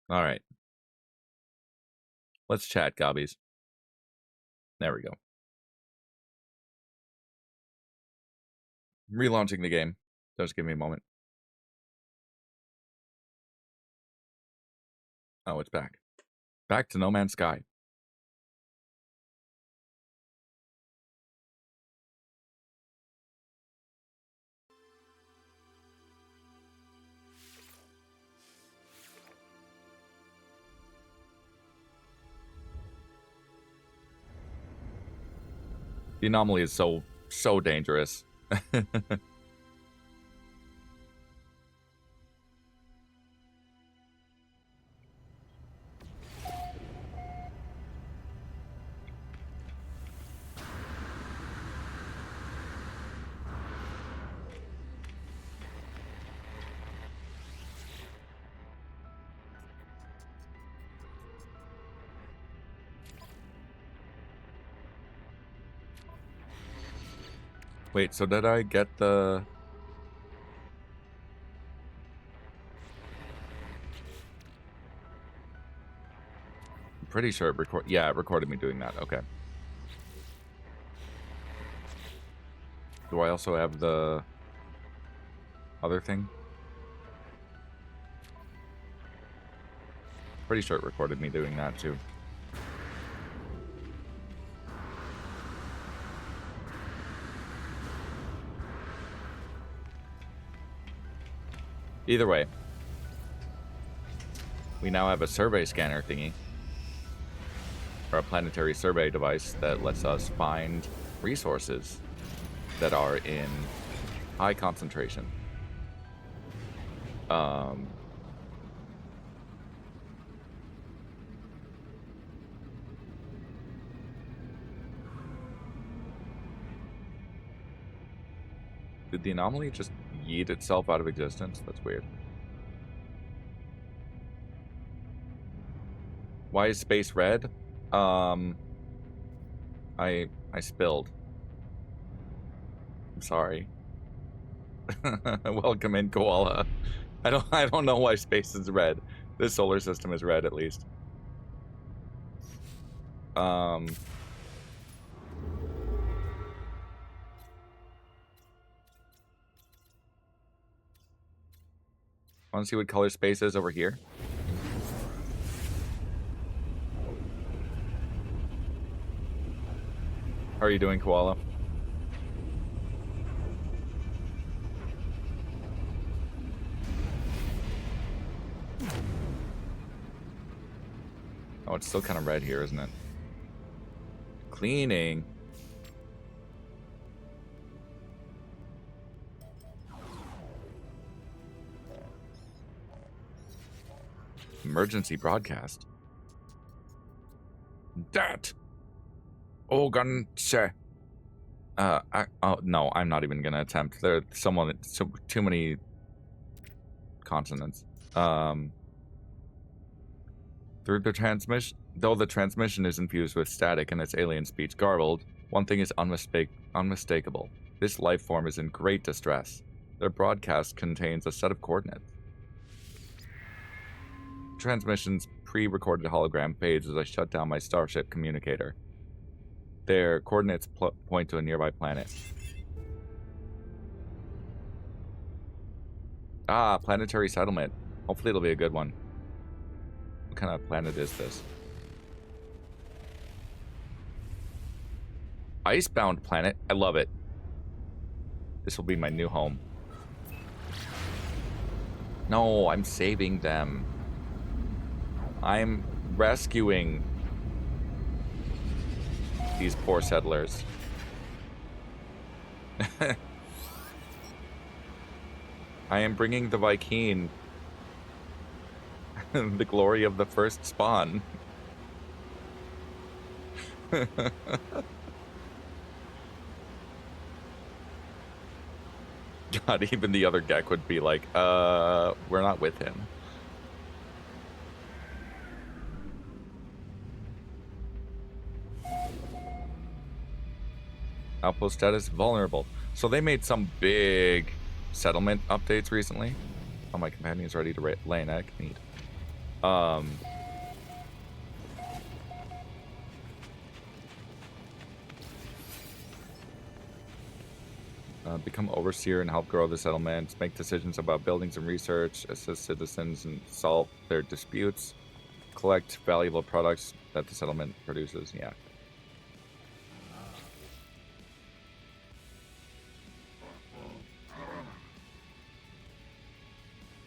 Alright. Let's chat, gobbies. There we go. Relaunching the game. Just give me a moment. Oh, it's back. Back to No Man's Sky. The anomaly is so dangerous. Wait, so did I get the... I'm pretty sure it it recorded me doing that. Okay. Do I also have the other thing? Pretty sure it recorded me doing that too. Either way, we now have a survey scanner thingy, or a planetary survey device that lets us find resources that are in high concentration. Did the anomaly just yeet itself out of existence? That's weird. Why is space red? I spilled. I'm sorry. Welcome in, Koala. I don't know why space is red. This solar system is red, at least. Want to see what color space is over here? How are you doing, Koala? Oh, it's still kind of red here, isn't it? Cleaning. Emergency broadcast. That. Organ. Oh no, I'm not even gonna attempt. There's too many consonants. Through the transmission, though the transmission is infused with static and its alien speech garbled, one thing is unmistakable. This life form is in great distress. Their broadcast contains a set of coordinates. Transmission's pre-recorded hologram fades as I shut down my starship communicator. Their coordinates point to a nearby planet. Ah, planetary settlement. Hopefully it'll be a good one. What kind of planet is this? Icebound planet. I love it. This will be my new home. No, I'm saving them. I'm rescuing these poor settlers. I am bringing the Vy'keen the glory of the first spawn. God, even the other Gek would be like, we're not with him. Outpost status vulnerable. So they made some big settlement updates recently. Oh, my companion is ready to lay an egg. Neat. Become overseer and help grow the settlements. Make decisions about buildings and research. Assist citizens and solve their disputes. Collect valuable products that the settlement produces. Yeah.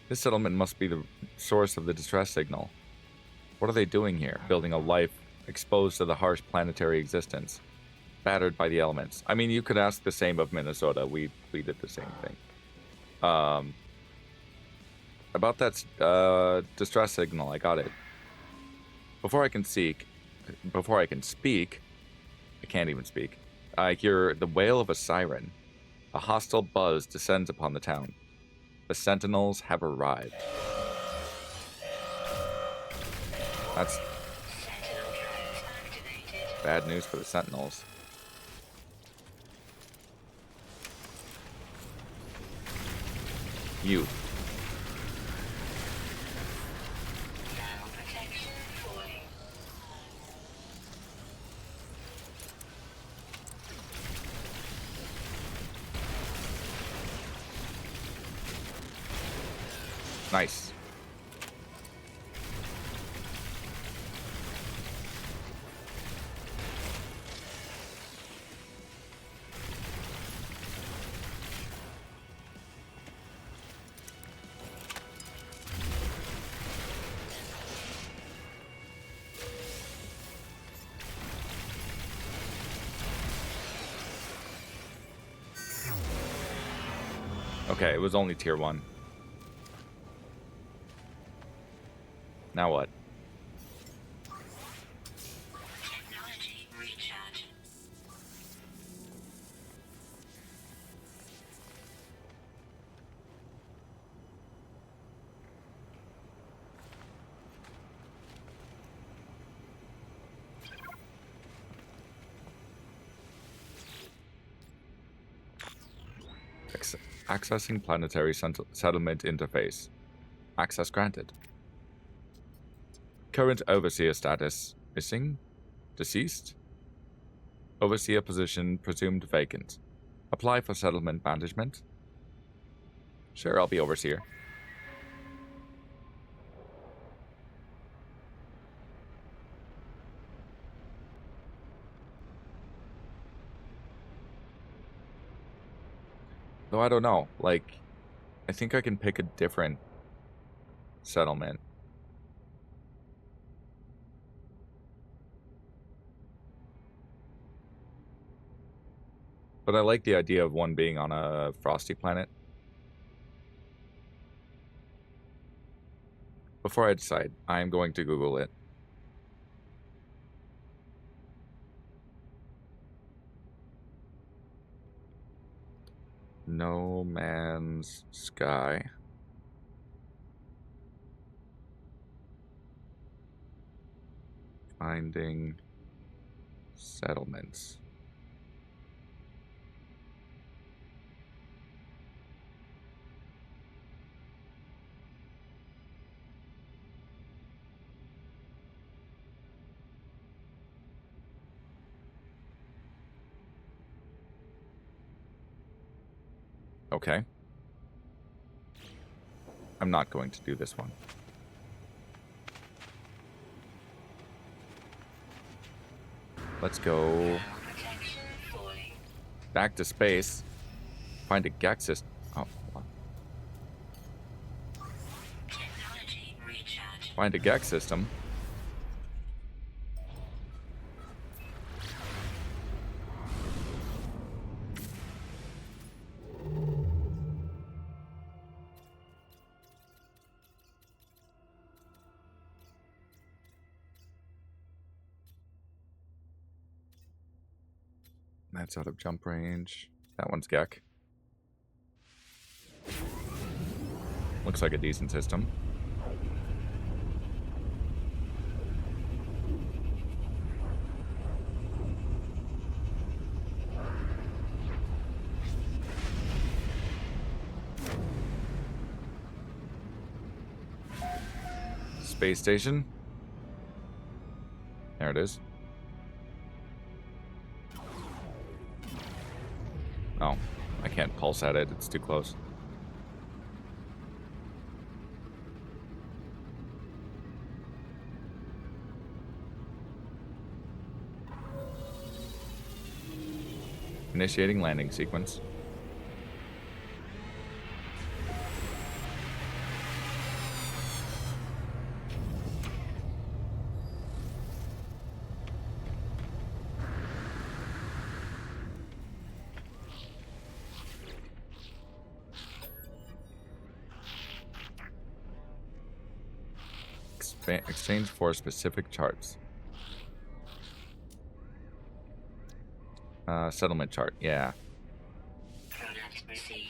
This settlement must be the source of the distress signal. What are they doing here? Building a life exposed to the harsh planetary existence. Battered by the elements. I mean, you could ask the same of Minnesota. We did the same thing. About that distress signal, I got it. Before I can speak, I can't even speak. I hear the wail of a siren. A hostile buzz descends upon the town. The Sentinels have arrived. That's Sentinel drones activated. bad news for the Sentinels. You. Now protection falling. Nice. Okay, it was only tier 1. Now what? Technology recharge. Accessing planetary settlement interface. Access granted. Current overseer status. Missing? Deceased? Overseer position presumed vacant. Apply for settlement management. Sure, I'll be overseer. Though I don't know. Like, I think I can pick a different settlement. But I like the idea of one being on a frosty planet. Before I decide, I'm going to Google it. No Man's Sky. Finding settlements. Okay. I'm not going to do this one. Let's go Protection falling. back to space. Find a GEC system. Oh, hold on. Technology recharge. Find a GEC system. That's out of jump range. That one's GEC. Looks like a decent system. Space station. There it is. Oh, I can't pulse at it. It's too close. Initiating landing sequence. Exchange for specific charts. Settlement chart, yeah. Product received.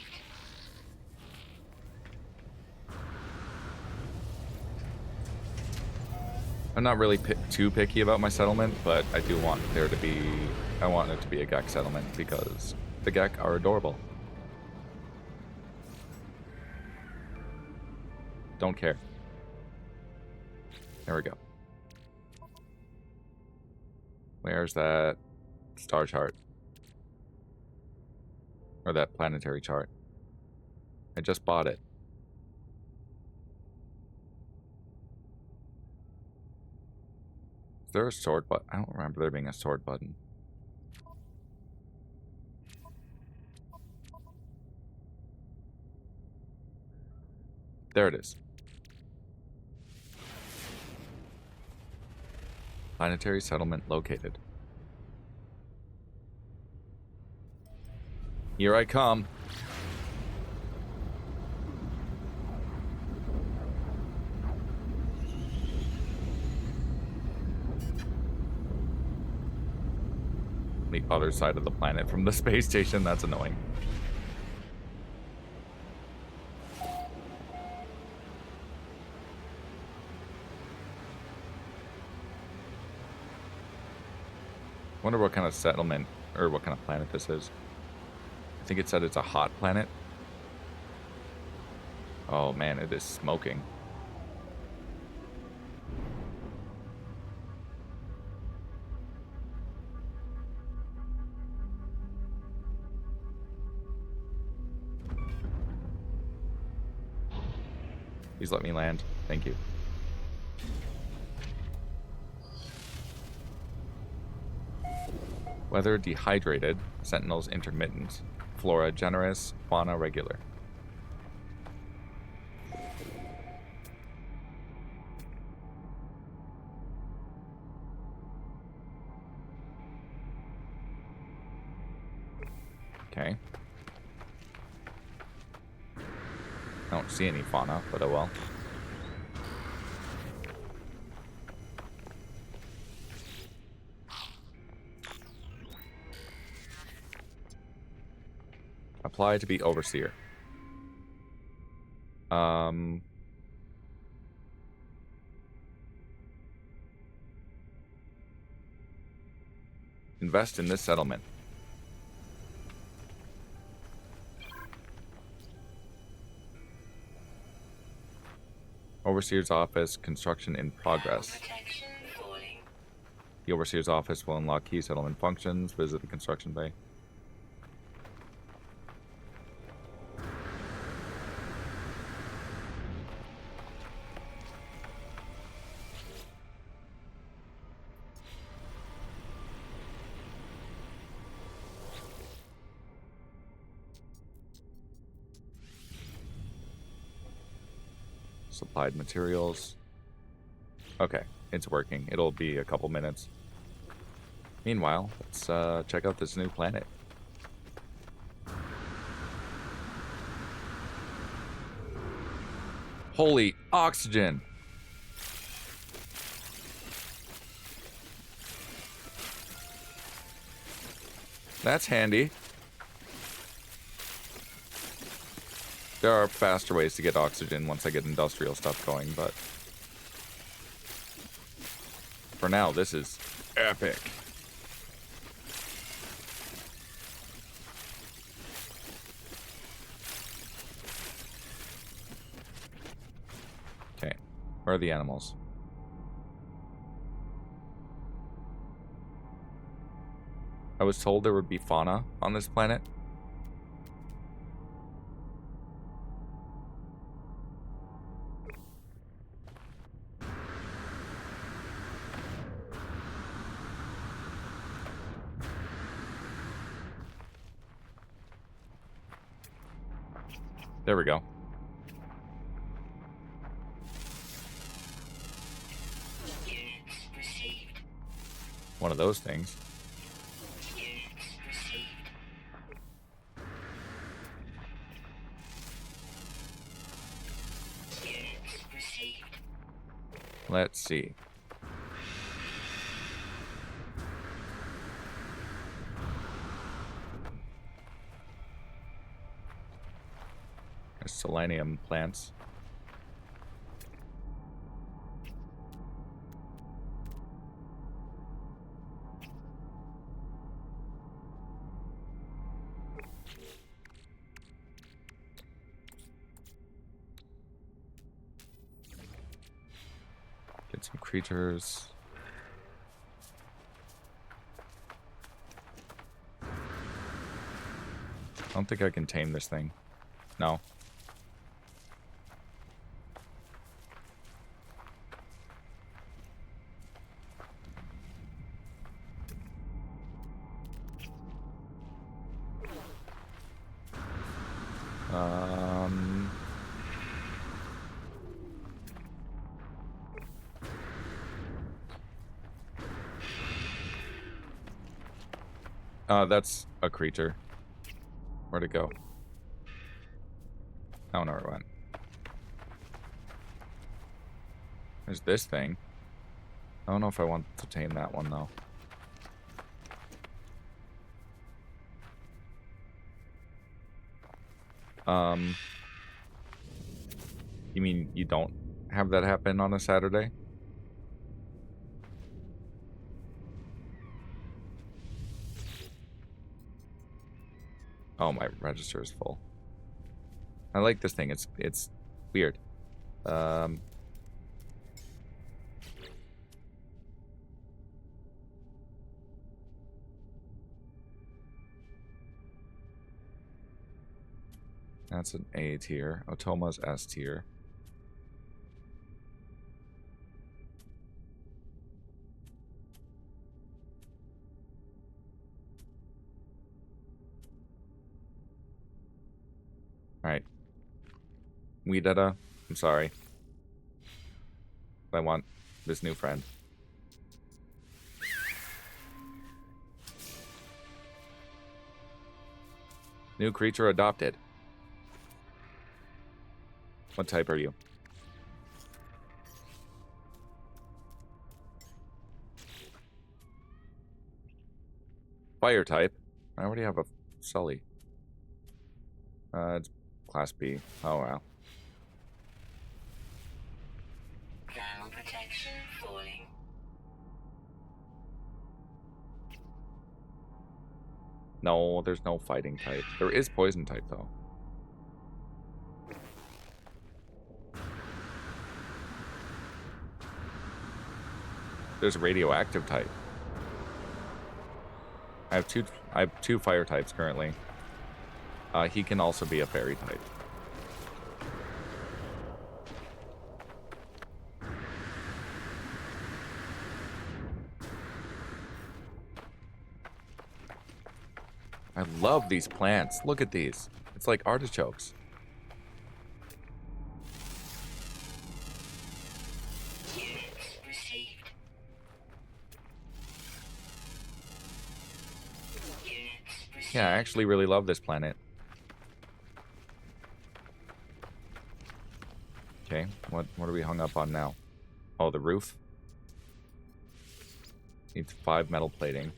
I'm not really too picky about my settlement, but I do want there to be... I want it to be a Gek settlement because the Gek are adorable. Don't care. There we go. Where's that star chart? Or that planetary chart? I just bought it. Is there a sword button? I don't remember there being a sword button. There it is. Planetary settlement located. Here I come. The other side of the planet from the space station, that's annoying. Wonder what kind of settlement, or what kind of planet this is. I think it said it's a hot planet. Oh man, it is smoking. Please let me land. Thank you. Weather dehydrated, Sentinels intermittent, flora generous, fauna regular. Okay. I don't see any fauna, but oh well. Apply to be overseer. Invest in this settlement. Overseer's office, construction in progress. Protection falling. The overseer's office will unlock key settlement functions. Visit the construction bay. Supplied materials. Okay, it's working. It'll be a couple minutes. Meanwhile, let's check out this new planet. Holy oxygen! That's handy. There are faster ways to get oxygen once I get industrial stuff going, but for now, this is epic. Okay, where are the animals? I was told there would be fauna on this planet. There we go. Units received. One of those things. Units received. Units received. Let's see. There's selenium plants. Get some creatures. I don't think I can tame this thing. No. That's a creature. Where'd it go? I don't know where it went. There's this thing. I don't know if I want to tame that one, though. You mean you don't have that happen on a Saturday? Oh, my register is full. I like this thing. It's weird. That's an A tier. Otoma's S tier. Alright. Weedetta, I'm sorry. I want this new friend. New creature adopted. What type are you? Fire type. I already have a Sully. It's Class B. Oh, wow. Thermal protection falling. No, there's no fighting type. There is poison type, though. There's radioactive type. I have two fire types currently. He can also be a fairy type. I love these plants. Look at these. It's like artichokes. Units received. Units received. Yeah, I actually really love this planet. Okay, what are we hung up on now? Oh, the roof. Needs 5 metal plating.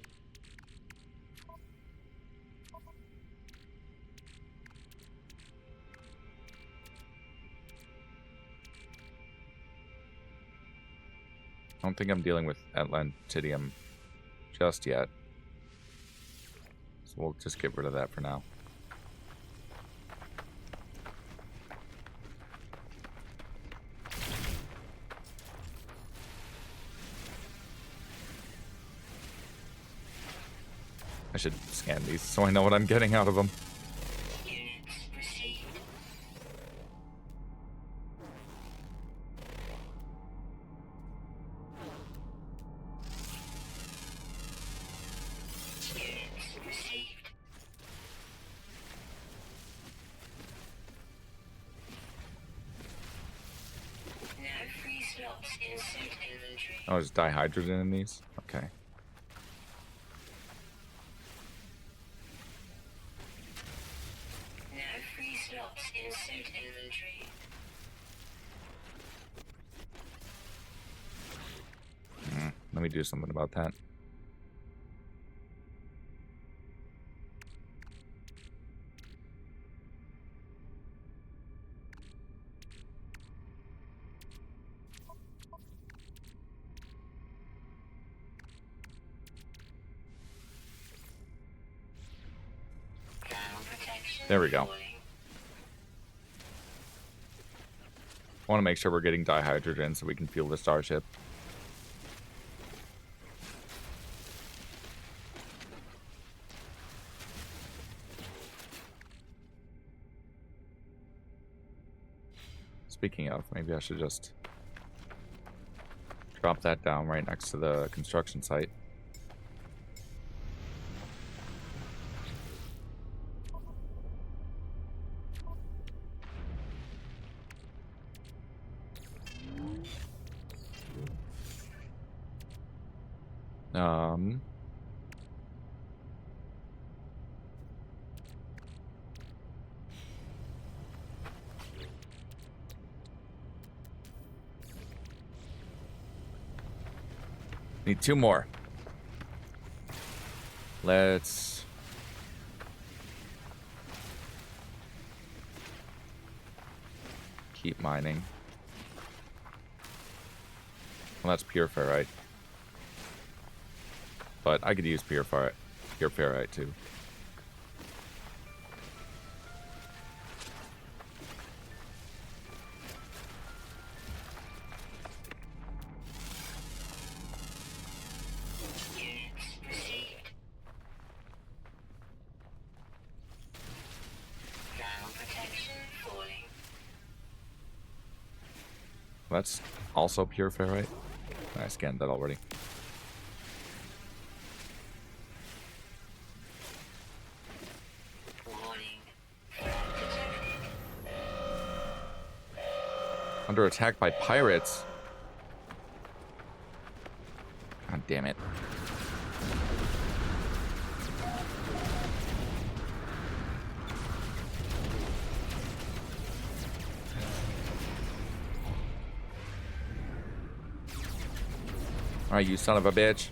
I don't think I'm dealing with Atlantidium just yet. So we'll just get rid of that for now. I should scan these so I know what I'm getting out of them. Units received. Units received. slots in suit inventory. Oh, there's dihydrogen in these? Okay. No free slots in suit inventory. Let me do something about that. Ground protection. There we go. falling. I want to make sure we're getting dihydrogen so we can fuel the starship. Speaking of, maybe I should just drop that down right next to the construction site. Um, Need 2 more. Let's... keep mining. Well, that's pure ferrite. But I could use pure ferrite too. Units received. Ground protection falling. That's also pure ferrite. I scanned that already. Warning. Threat detected. Under attack by pirates. God damn it. Alright, you son of a bitch.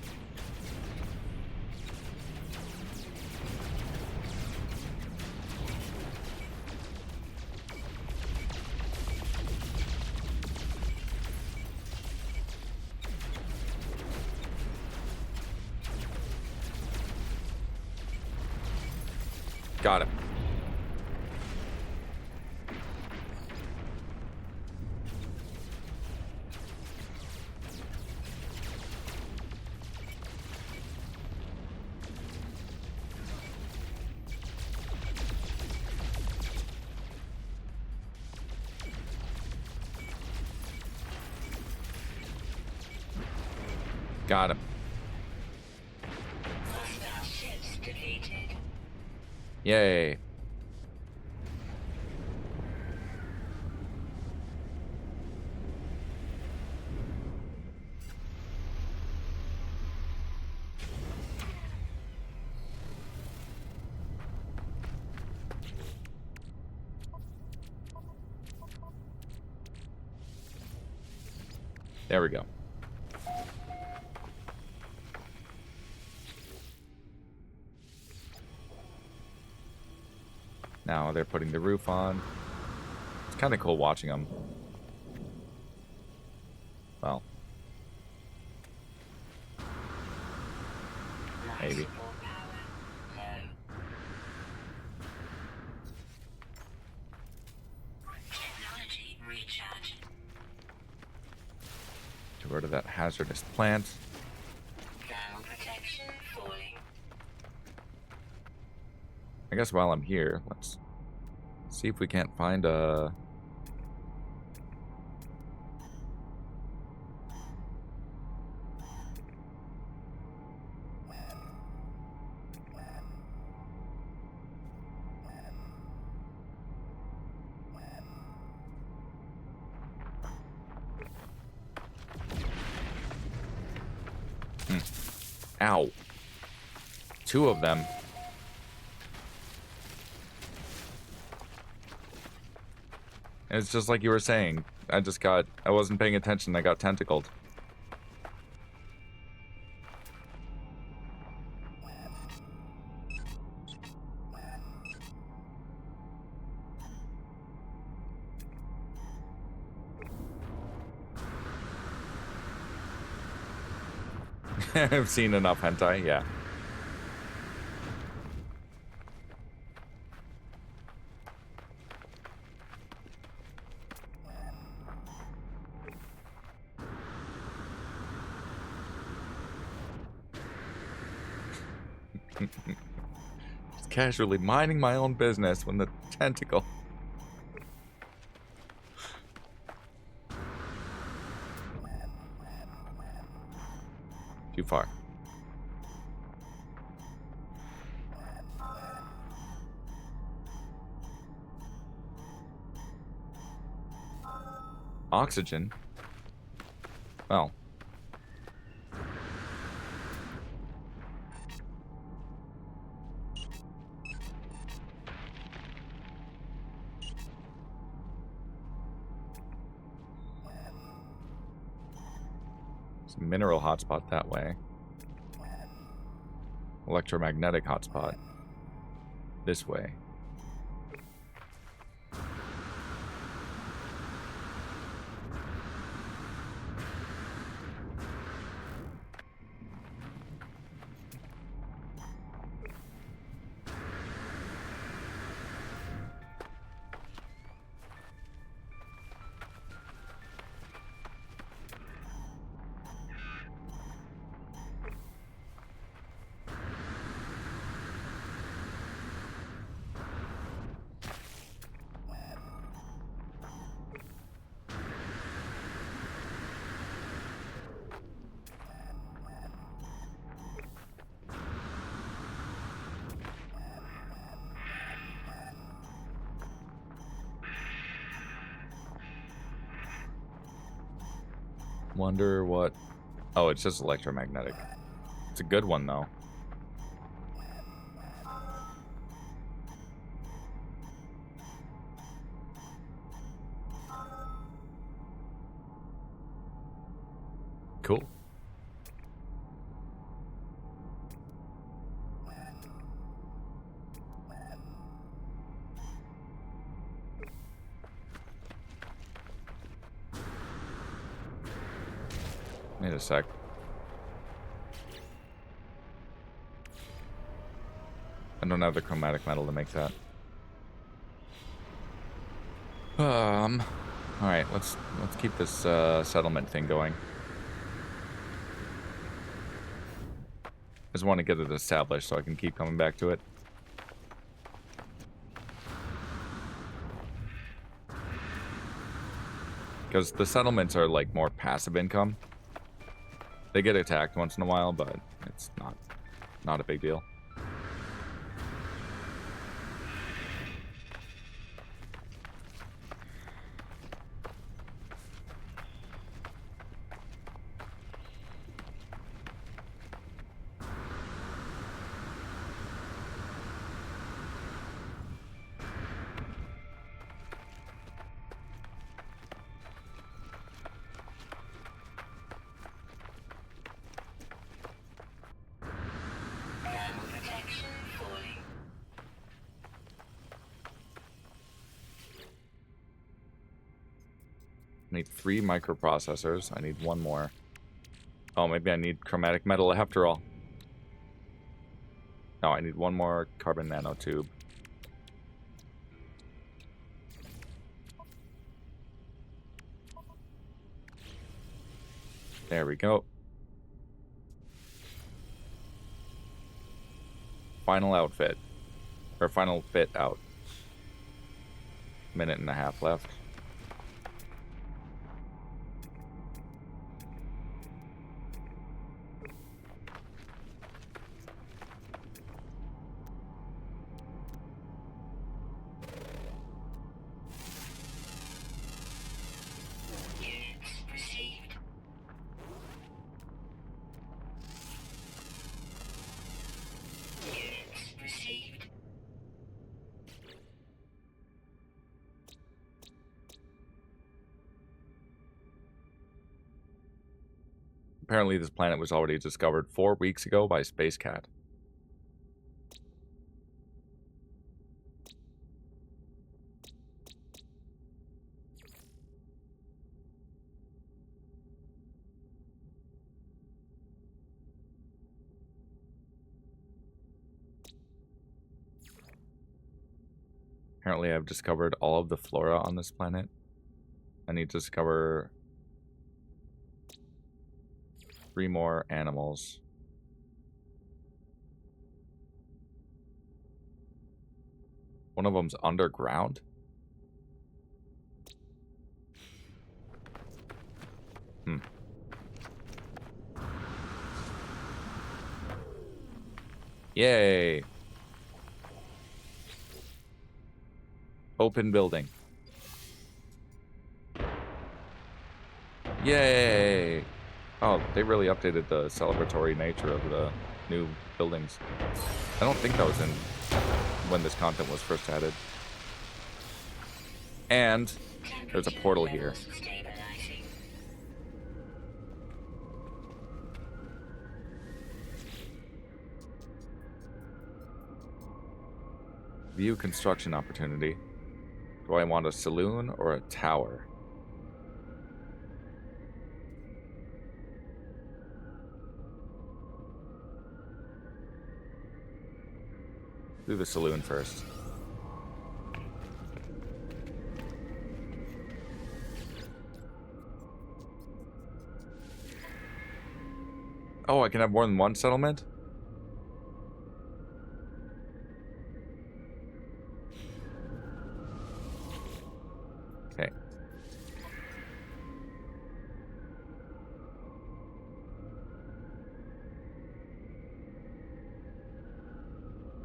Got him. Got him. Hostile ships defeated. Yay. There we go. Now they're putting the roof on. It's kind of cool watching them. Well, maybe. Support power low. Technology recharge. Get rid of that hazardous plant. Ground protection falling. I guess while I'm here, let's see if we can't find a... Ow. 2 of them. It's just like you were saying. I wasn't paying attention. I got tentacled. I've seen enough hentai, yeah. Just casually minding my own business when the tentacle. Too far. Oxygen? Well. It's a mineral hotspot that way. Electromagnetic hotspot. This way. Wonder what... Oh, it's just electromagnetic. It's a good one, though. Cool. Wait a sec. I don't have the chromatic metal to make that. Alright, let's keep this settlement thing going. I just want to get it established so I can keep coming back to it. Because the settlements are like more passive income. They get attacked once in a while, but it's not a big deal. Protection falling. I need 3 microprocessors. I need 1 more. Oh, maybe I need chromatic metal after all. No, I need 1 more carbon nanotube. There we go. Final outfit. Or final fit out. 1.5 minutes left. Units received. Apparently this planet was already discovered 4 weeks ago by Space Cat. Apparently I've discovered all of the flora on this planet. I need to discover 3 more animals. One of them's underground? Yay! Open building. Yay! Oh, they really updated the celebratory nature of the new buildings. I don't think that was in when this content was first added. And there's a portal here. Stabilizing. View construction opportunity. Do I want a saloon or a tower? Do the saloon first. Oh, I can have more than one settlement? Okay.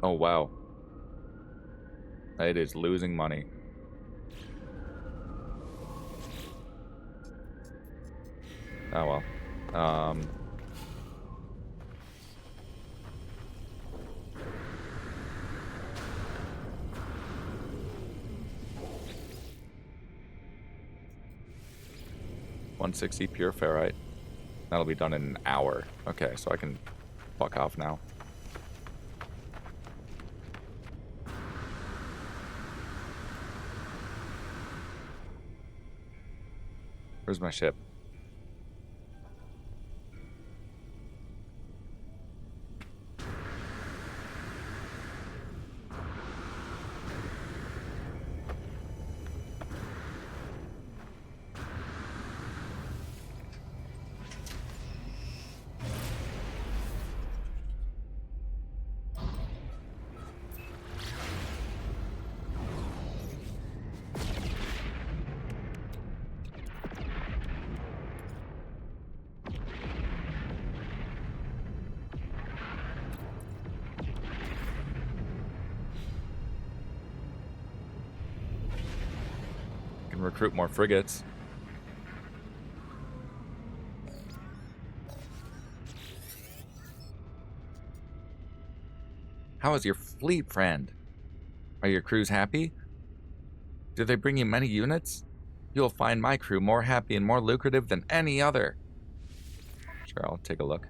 Oh, wow. It is losing money. Oh, well. 160 pure ferrite. That'll be done in an hour. Okay, so I can fuck off now. Where's my ship? Can recruit more frigates. How is your fleet, friend? Are your crews happy? Do they bring you many units? You'll find my crew more happy and more lucrative than any other. Sure, I'll take a look.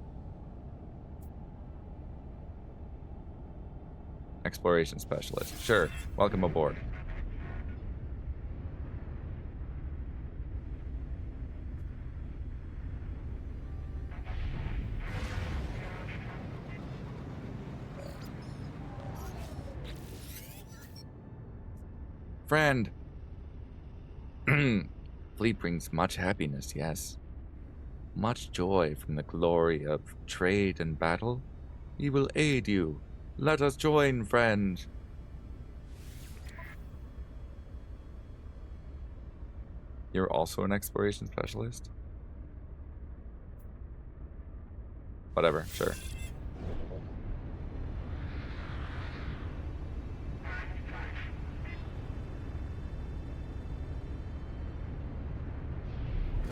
Exploration specialist. Sure, welcome aboard. Friend. Fleet brings much happiness, yes. Much joy from the glory of trade and battle. He will aid you. Let us join, friend. You're also an exploration specialist? Whatever, sure.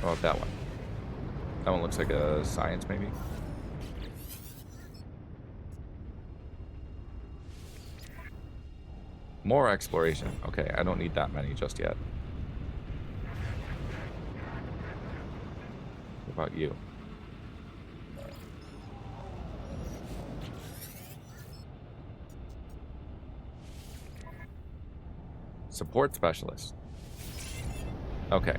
How about that one? That one looks like a science, maybe? More exploration. Okay, I don't need that many just yet. What about you? Support specialist. Okay.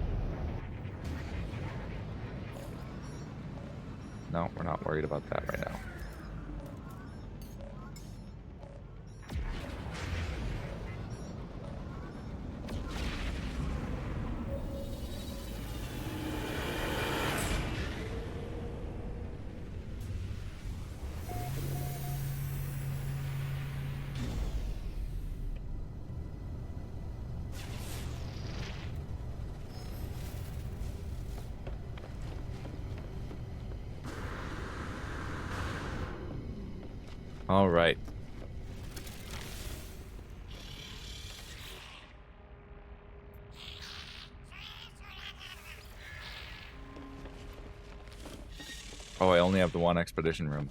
No, we're not worried about that right now. All right. Oh, I only have the one expedition room.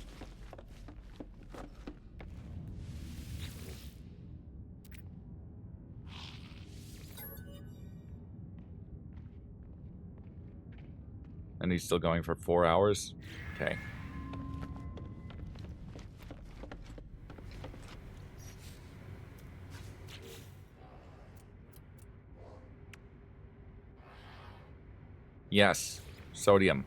And he's still going for 4 hours? Okay. Yes. Sodium.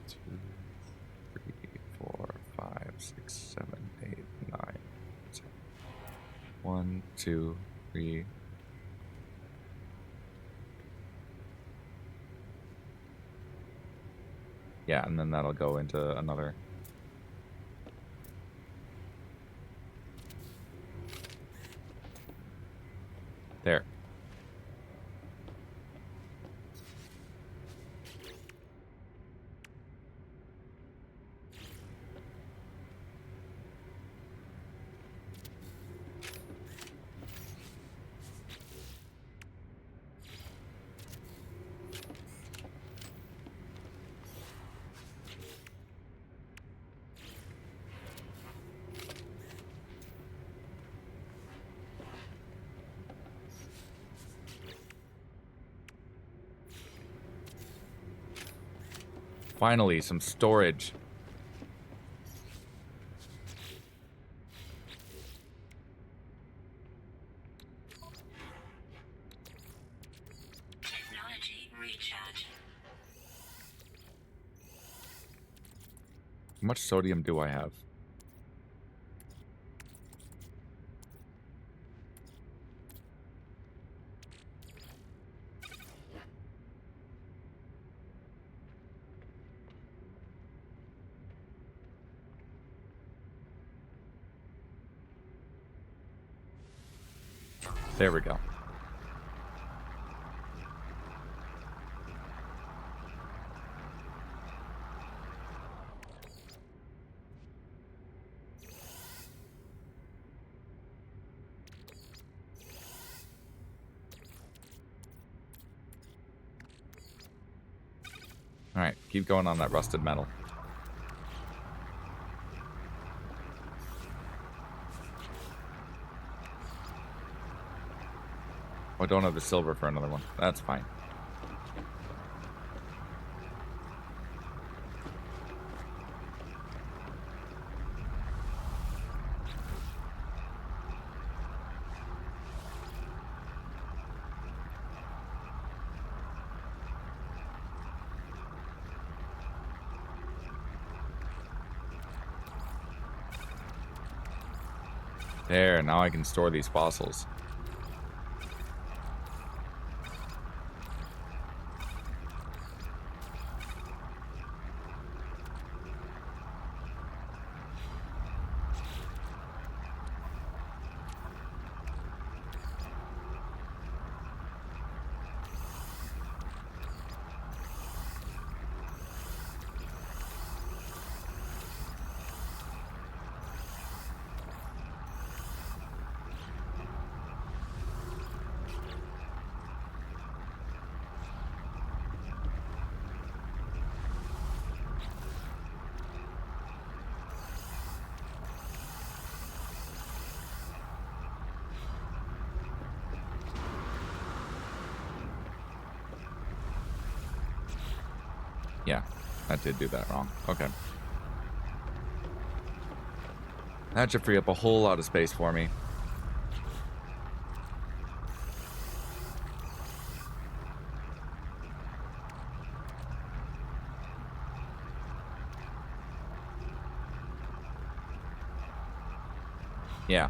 Two, 3, 4, 5, 6, 7, 8, 9, 10. 1, 2, 3. Yeah, and then that'll go into another. There. Finally, some storage. Technology recharge. How much sodium do I have? There we go. Alright, keep going on that rusted metal. Oh, I don't have the silver for another one. That's fine. There, now I can store these fossils. Yeah. I did do that wrong. Okay. That should free up a whole lot of space for me. Yeah.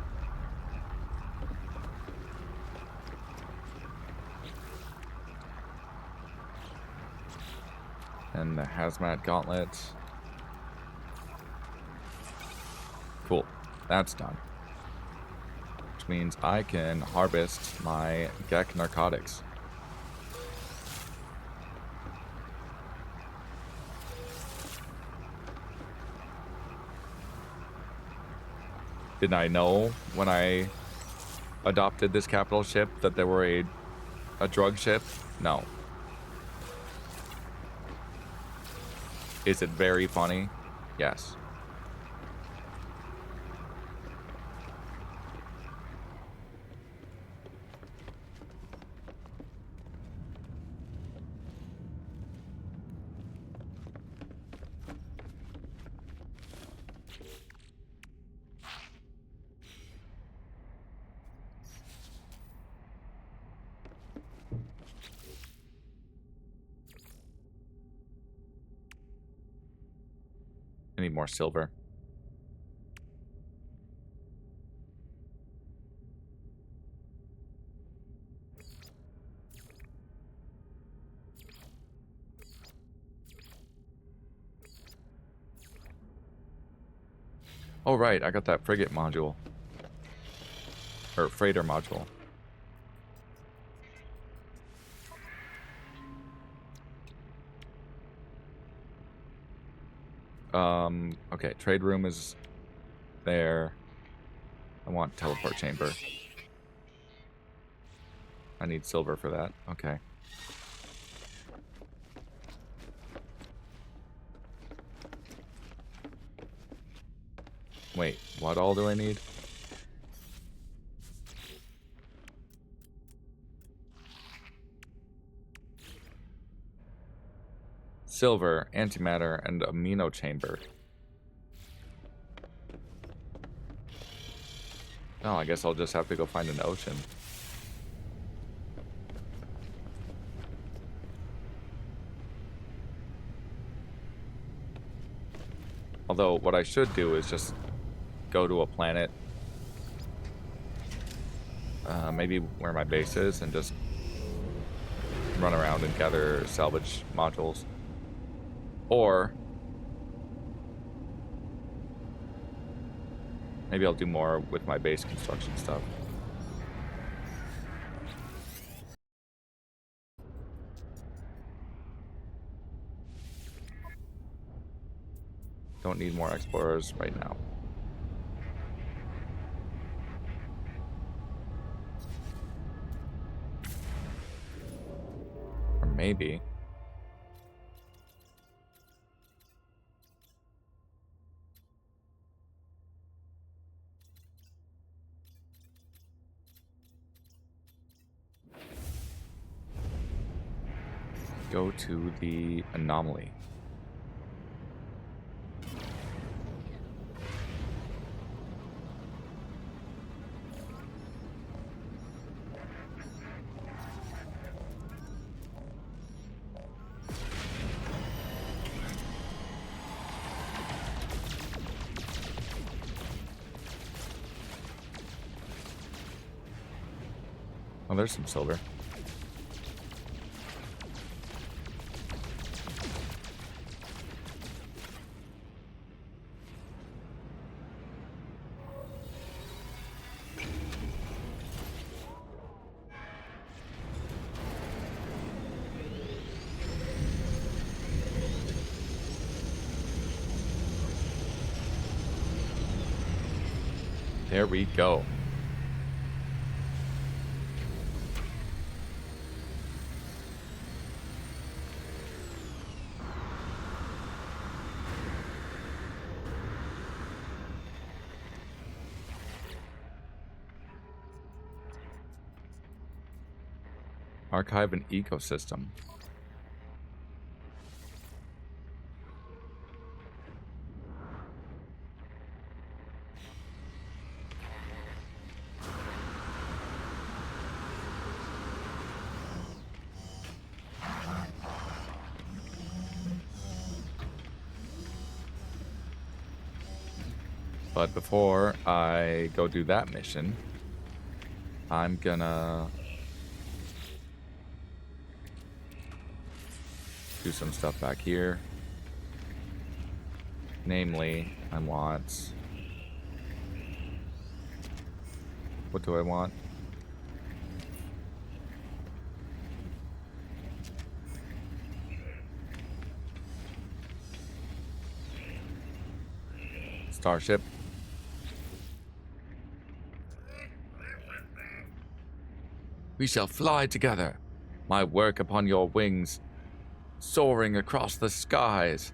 And the hazmat gauntlet. Cool. That's done. Which means I can harvest my Gek narcotics. Didn't I know when I adopted this capital ship that there were a drug ship? No. Is it very funny? Yes. I need more silver. Oh, right. I got that frigate module. Or freighter module. Okay. Trade room is there. I want teleport chamber. I need silver for that. Okay. Wait, what all do I need? Silver, antimatter, and amino chamber. Oh, I guess I'll just have to go find an ocean. Although, what I should do is just go to a planet, maybe where my base is, and just run around and gather salvage modules. Or maybe I'll do more with my base construction stuff. Don't need more explorers right now. Or maybe. Go to the anomaly. Oh, there's some silver. There we go. Archive an ecosystem. But before I go do that mission, I'm gonna do some stuff back here. Namely, I want... What do I want? Starship. We shall fly together, my work upon your wings, soaring across the skies.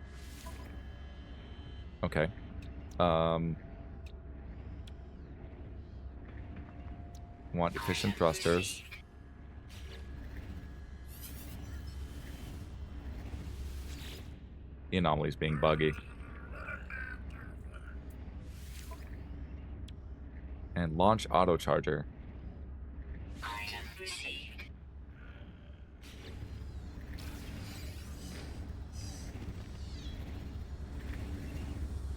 Okay. Want efficient thrusters. The anomaly's being buggy. And launch auto charger. Item received.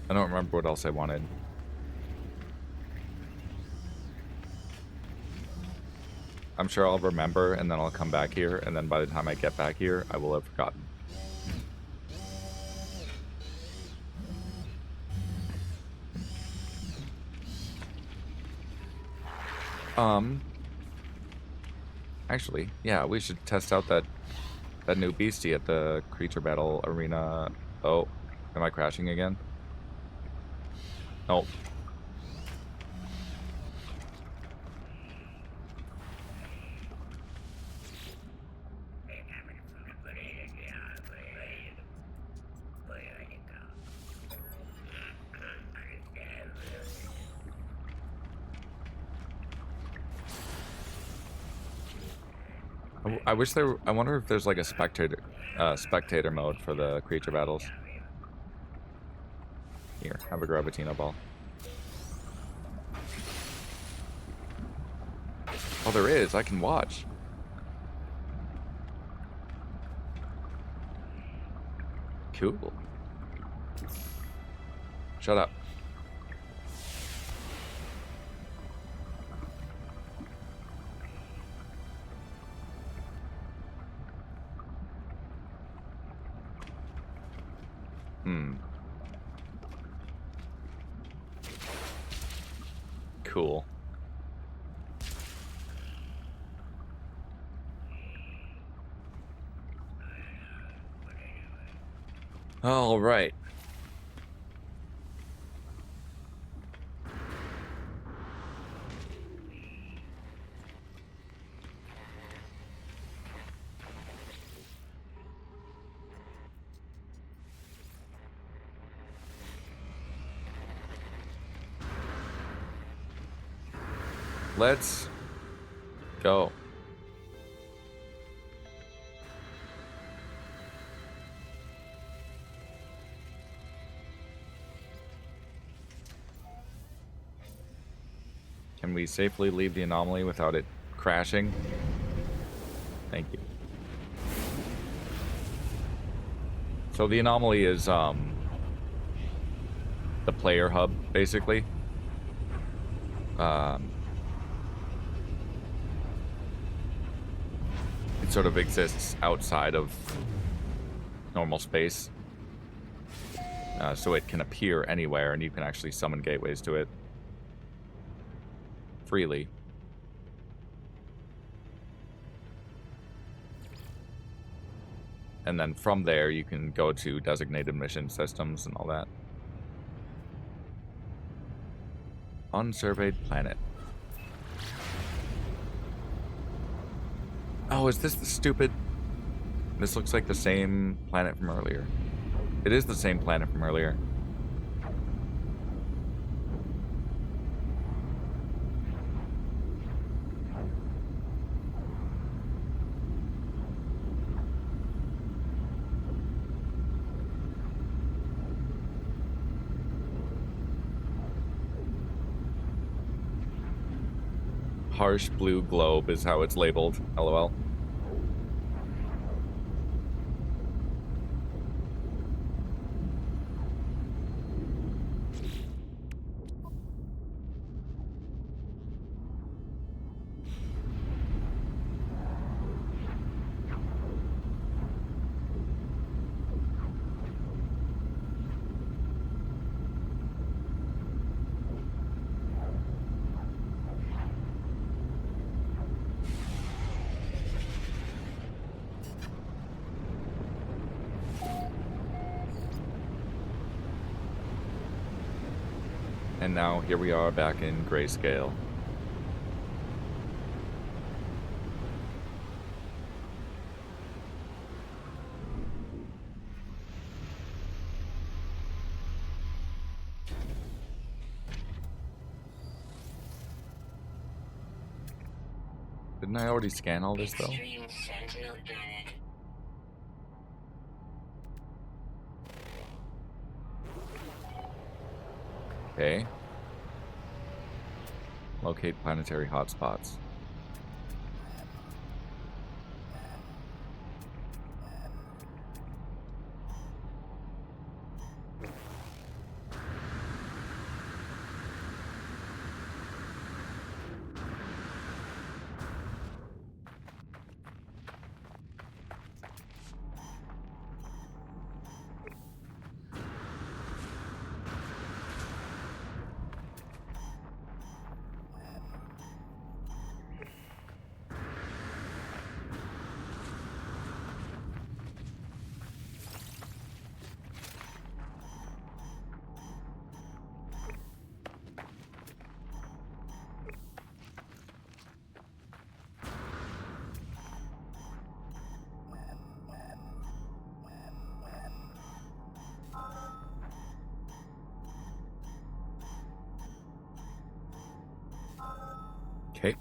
I don't remember what else I wanted. I'm sure I'll remember, and then I'll come back here, and then by the time I get back here, I will have forgotten. Actually, yeah, we should test out that new beastie at the creature battle arena. Oh, am I crashing again? Nope. I wish there. I wonder if there's like a spectator mode for the creature battles. Here, have a Gravitino ball. Oh, there is. I can watch. Cool. Shut up. Cool. All right. Let's go. Can we safely leave the anomaly without it crashing? Thank you. So the anomaly is the player hub, basically. It sort of exists outside of normal space. So it can appear anywhere, and you can actually summon gateways to it freely. And then from there, you can go to designated mission systems and all that. Unsurveyed planet. Oh, is this the stupid... This looks like the same planet from earlier. It is the same planet from earlier. Harsh blue globe is how it's labeled. LOL. And now here we are back in grayscale. Didn't I already scan all this, though? Extreme Sentinel added. Okay. Locate planetary hotspots. Okay.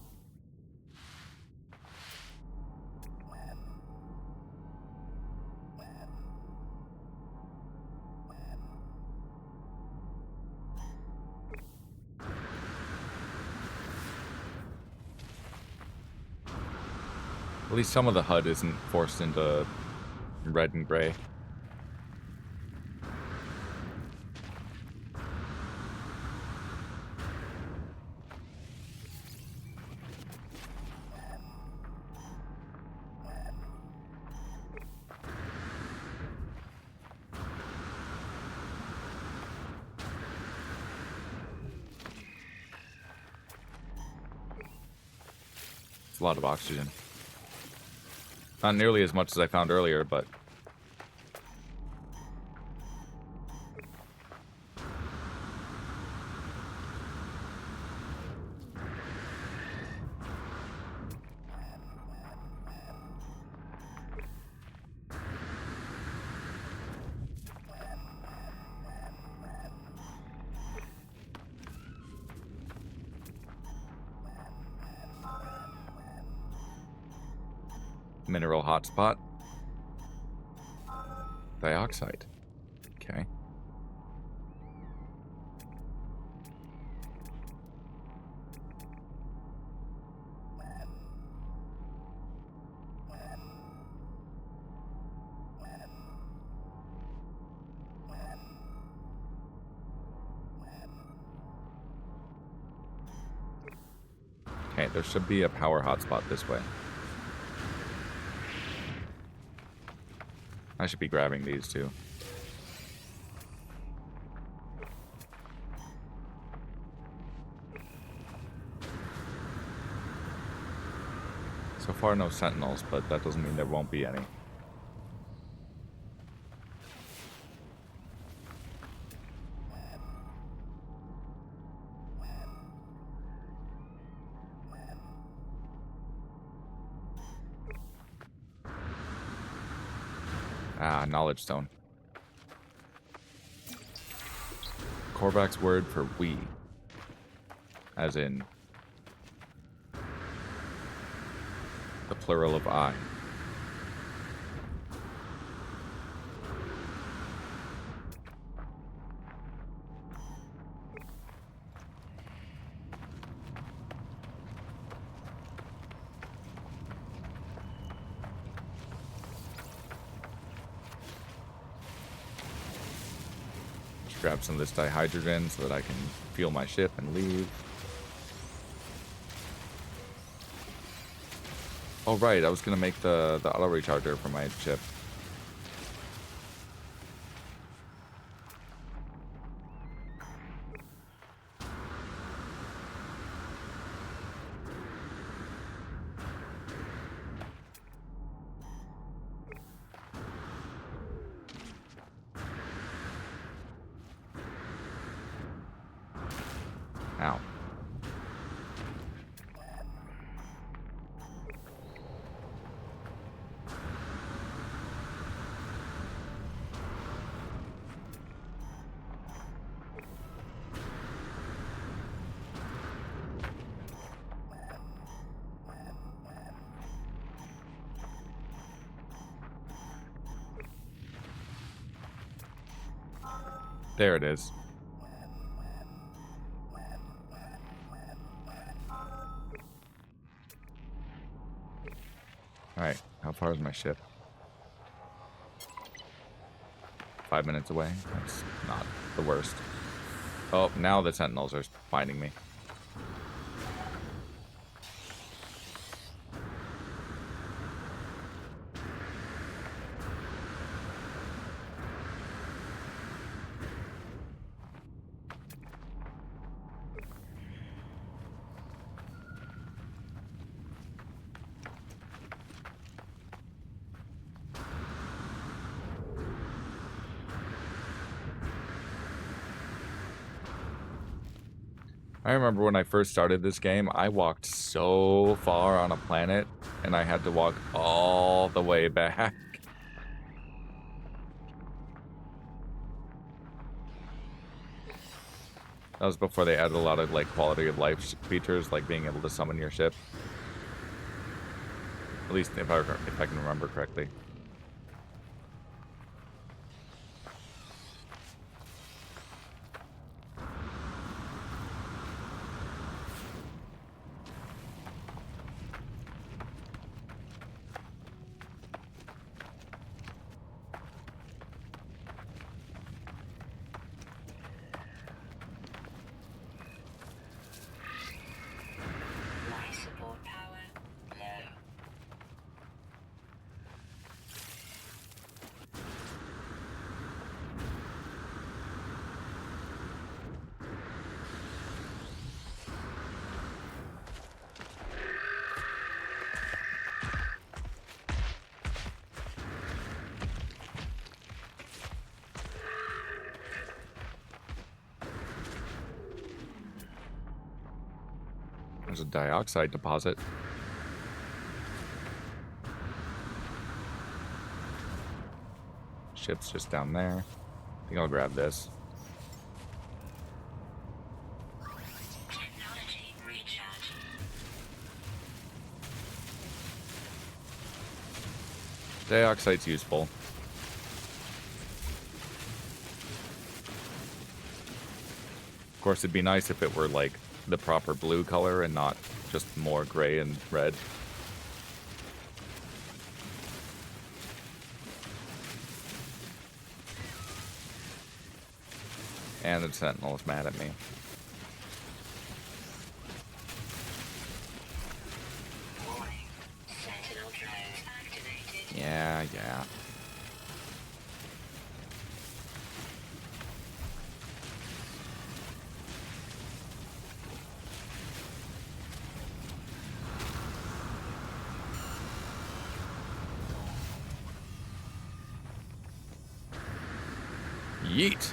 At least some of the HUD isn't forced into red and gray. It's a lot of oxygen. Not nearly as much as I found earlier, but... Mineral hotspot. Dioxide. Okay. Okay, there should be a power hotspot this way. I should be grabbing these too. So far, no Sentinels, but that doesn't mean there won't be any. Ah, knowledge stone. Korvac's word for we. As in the plural of I. Grab some of this dihydrogen so that I can fuel my ship and leave. Oh right, I was gonna make the auto recharger for my ship. Ow. There it is. Alright, how far is my ship? 5 minutes away? That's not the worst. Oh, now the Sentinels are finding me. I remember when I first started this game, I walked so far on a planet, and I had to walk all the way back. That was before they added a lot of, like, quality of life features, like being able to summon your ship. At least if I can remember correctly. Life support power low. There's a dioxide deposit. Ship's just down there. I think I'll grab this. Technology recharge. Dioxide's useful. Of course, it'd be nice if it were, like, the proper blue color and not just more gray and red. And the Sentinel is mad at me. Warning. Sentinel drones activated. Yeah. Yeet!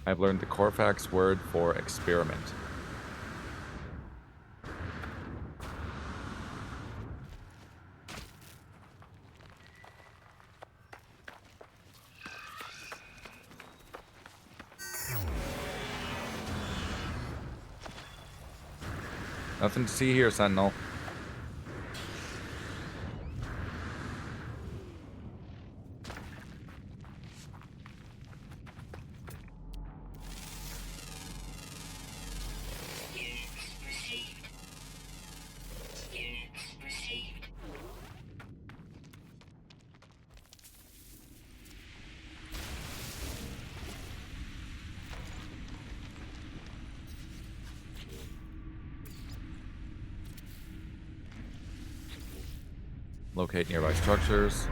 I've learned the Corfax word for experiment. Nothing to see here, Sentinel. Units received. Units received. Locate nearby structures.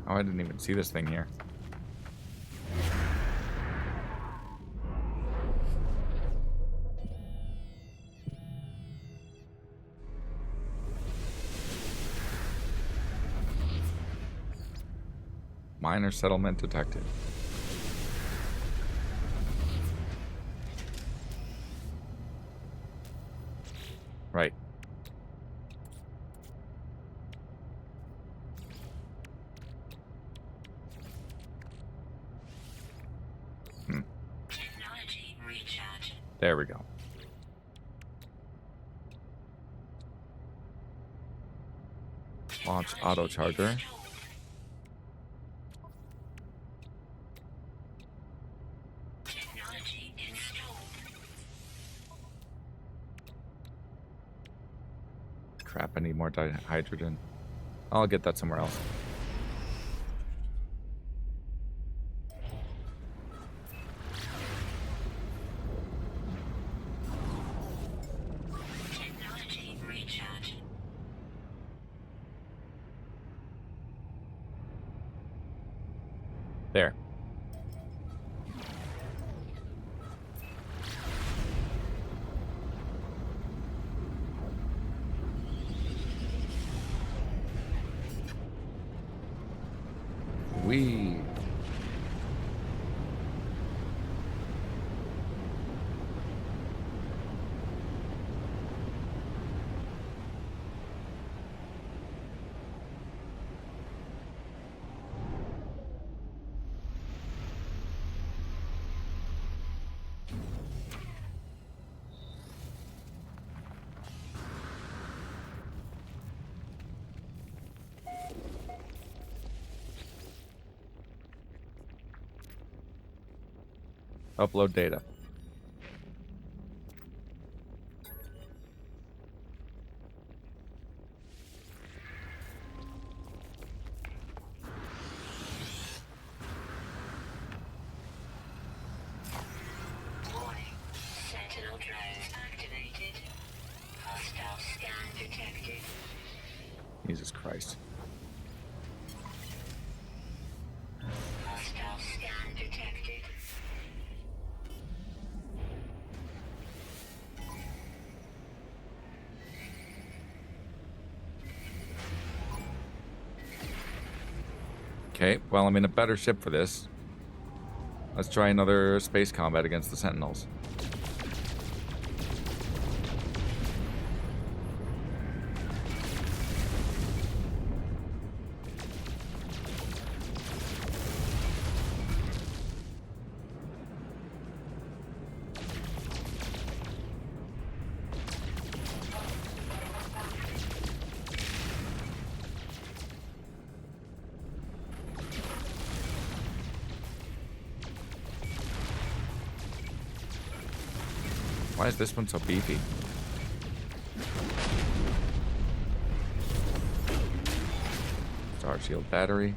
Oh, I didn't even see this thing here. Minor settlement detected. Right. Technology recharge. There we go. Launch auto charger. Installed. Technology installed. Crap, I need more hydrogen. I'll get that somewhere else. Technology recharge. There. Wee. Upload data. Warning. Sentinel drones activated. Hostile scan detected. Jesus Christ. Hostile scan detected. Okay, well, I'm in a better ship for this. Let's try another space combat against the Sentinels. Why is this one so beefy? Star shield battery.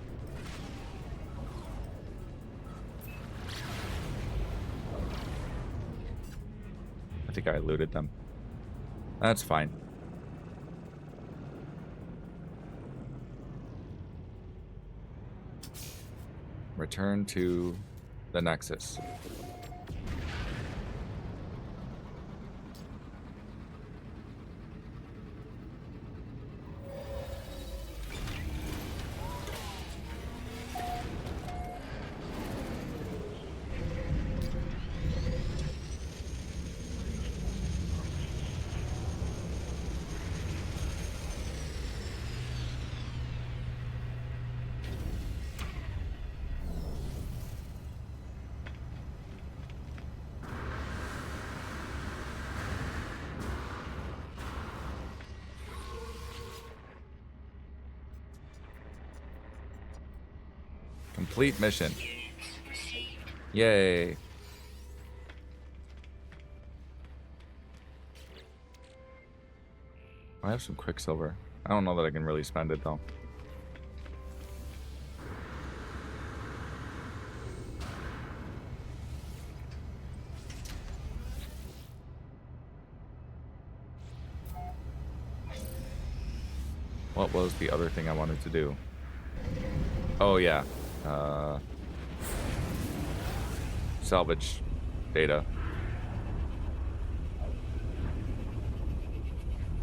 I think I looted them. That's fine. Return to the Nexus. Complete mission. Units received. Yay. I have some Quicksilver. I don't know that I can really spend it though. What was the other thing I wanted to do? Oh, yeah. Uh, salvage data.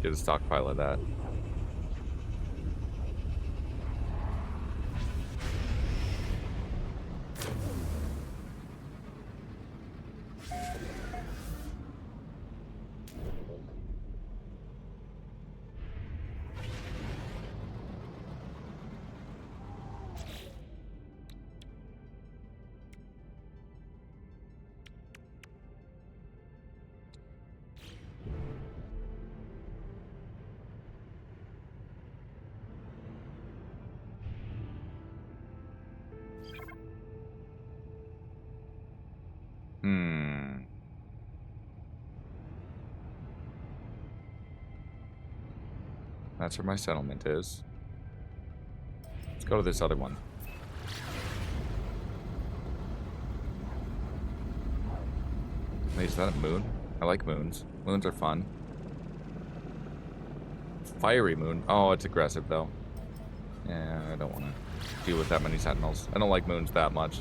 Get a stockpile of that. Hmm. That's where my settlement is. Let's go to this other one. Wait, is that a moon? I like moons. Moons are fun. Fiery moon. Oh, it's aggressive, though. Yeah, I don't want to deal with that many sentinels. I don't like moons that much.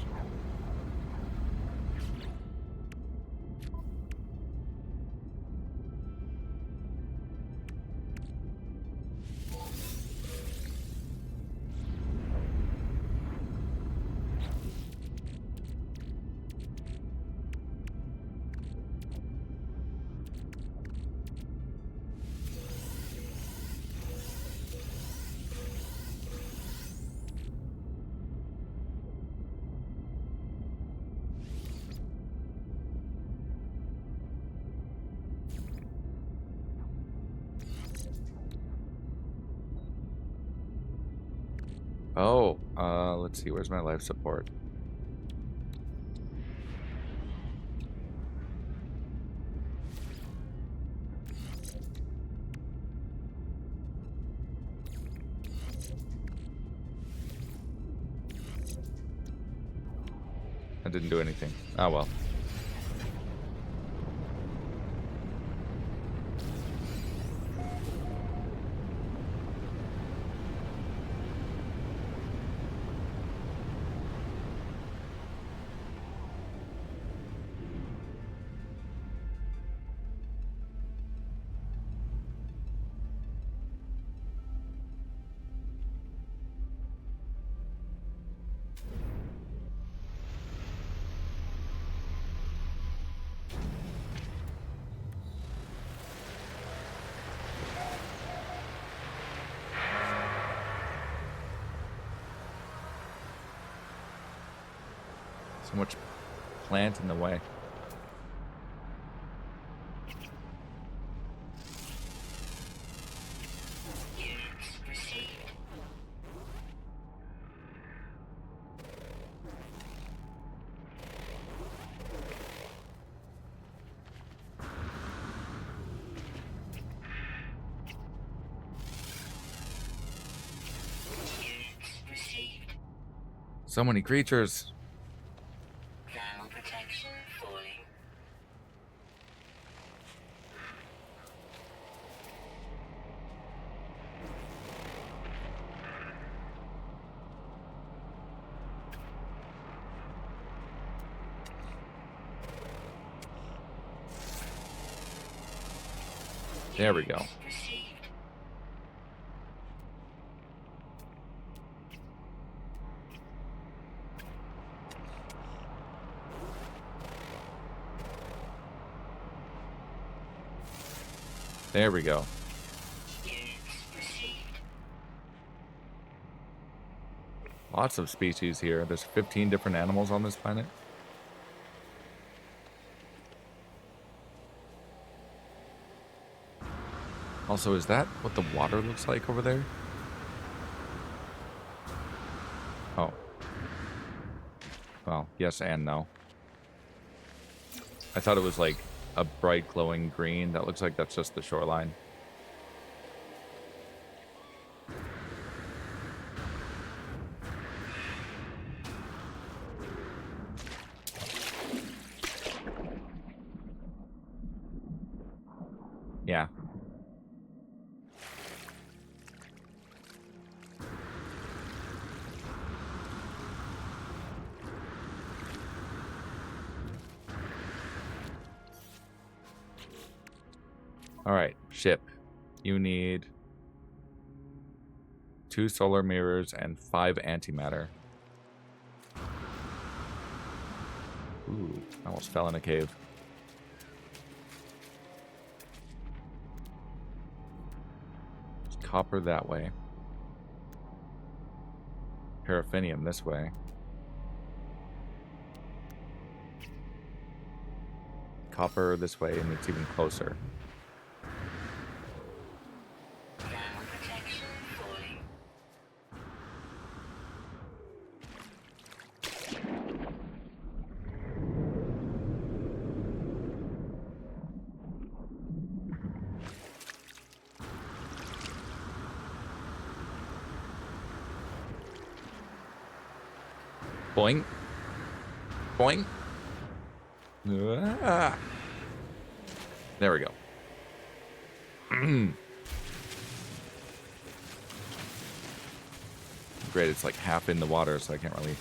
Oh, let's see. Where's my life support? I didn't do anything. Oh, well. So much plant in the way. Units received. Units received. So many creatures. Thermal protection falling. There we go. Received. There we go. Units received. Lots of species here. There's 15 different animals on this planet. Also, is that what the water looks like over there? Oh. Well, yes and no. I thought it was like a bright glowing green. That looks like that's just the shoreline. Yeah. Alright, ship. You need 2 solar mirrors and 5 antimatter. Ooh, I almost fell in a cave. Copper that way. Paraffinium this way. Copper this way, and it's even closer. Ground protection falling. Boing. Boing. Ah. There we go. Great, it's like half in the water, so I can't really...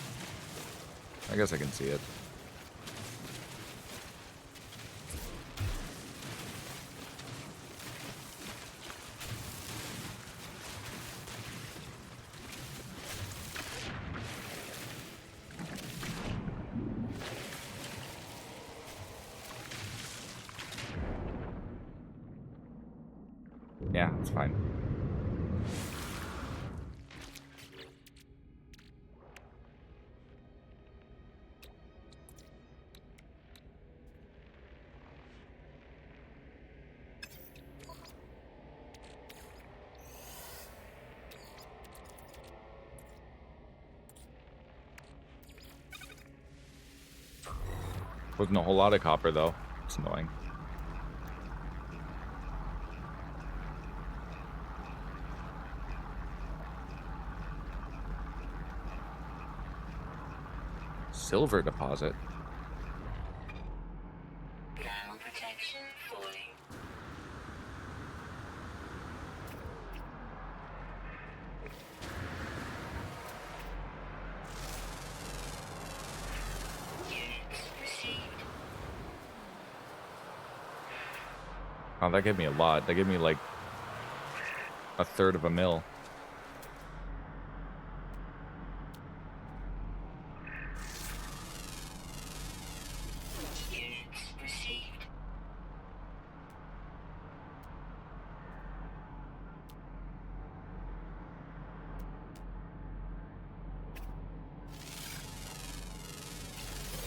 I guess I can see it. Yeah, it's fine. Wasn't a whole lot of copper, though. It's annoying. Silver deposit. Ground protection falling. Units received. Oh, that gave me a lot. That gave me like a third of a mil. Units received.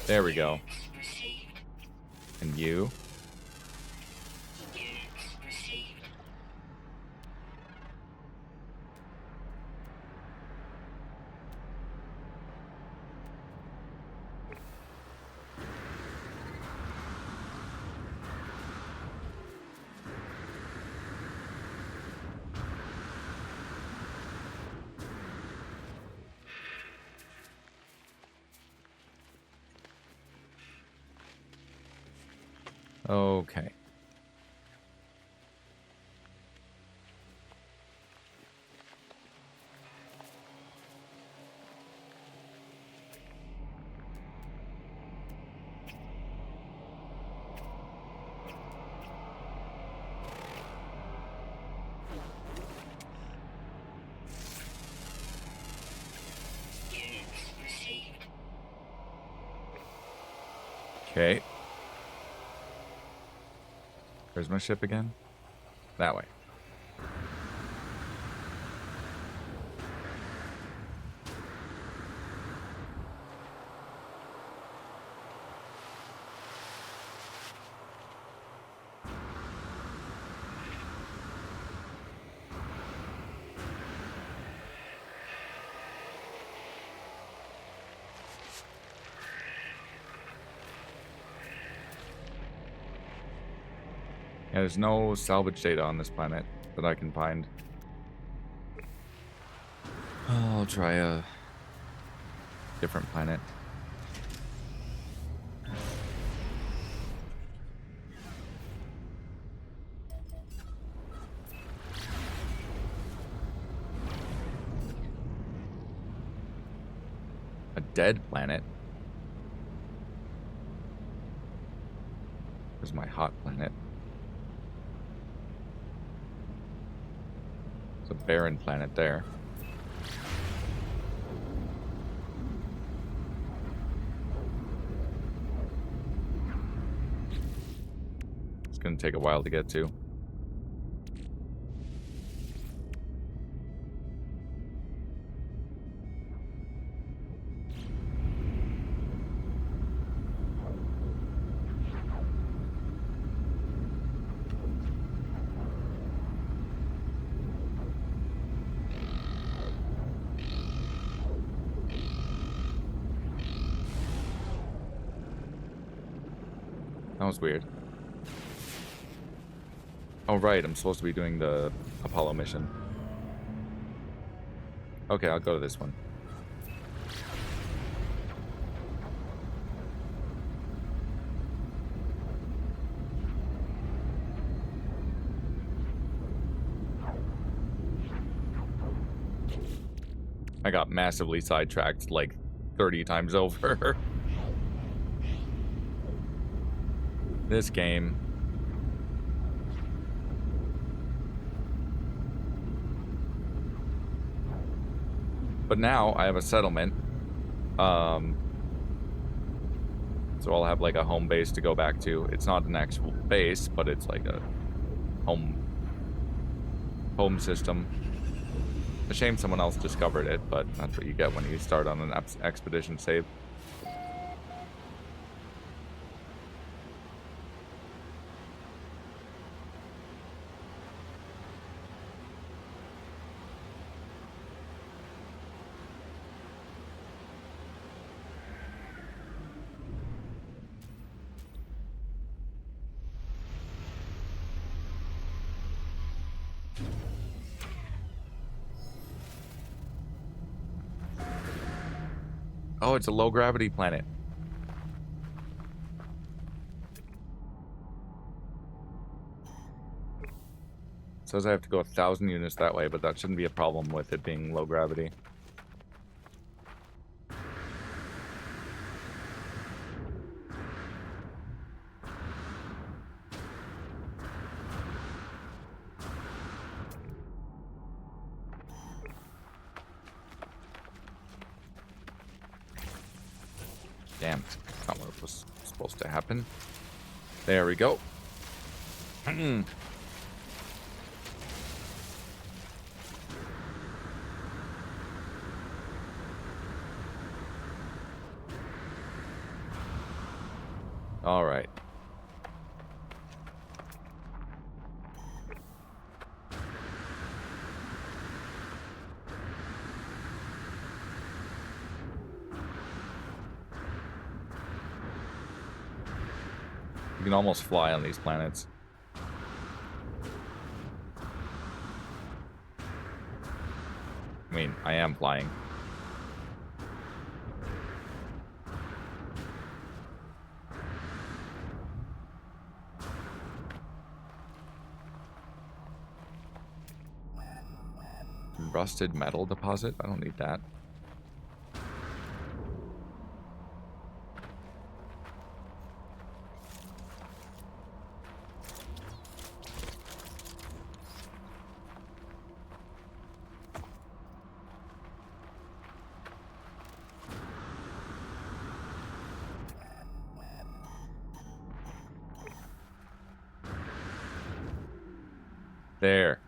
There we go. Units received. And you? Units received. Okay. Units received. Okay. Where's my ship again? That way. Yeah, there's no salvage data on this planet that I can find. I'll try a different planet. A dead planet. Where's my hot planet? the barren planet there. It's gonna take a while to get to. That was weird. Oh, right, I'm supposed to be doing the Apollo mission. Okay, I'll go to this one. I got massively sidetracked like 30 times over. This game. But now I have a settlement. So I'll have like a home base to go back to. It's not an actual base, but it's like a home system. A shame someone else discovered it, but that's what you get when you start on an expedition save. Oh, it's a low gravity planet. Says I have to go 1,000 units that way, but that shouldn't be a problem with it being low gravity. Damn, that's not what was supposed to happen. There we go. All right. You can almost fly on these planets. I mean, I am flying. Rusted metal deposit? I don't need that. There.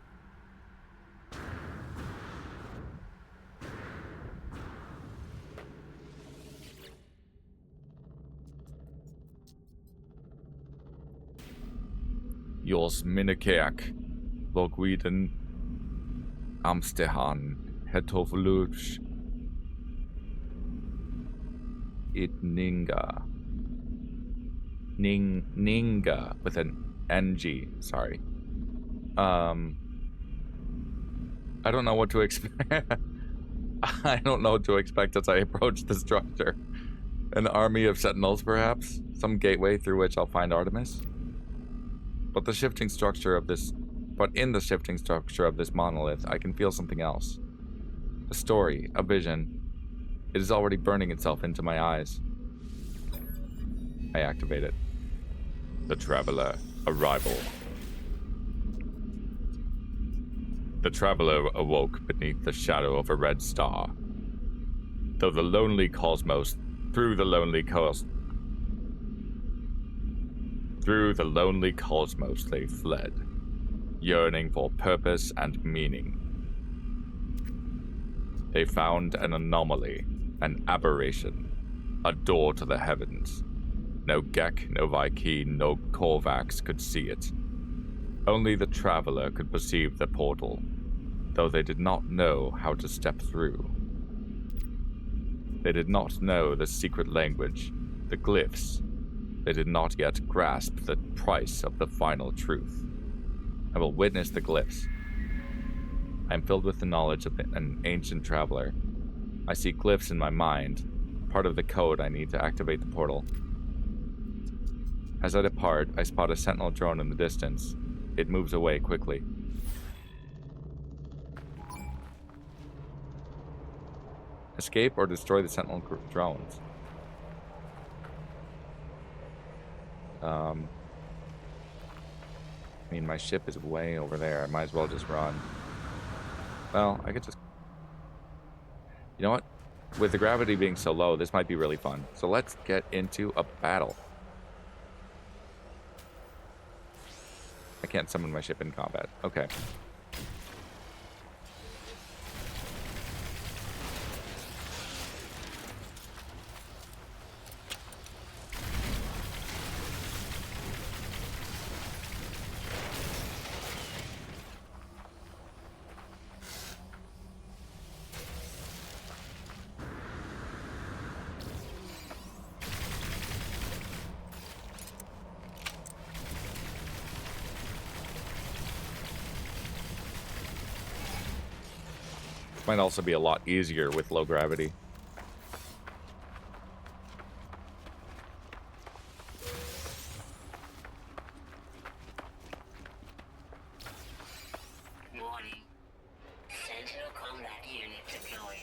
Jos minnekerk, Logwiden, Amstehan, Hetovluch, Itninga. Ninga with an NG, sorry. I don't know what to expect. I don't know what to expect as I approach the structure. An army of Sentinels, perhaps? Some gateway through which I'll find Artemis? But in the shifting structure of this monolith, I can feel something else. A story, a vision. It is already burning itself into my eyes. I activate it. The Traveler, arrival. The traveler awoke beneath the shadow of a red star. Through the lonely cosmos they fled, yearning for purpose and meaning. They found an anomaly, an aberration, a door to the heavens. No Gek, no Vy'keen, no Korvax could see it. Only the traveler could perceive the portal, though they did not know how to step through. They did not know the secret language, the glyphs. They did not yet grasp the price of the final truth. I will witness the glyphs. I am filled with the knowledge of an ancient traveler. I see glyphs in my mind, part of the code I need to activate the portal. As I depart, I spot a Sentinel drone in the distance. It moves away quickly. Escape or destroy the Sentinel drones. I mean, my ship is way over there. I might as well just run. Well, I could just... You know what? With the gravity being so low, this might be really fun. So let's get into a battle. I can't summon my ship in combat. Okay. Might also be a lot easier with low gravity. Warning. Sentinel combat unit deployed.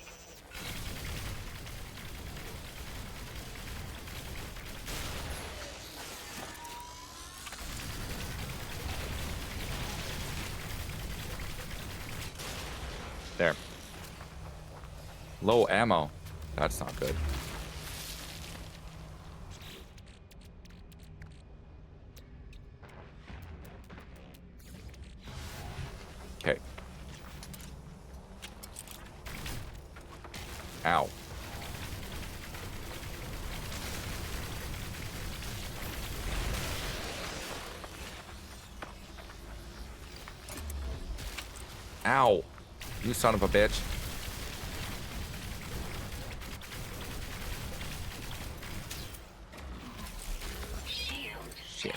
There. Low ammo. That's not good. Okay. Ow. Ow. You son of a bitch. Shit.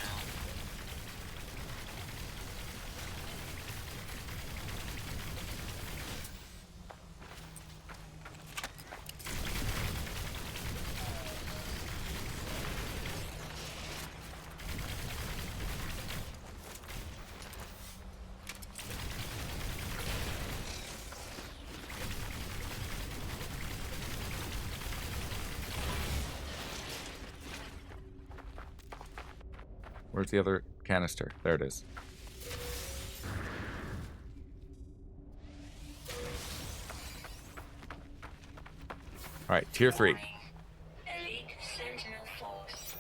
Where's the other canister? There it is. Alright, tier 3. Elite Sentinel force.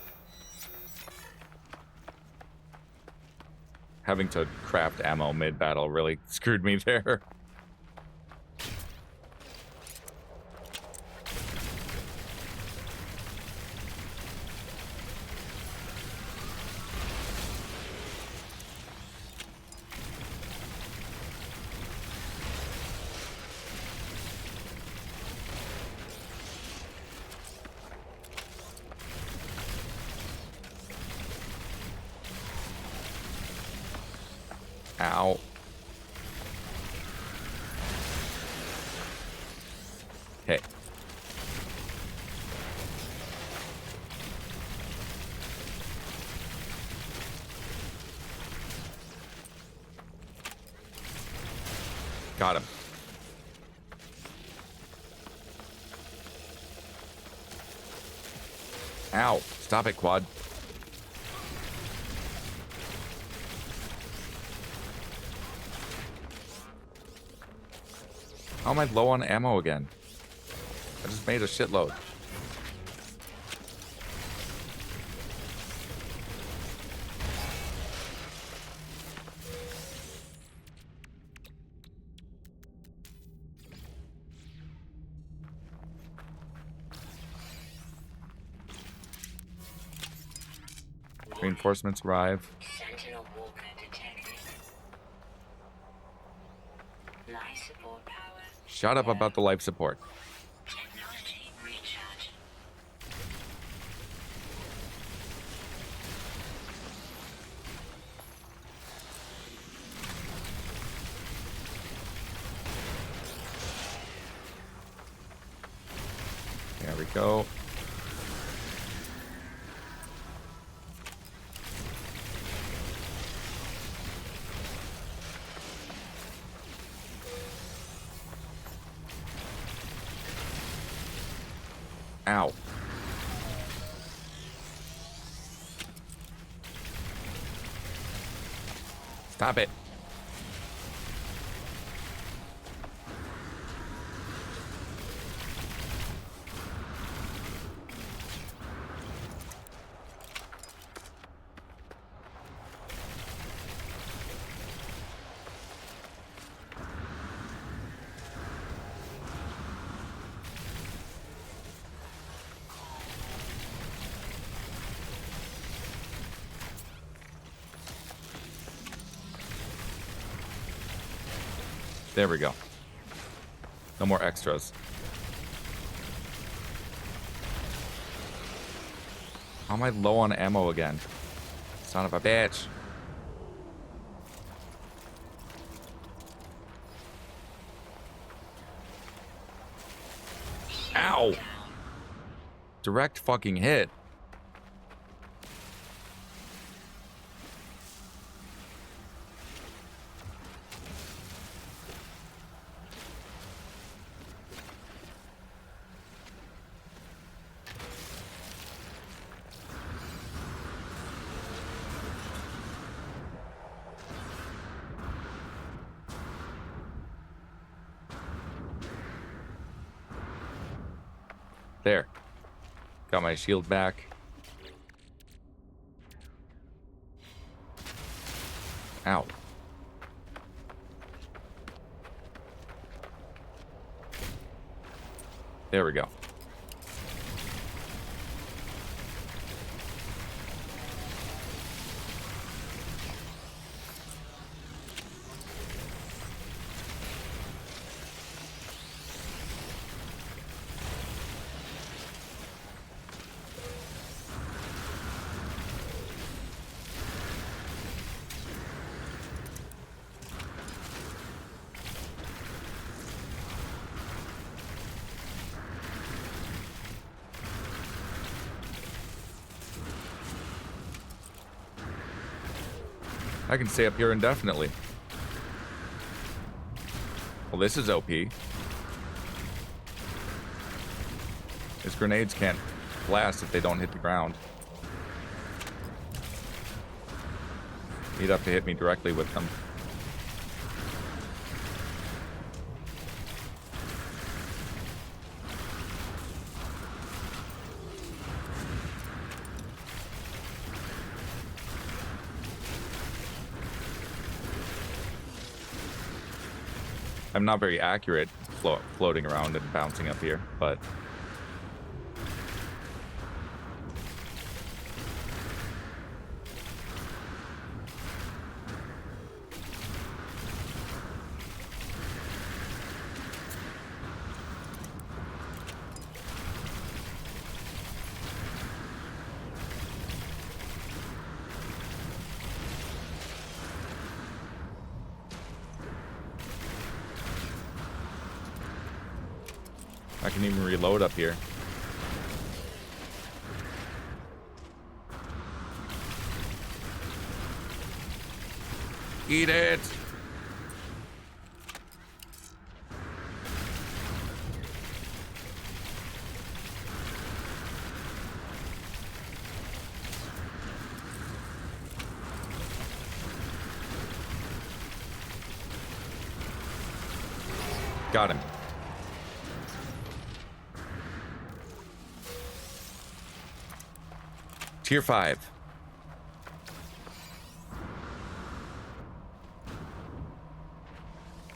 Having to craft ammo mid-battle really screwed me there. Ow. Okay. Got him. Ow. Stop it, Quad. How am I low on ammo again? I just made a shitload. Reinforcements arrive. Sentinel walker detected. Life support power. Shut up about the life support. Technology recharge. There we go. Ow. Stop it. There we go. No more extras. How am I low on ammo again? Son of a bitch. Ow! Direct fucking hit. There. Got my shield back. Ow. There we go. I can stay up here indefinitely. Well, this is OP. His grenades can't blast if they don't hit the ground. He'd have to hit me directly with them. I'm not very accurate floating around and bouncing up here, but I can even reload up here. Eat it! Got him. Tier 5.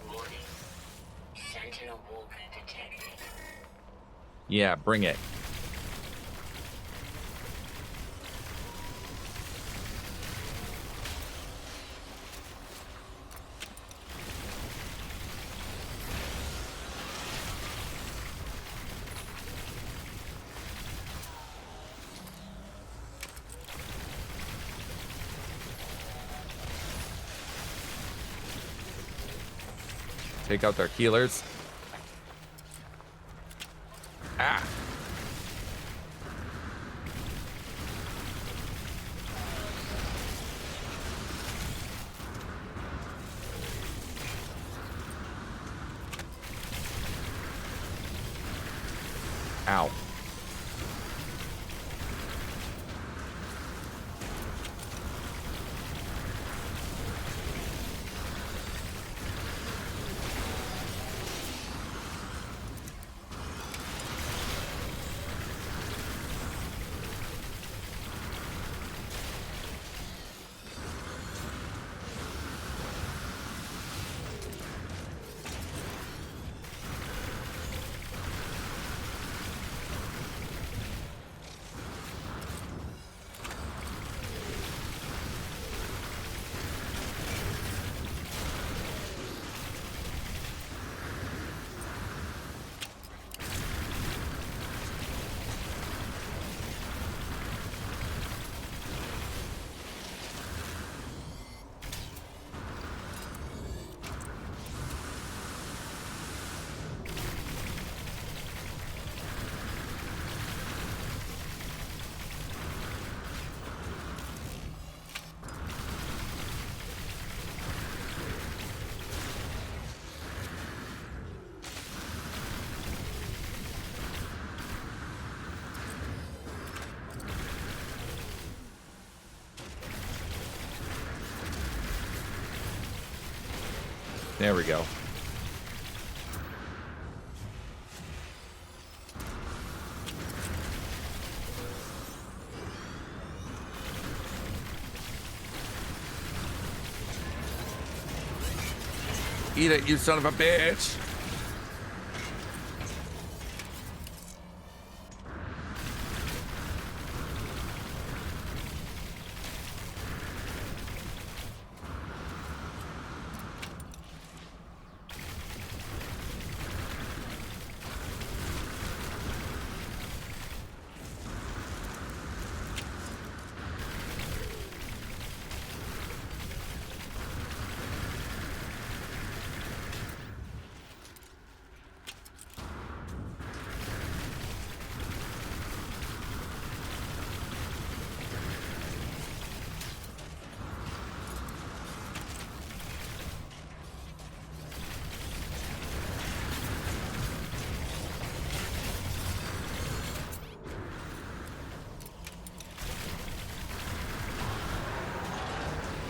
Warning. Sentinel walker detected. Yeah, bring it. Take out their healers. Ah! Ow. There we go. Eat it, you son of a bitch!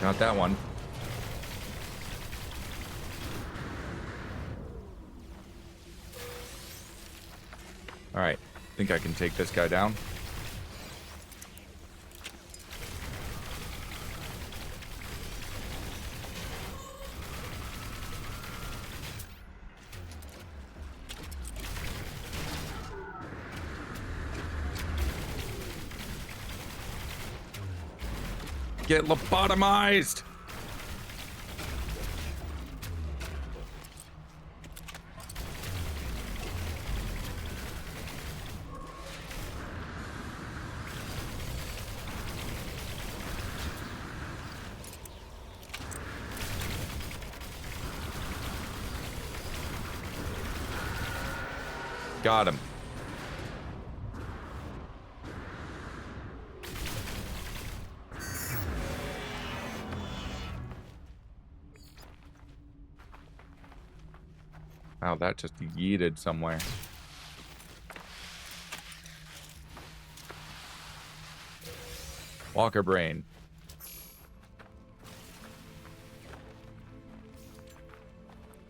Not that one. Alright, think I can take this guy down. Get lobotomized! Got him. Wow, that just yeeted somewhere. Walker brain.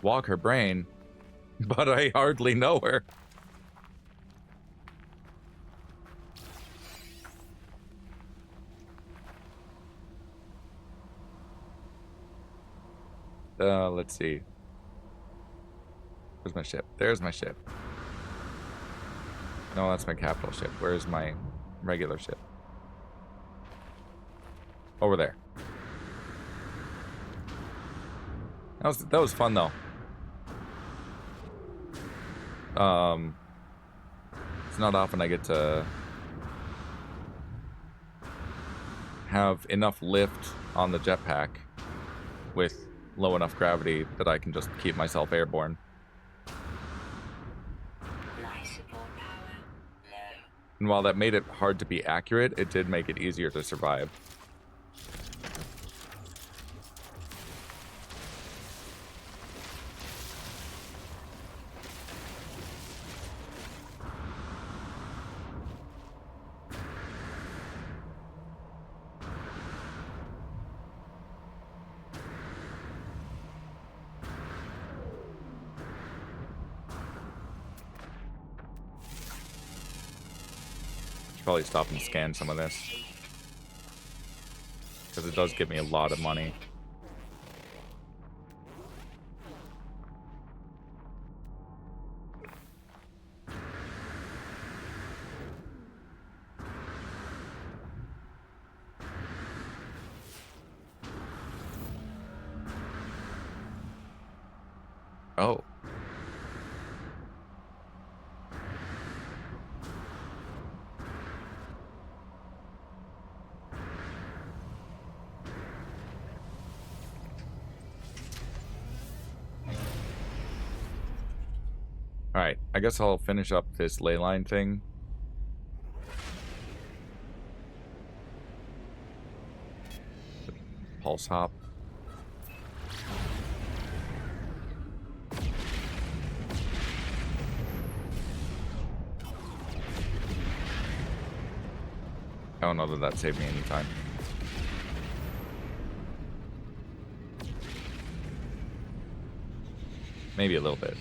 Walker brain? But I hardly know her. Let's see. Where's my ship? There's my ship. No, that's my capital ship. Where's my regular ship? Over there. That was fun though. It's not often I get to have enough lift on the jetpack with low enough gravity that I can just keep myself airborne. And while that made it hard to be accurate, it did make it easier to survive. Probably stop and scan some of this, because it does give me a lot of money. Oh. Alright, I guess I'll finish up this ley line thing. Pulse hop. I don't know that that saved me any time. Maybe a little bit.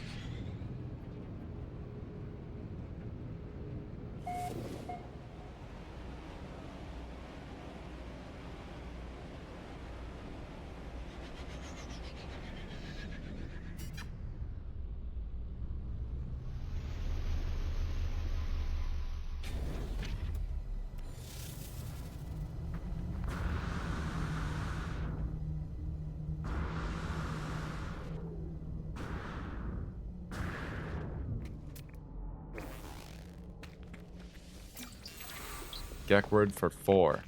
Word for 4.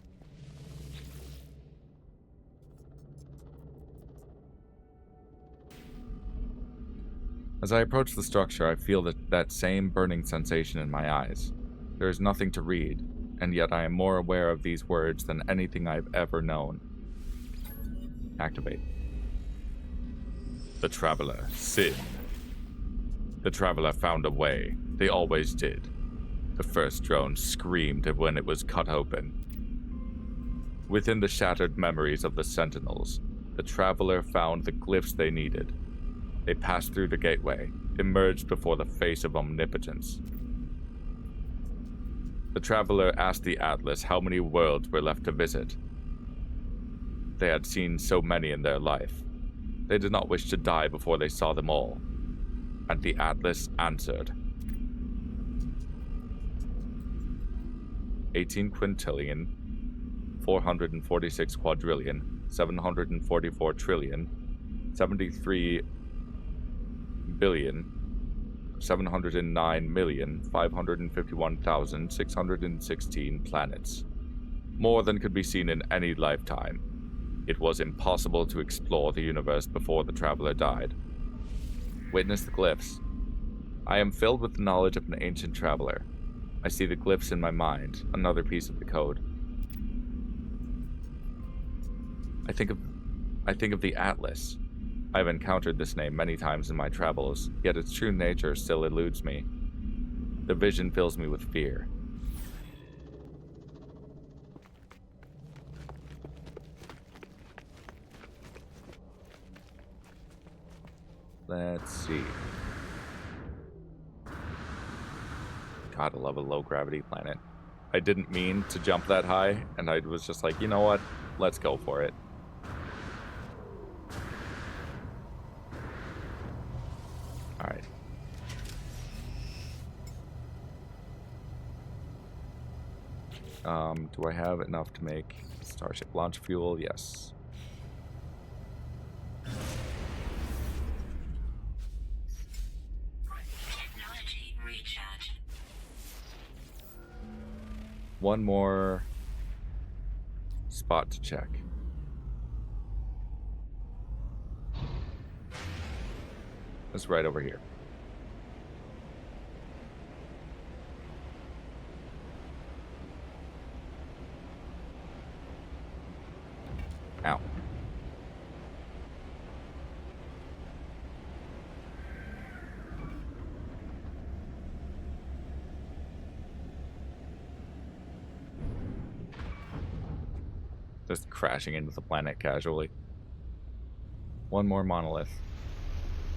As I approach the structure, I feel that same burning sensation in my eyes. There is nothing to read, and yet I am more aware of these words than anything I've ever known. Activate. The Traveler, Sin. The Traveler found a way. They always did. The first drone screamed when it was cut open. Within the shattered memories of the Sentinels, the Traveler found the glyphs they needed. They passed through the gateway, emerged before the face of omnipotence. The Traveler asked the Atlas how many worlds were left to visit. They had seen so many in their life. They did not wish to die before they saw them all. And the Atlas answered. 18 quintillion, 446 quadrillion, 744 trillion, 73 billion, 709,551,616 planets. More than could be seen in any lifetime. It was impossible to explore the universe before the Traveler died. Witness the glyphs. I am filled with the knowledge of an ancient traveler. I see the glyphs in my mind, another piece of the code. I think of the Atlas. I have encountered this name many times in my travels, yet its true nature still eludes me. The vision fills me with fear. Let's see. Gotta love a low-gravity planet. I didn't mean to jump that high, and I was just like, you know what? Let's go for it. Do I have enough to make Starship launch fuel? Yes. Technology recharge. One more spot to check. It's right over here. Ow. Just crashing into the planet casually. One more monolith.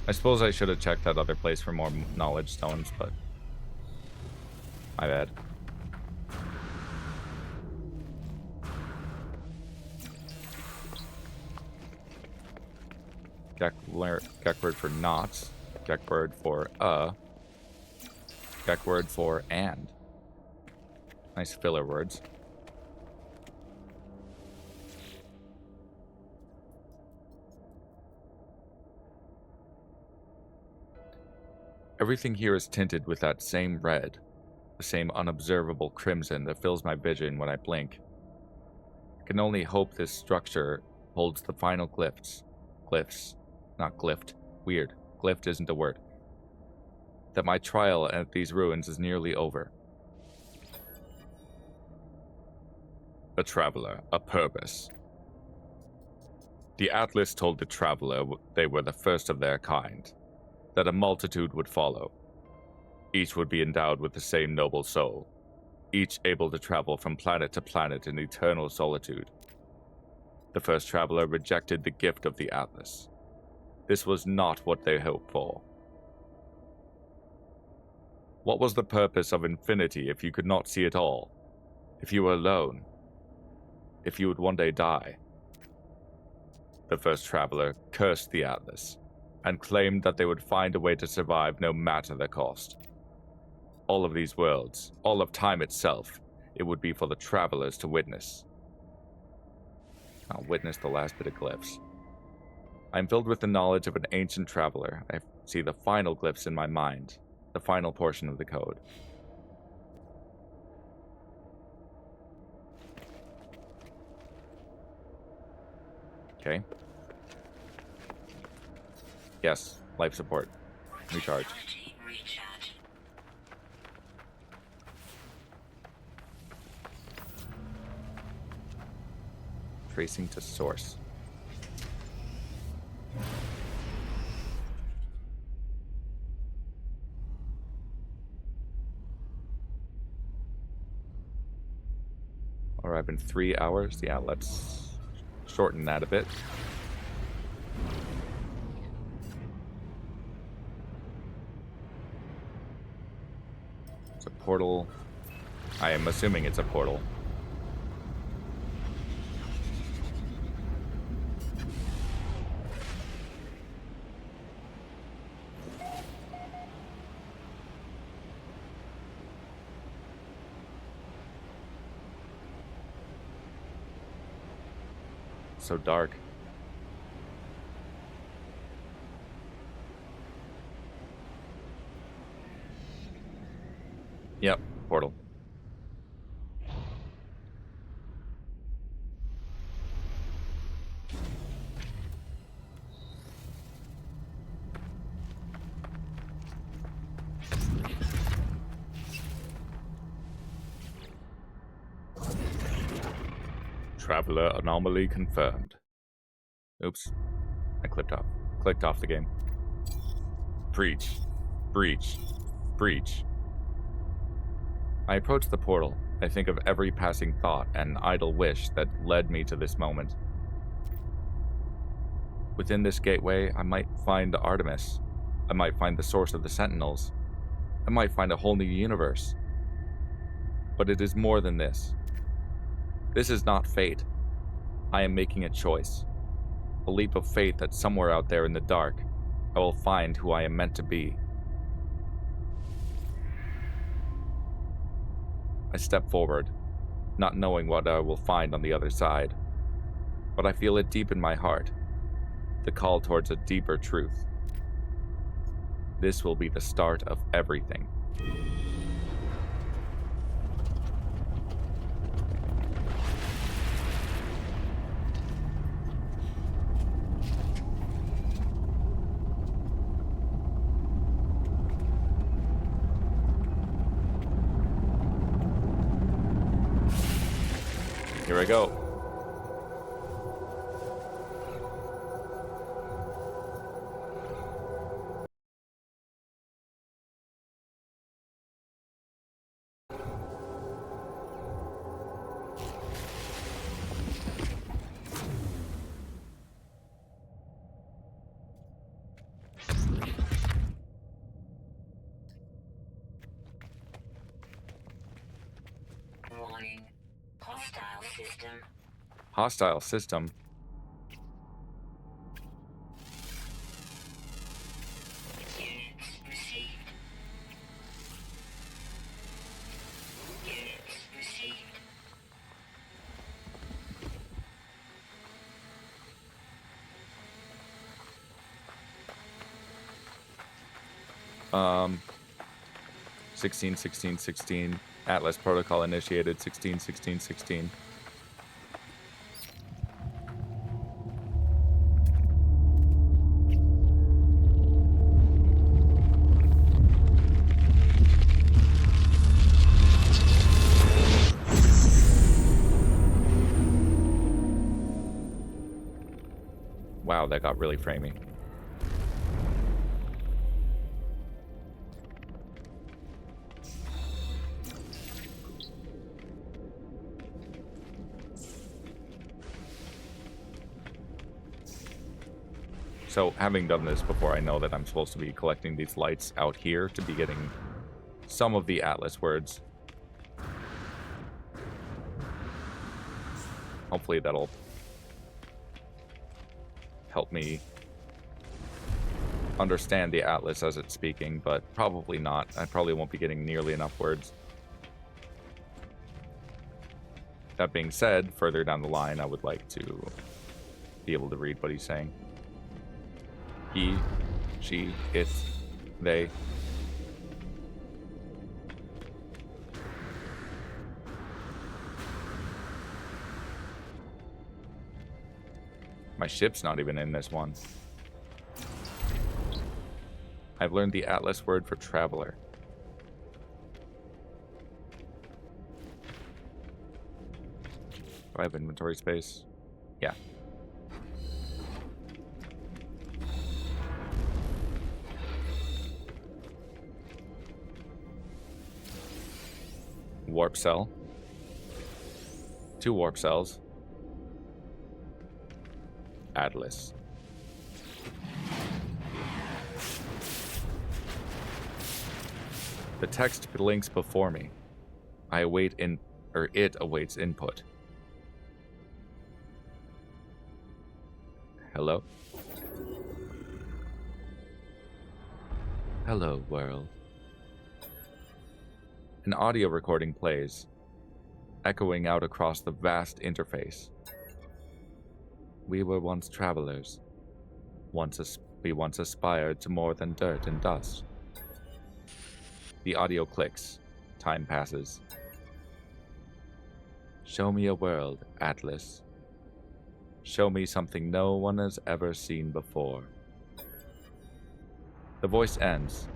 I suppose I should have checked that other place for more knowledge stones, but my bad. Gek word for not. Gek word for Gek word for and. Nice filler words. Everything here is tinted with that same red, the same unobservable crimson that fills my vision when I blink. I can only hope this structure holds the final glyphs. Glyphs. Not glyphed. Weird. Glyphed isn't a word. That my trial at these ruins is nearly over. A traveler, a purpose. The Atlas told the traveler they were the first of their kind, that a multitude would follow. Each would be endowed with the same noble soul, each able to travel from planet to planet in eternal solitude. The first traveler rejected the gift of the Atlas. This was not what they hoped for. What was the purpose of infinity if you could not see it all? If you were alone? If you would one day die? The first traveler cursed the Atlas and claimed that they would find a way to survive no matter the cost. All of these worlds, all of time itself, it would be for the travelers to witness. I'll witness the last bit of glyphs. I am filled with the knowledge of an ancient traveler. I see the final glyphs in my mind, the final portion of the code. Okay. Yes, life support. Recharge. Technology recharge. Tracing to source. Arrive in 3 hours. Yeah, let's shorten that a bit. It's a portal. I am assuming it's a portal. So dark. Yep, portal. Traveler anomaly confirmed. Oops. I clicked off the game. Breach. Breach. Breach. I approach the portal. I think of every passing thought and idle wish that led me to this moment. Within this gateway, I might find Artemis. I might find the source of the Sentinels. I might find a whole new universe. But it is more than this. This is not fate. I am making a choice. A leap of faith that somewhere out there in the dark, I will find who I am meant to be. I step forward. not knowing what I will find on the other side. But I feel it deep in my heart, the call towards a deeper truth. This will be the start of everything. Here I go. Warning. Hostile system. Hostile system. Units received. Units received. Um, 16. Atlas protocol initiated. 16. Wow, that got really framey. So, having done this before, I know that I'm supposed to be collecting these lights out here to be getting some of the Atlas words. Hopefully that'll help me understand the Atlas as it's speaking, but probably not. I probably won't be getting nearly enough words. That being said, further down the line, I would like to be able to read what he's saying. He, she, it, they. My ship's not even in this one. I've learned the Atlas word for traveler. Do I have inventory space? Yeah. Warp cell. 2 warp cells. Atlas. The text blinks before me. I await it awaits input. Hello? Hello, world. An audio recording plays, echoing out across the vast interface. We were once travelers. We once aspired to more than dirt and dust. The audio clicks. Time passes. Show me a world, Atlas. Show me something no one has ever seen before. The voice ends.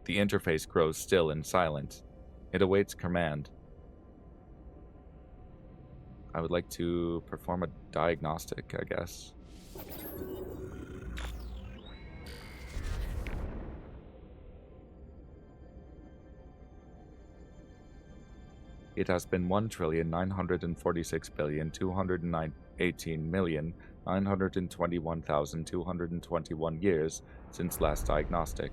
The interface grows still and silent. It awaits command. I would like to perform a diagnostic, I guess. It has been 1,946,218,921,221 years since last diagnostic.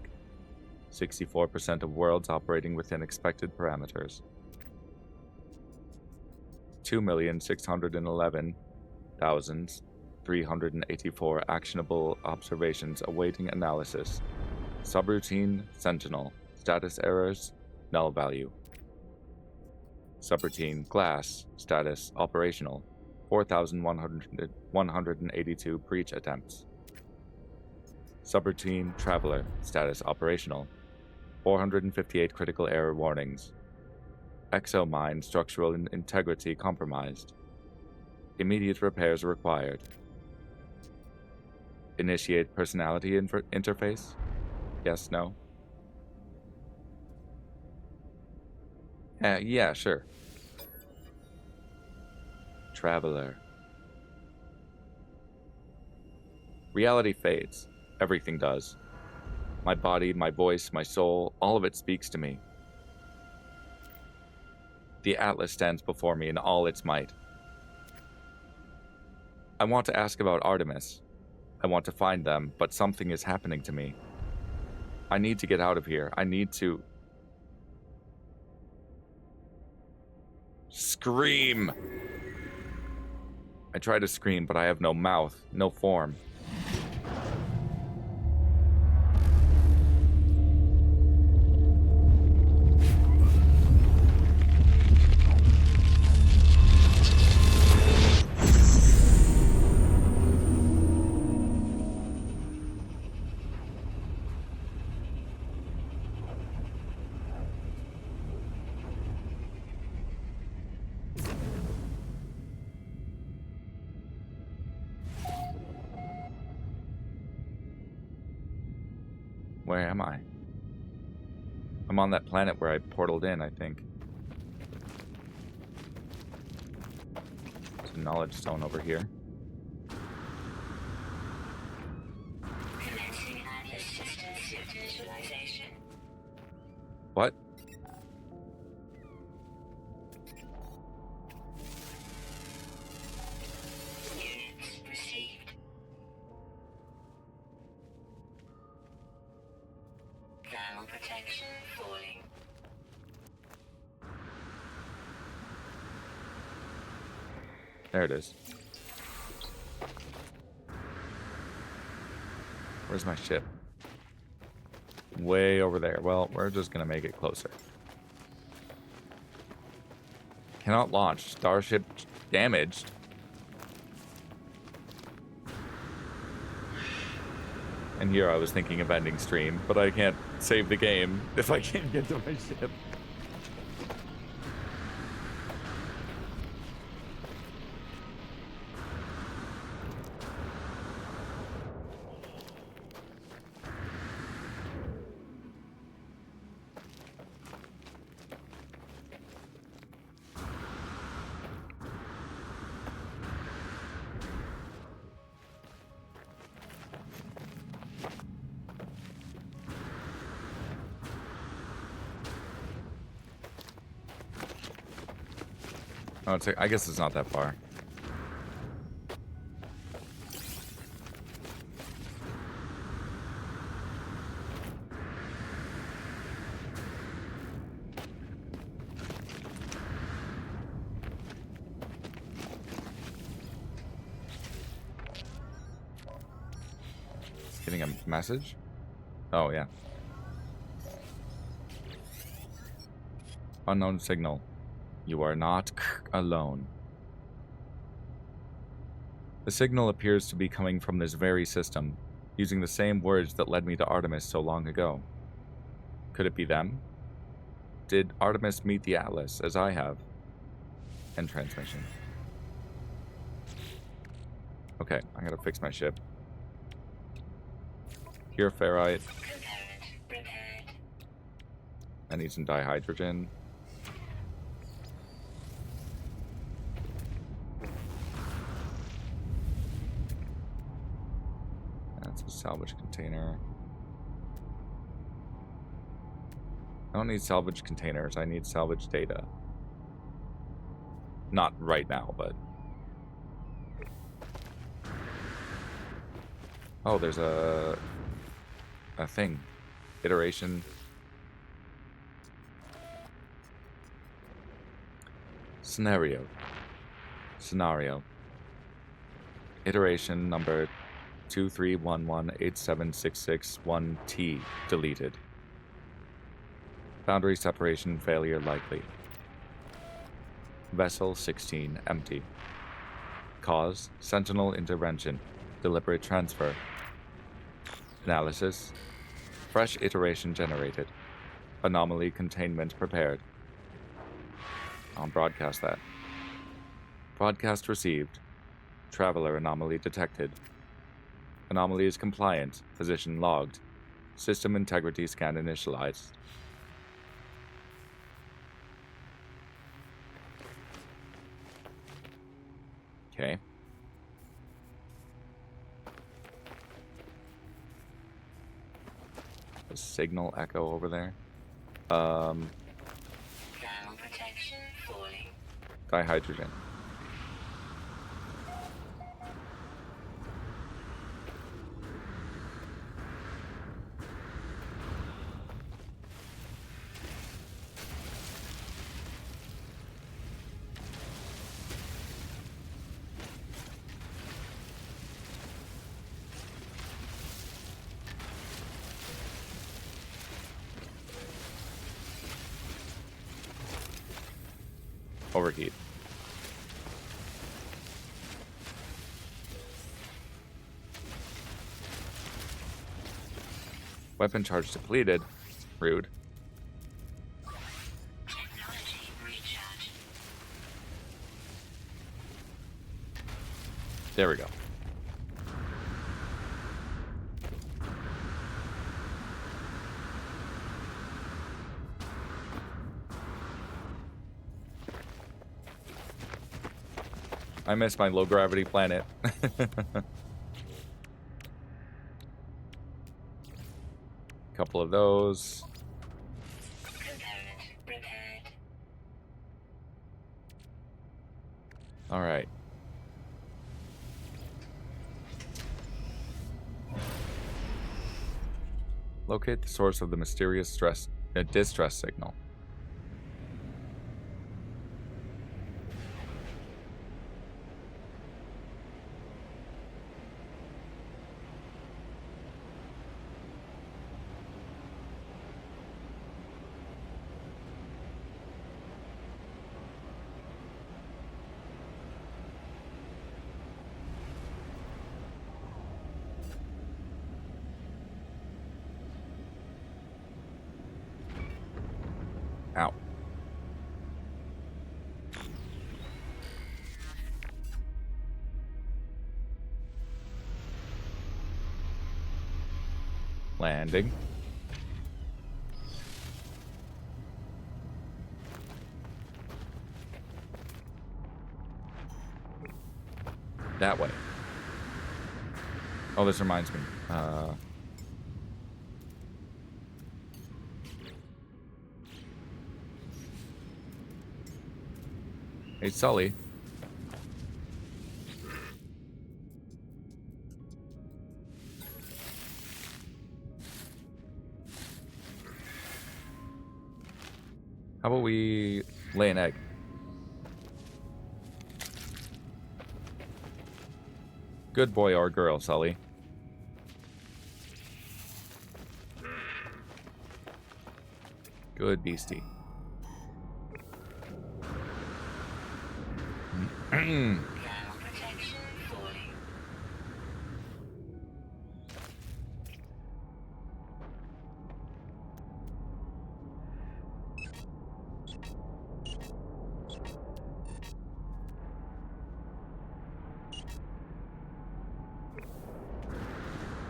64% of worlds operating within expected parameters. 2,611,384 actionable observations awaiting analysis. Subroutine Sentinel. Status errors. Null value. Subroutine Glass. Status operational. 4,182 breach attempts. Subroutine Traveler. Status operational. 458 critical error warnings. Exomine structural integrity compromised. Immediate repairs required. Initiate personality interface? Yes, no? Yeah, sure. Traveler. Reality fades. Everything does. My body, my voice, my soul, all of it speaks to me. The Atlas stands before me in all its might. I want to ask about Artemis. I want to find them, but something is happening to me. I need to get out of here. I need to... Scream! I try to scream, but I have no mouth, no form. Where am I? I'm on that planet where I portaled in, I think. There's a knowledge stone over here. Commencing Atlas system suit visualization. What? Units received. Thermal protection falling. There it is. Where's my ship? Way over there. Well, we're just gonna make it closer. Cannot launch. Starship damaged. And here I was thinking of ending stream, but I can't save the game if I can't get to my ship. Oh, I guess it's not that far. Getting a message? Oh, yeah. Unknown signal. You are not alone. The signal appears to be coming from this very system, using the same words that led me to Artemis so long ago. Could it be them? Did Artemis meet the Atlas, as I have? End transmission. Okay, I gotta fix my ship. Here, ferrite. Component repaired. I need some dihydrogen. That's a salvage container. I don't need salvage containers. I need salvage data. Not right now, but... Oh, there's a thing. Iteration. Scenario. Iteration number 23118766-1T deleted. Boundary separation failure likely. Vessel 16 empty. Cause, Sentinel intervention. Deliberate transfer. Analysis. Fresh iteration generated. Anomaly containment prepared. I'll broadcast that. Broadcast received. Traveler anomaly detected. Anomaly is compliant. Position logged. System integrity scan initialized. Okay. A signal echo over there. Thermal protection falling. Dihydrogen. Overheat. Weapon charge depleted. Rude. Technology recharge. There we go. I miss my low gravity planet. Couple of those. Component repaired. All right. Locate the source of the mysterious distress signal. Ow. Landing. That way. Oh, this reminds me. Hey, Sully. How about we lay an egg? Good boy or girl, Sully. Good beastie. Thermal protection falling.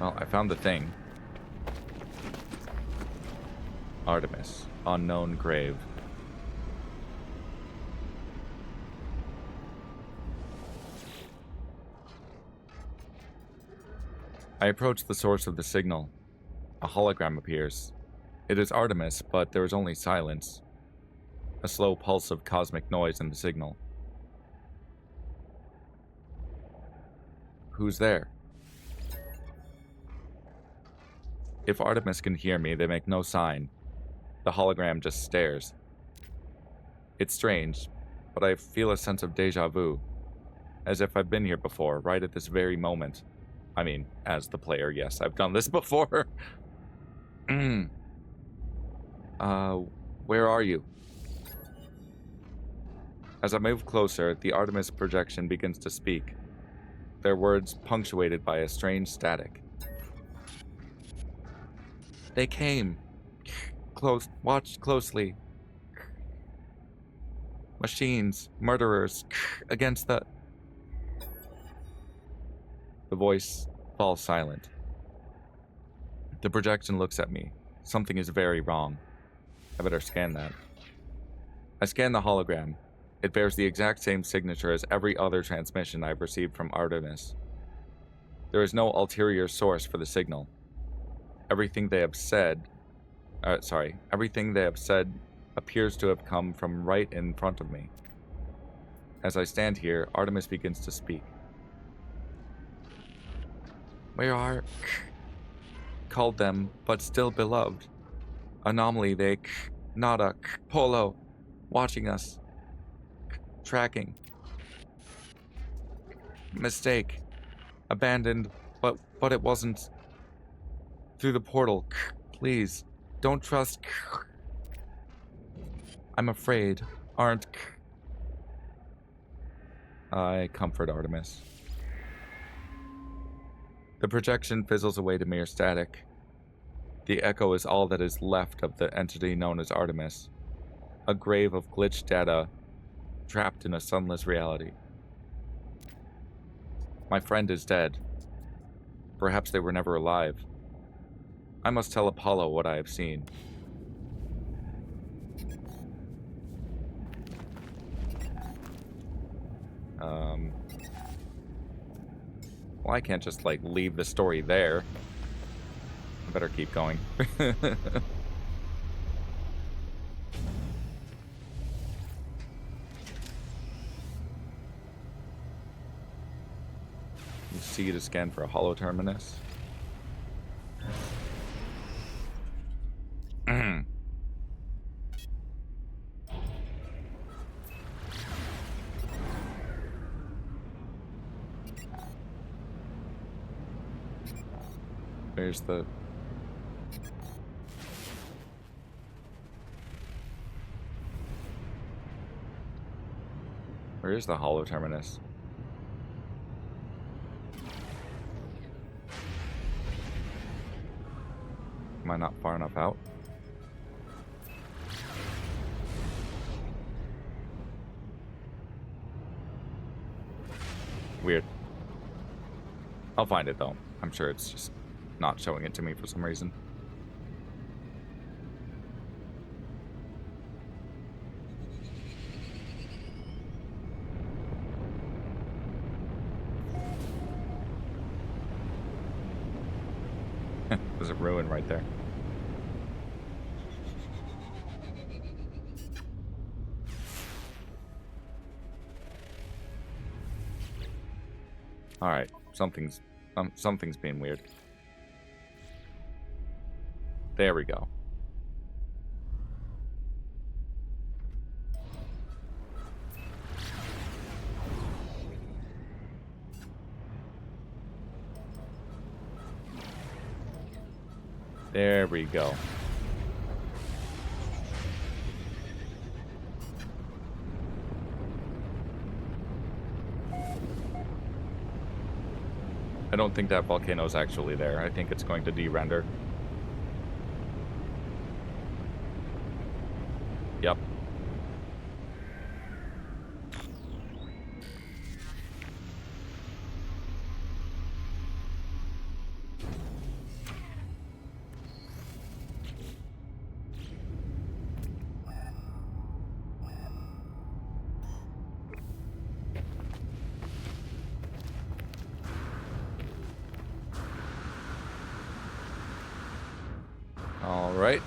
Well, I found the thing. Artemis. Unknown grave. I approach the source of the signal. A hologram appears. It is Artemis, but there is only silence. A slow pulse of cosmic noise in the signal. Who's there? If Artemis can hear me, they make no sign. The hologram just stares. It's strange, but I feel a sense of deja vu. As if I've been here before, right at this very moment. I mean, as the player, yes, I've done this before. Where are you? As I move closer, the Artemis projection begins to speak, their words punctuated by a strange static. They came. Close. Watch closely. Machines. Murderers. Against the... The voice falls silent. The projection looks at me. Something is very wrong. I better scan that. I scan the hologram. It bears the exact same signature as every other transmission I've received from Artemis. There is no ulterior source for the signal. Everything they have said appears to have come from right in front of me. As I stand here, Artemis begins to speak. We are called them, but still beloved. Anomaly, they nada, polo, watching us, tracking. Mistake, abandoned, but it wasn't. Through the portal, please, don't trust. I'm afraid, aren't. I comfort Artemis. The projection fizzles away to mere static. The echo is all that is left of the entity known as Artemis, a grave of glitched data trapped in a sunless reality. My friend is dead. Perhaps they were never alive. I must tell Apollo what I have seen. Well, I can't just, leave the story there. I better keep going. You see to scan for a hollow terminus. Where's the... Where is the hollow terminus? Am I not far enough out? Weird. I'll find it though. I'm sure it's just not showing it to me for some reason. There's a ruin right there. Alright, something's being weird. There we go. There we go. I don't think that volcano is actually there. I think it's going to de-render. Yep. All right.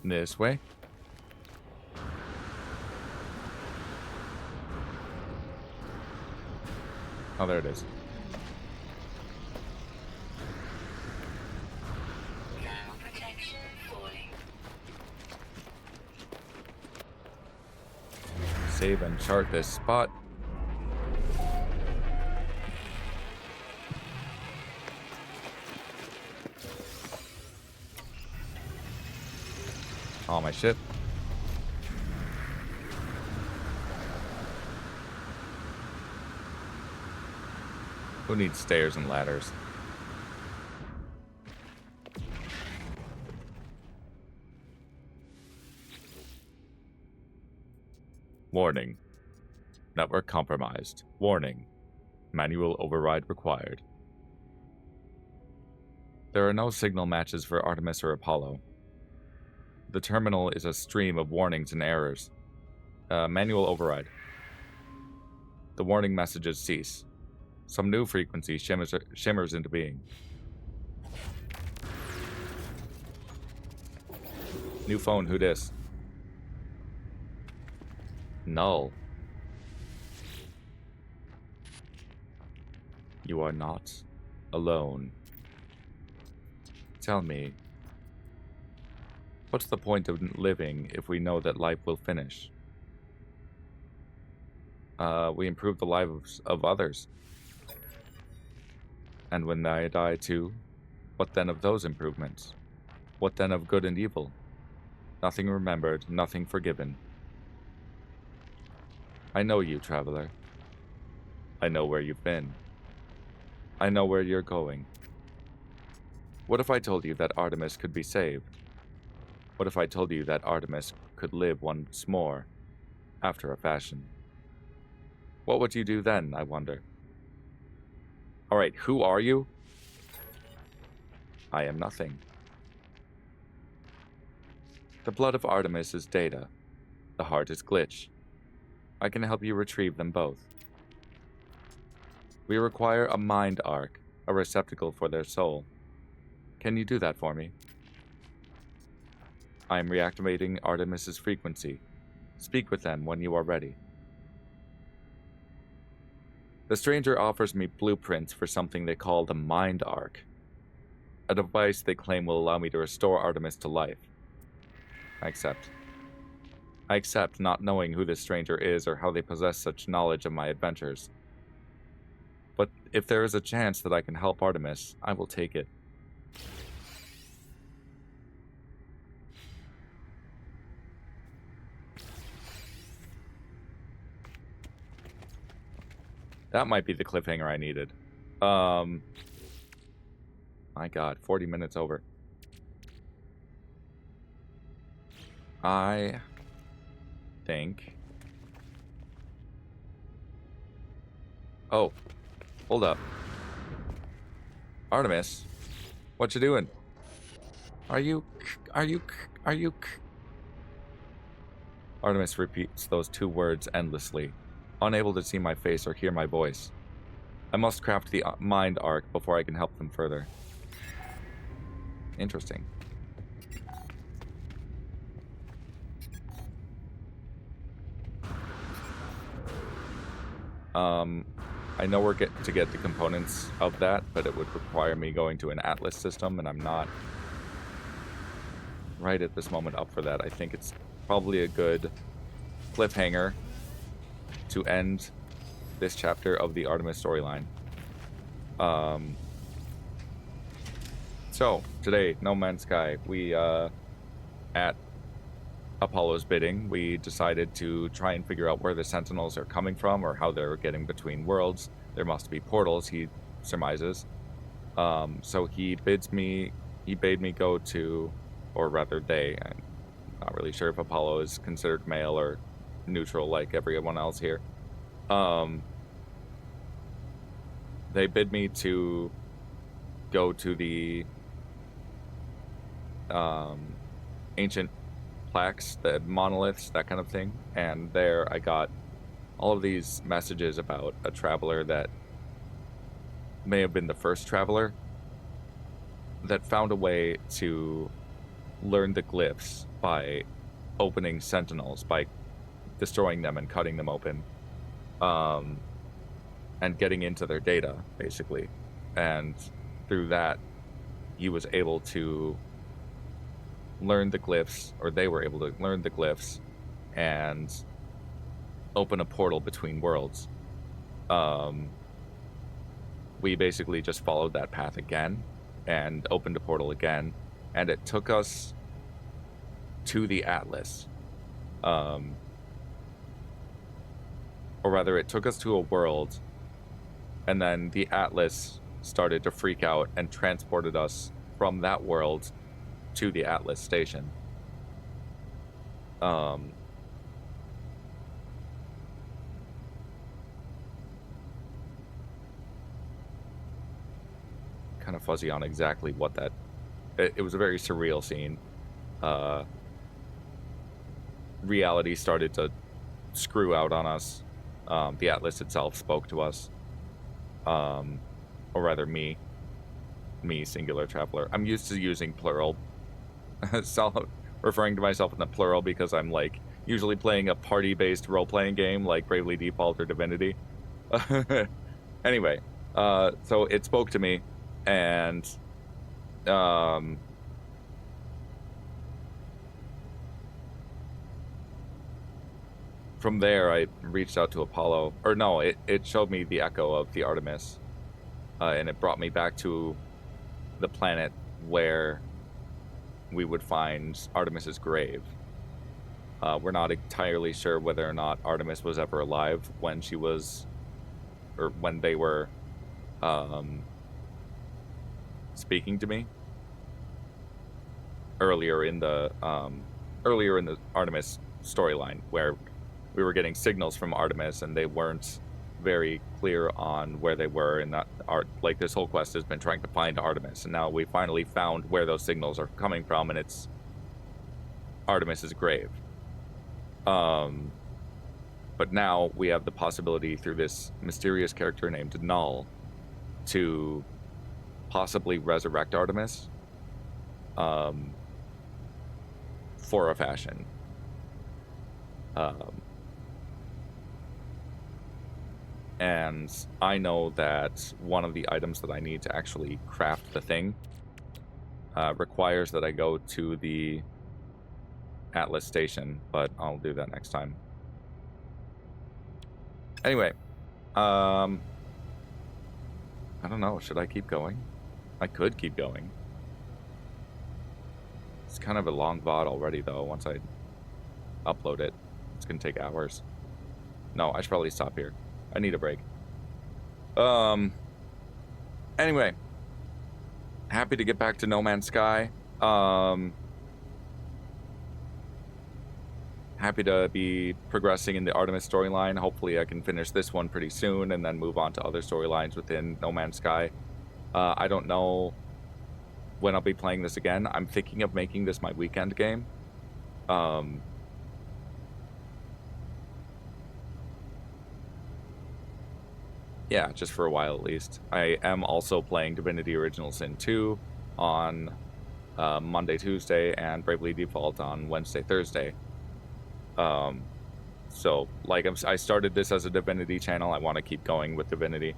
This way. Oh, there it is. Now protection falling. Save and chart this spot. on my ship. Who needs stairs and ladders? Warning. Network compromised. Warning. Manual override required. There are no signal matches for Artemis or Apollo. The terminal is a stream of warnings and errors. Manual override. The warning messages cease. Some new frequency shimmers into being. New phone, who dis? Null. You are not alone. Tell me, what's the point of living if we know that life will finish? We improve the lives of others. And when I die too, what then of those improvements? What then of good and evil? Nothing remembered, nothing forgiven. I know you, traveler. I know where you've been. I know where you're going. What if I told you that Artemis could be saved? What if I told you that Artemis could live once more, after a fashion? What would you do then, I wonder? Alright, who are you? I am nothing. The blood of Artemis is data. The heart is glitch. I can help you retrieve them both. We require a mind arc, a receptacle for their soul. Can you do that for me? I am reactivating Artemis's frequency. Speak with them when you are ready. The stranger offers me blueprints for something they call the mind arc, a device they claim will allow me to restore Artemis to life. I accept. I accept not knowing who this stranger is or how they possess such knowledge of my adventures. But if there is a chance that I can help Artemis, I will take it. That might be the cliffhanger I needed. My god, 40 minutes over. I think... Oh, hold up. Artemis, what you doing? Are you... Artemis repeats those two words endlessly, unable to see my face or hear my voice. I must craft the mind arc before I can help them further. Interesting. I know we're to get the components of that, but it would require me going to an Atlas system, and I'm not right at this moment up for that. I think it's probably a good cliffhanger to end this chapter of the Artemis storyline. So, today, No Man's Sky, we, at Apollo's bidding, we decided to try and figure out where the Sentinels are coming from or how they're getting between worlds. There must be portals, he surmises. So he bade me go to, or rather they, I'm not really sure if Apollo is considered male or neutral like everyone else here. They bid me to go to the ancient plaques, the monoliths, that kind of thing, and there I got all of these messages about a traveler that may have been the first traveler that found a way to learn the glyphs by opening Sentinels, by destroying them and cutting them open, and getting into their data, basically. And through that, he was able to learn the glyphs, or they were able to learn the glyphs and open a portal between worlds. We basically just followed that path again and opened a portal again, and it took us to the Atlas. Or rather, it took us to a world, and then the Atlas started to freak out and transported us from that world to the Atlas station. Kind of fuzzy on exactly what that... It was a very surreal scene. Reality started to screw out on us. The Atlas itself spoke to us. Or rather, me, singular traveler. I'm used to using plural, so referring to myself in the plural because I'm like usually playing a party-based role-playing game like Bravely Default or Divinity. Anyway, so it spoke to me, and from there I reached out to Apollo, or no, it showed me the echo of the Artemis, and it brought me back to the planet where we would find Artemis's grave. We're not entirely sure whether or not Artemis was ever alive when she was, or when they were speaking to me earlier in the Artemis storyline, where we were getting signals from Artemis and they weren't very clear on where they were, and that like this whole quest has been trying to find Artemis, and now we finally found where those signals are coming from, and it's Artemis's grave. But now we have the possibility through this mysterious character named Null to possibly resurrect Artemis for a fashion. And I know that one of the items that I need to actually craft the thing requires that I go to the Atlas station, but I'll do that next time. Anyway, I don't know, should I keep going? I could keep going. It's kind of a long VOD already, though. Once I upload it, it's gonna take hours. No, I should probably stop here. I need a break. Anyway, happy to get back to No Man's Sky. Happy to be progressing in the Artemis storyline. Hopefully I can finish this one pretty soon and then move on to other storylines within No Man's Sky. I don't know when I'll be playing this again. I'm thinking of making this my weekend game. Yeah, just for a while at least. I am also playing Divinity Original Sin 2 on Monday, Tuesday, and Bravely Default on Wednesday, Thursday. So, like, I started this as a Divinity channel. I want to keep going with Divinity.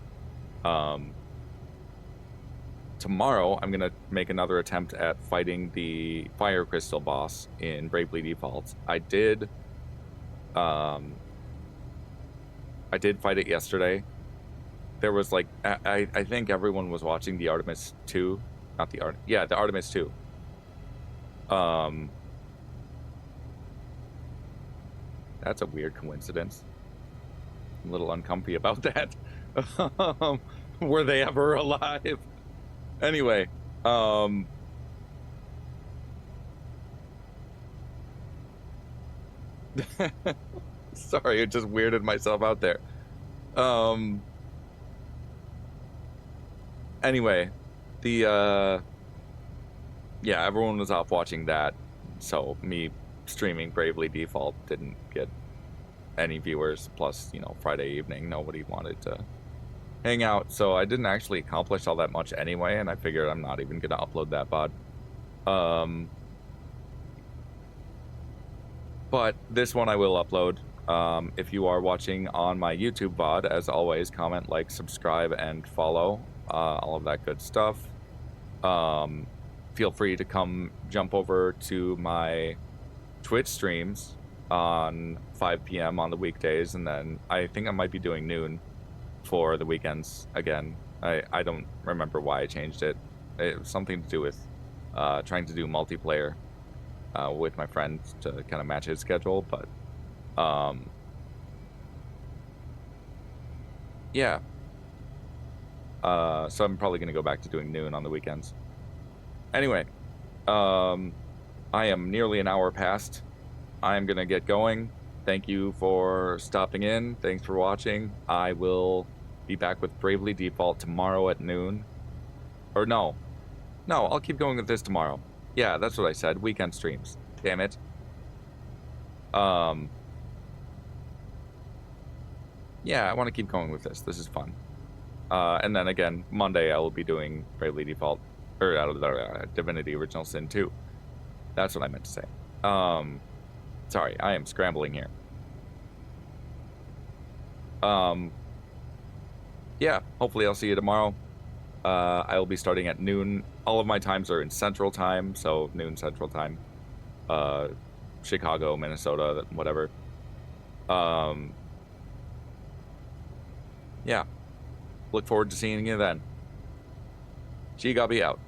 Tomorrow, I'm going to make another attempt at fighting the Fire Crystal boss in Bravely Default. I did fight it yesterday. There was, like, I think everyone was watching the Artemis 2. Not the the Artemis 2. That's a weird coincidence. I'm a little uncomfy about that. Were they ever alive? Anyway, sorry, it just weirded myself out there. Anyway, yeah, everyone was off watching that, so me streaming Bravely Default didn't get any viewers. Plus, you know, Friday evening, nobody wanted to hang out, so I didn't actually accomplish all that much anyway, and I figured I'm not even gonna upload that VOD. But this one I will upload. If you are watching on my YouTube VOD, as always, comment, like, subscribe, and follow. All of that good stuff. Feel free to come jump over to my Twitch streams on 5 p.m. on the weekdays, and then I think I might be doing noon for the weekends again. I don't remember why I changed it. It was something to do with trying to do multiplayer. with my friend to kind of match his schedule, but um, yeah. So I'm probably gonna go back to doing noon on the weekends. Anyway, um, I am nearly an hour past. I'm gonna get going. Thank you for stopping in. Thanks for watching. I will be back with Bravely Default tomorrow at noon. Or no, I'll keep going with this tomorrow. Yeah, that's what I said. Weekend streams. Damn it. Um, yeah, I want to keep going with this. This is fun. And then again, Monday I will be doing Bravely Default or Divinity Original Sin 2. That's what I meant to say. Sorry, I am scrambling here. Yeah, hopefully I'll see you tomorrow. I will be starting at noon. All of my times are in Central Time, so noon Central Time. Chicago, Minnesota, whatever. Yeah. Look forward to seeing you then. GGobbie out.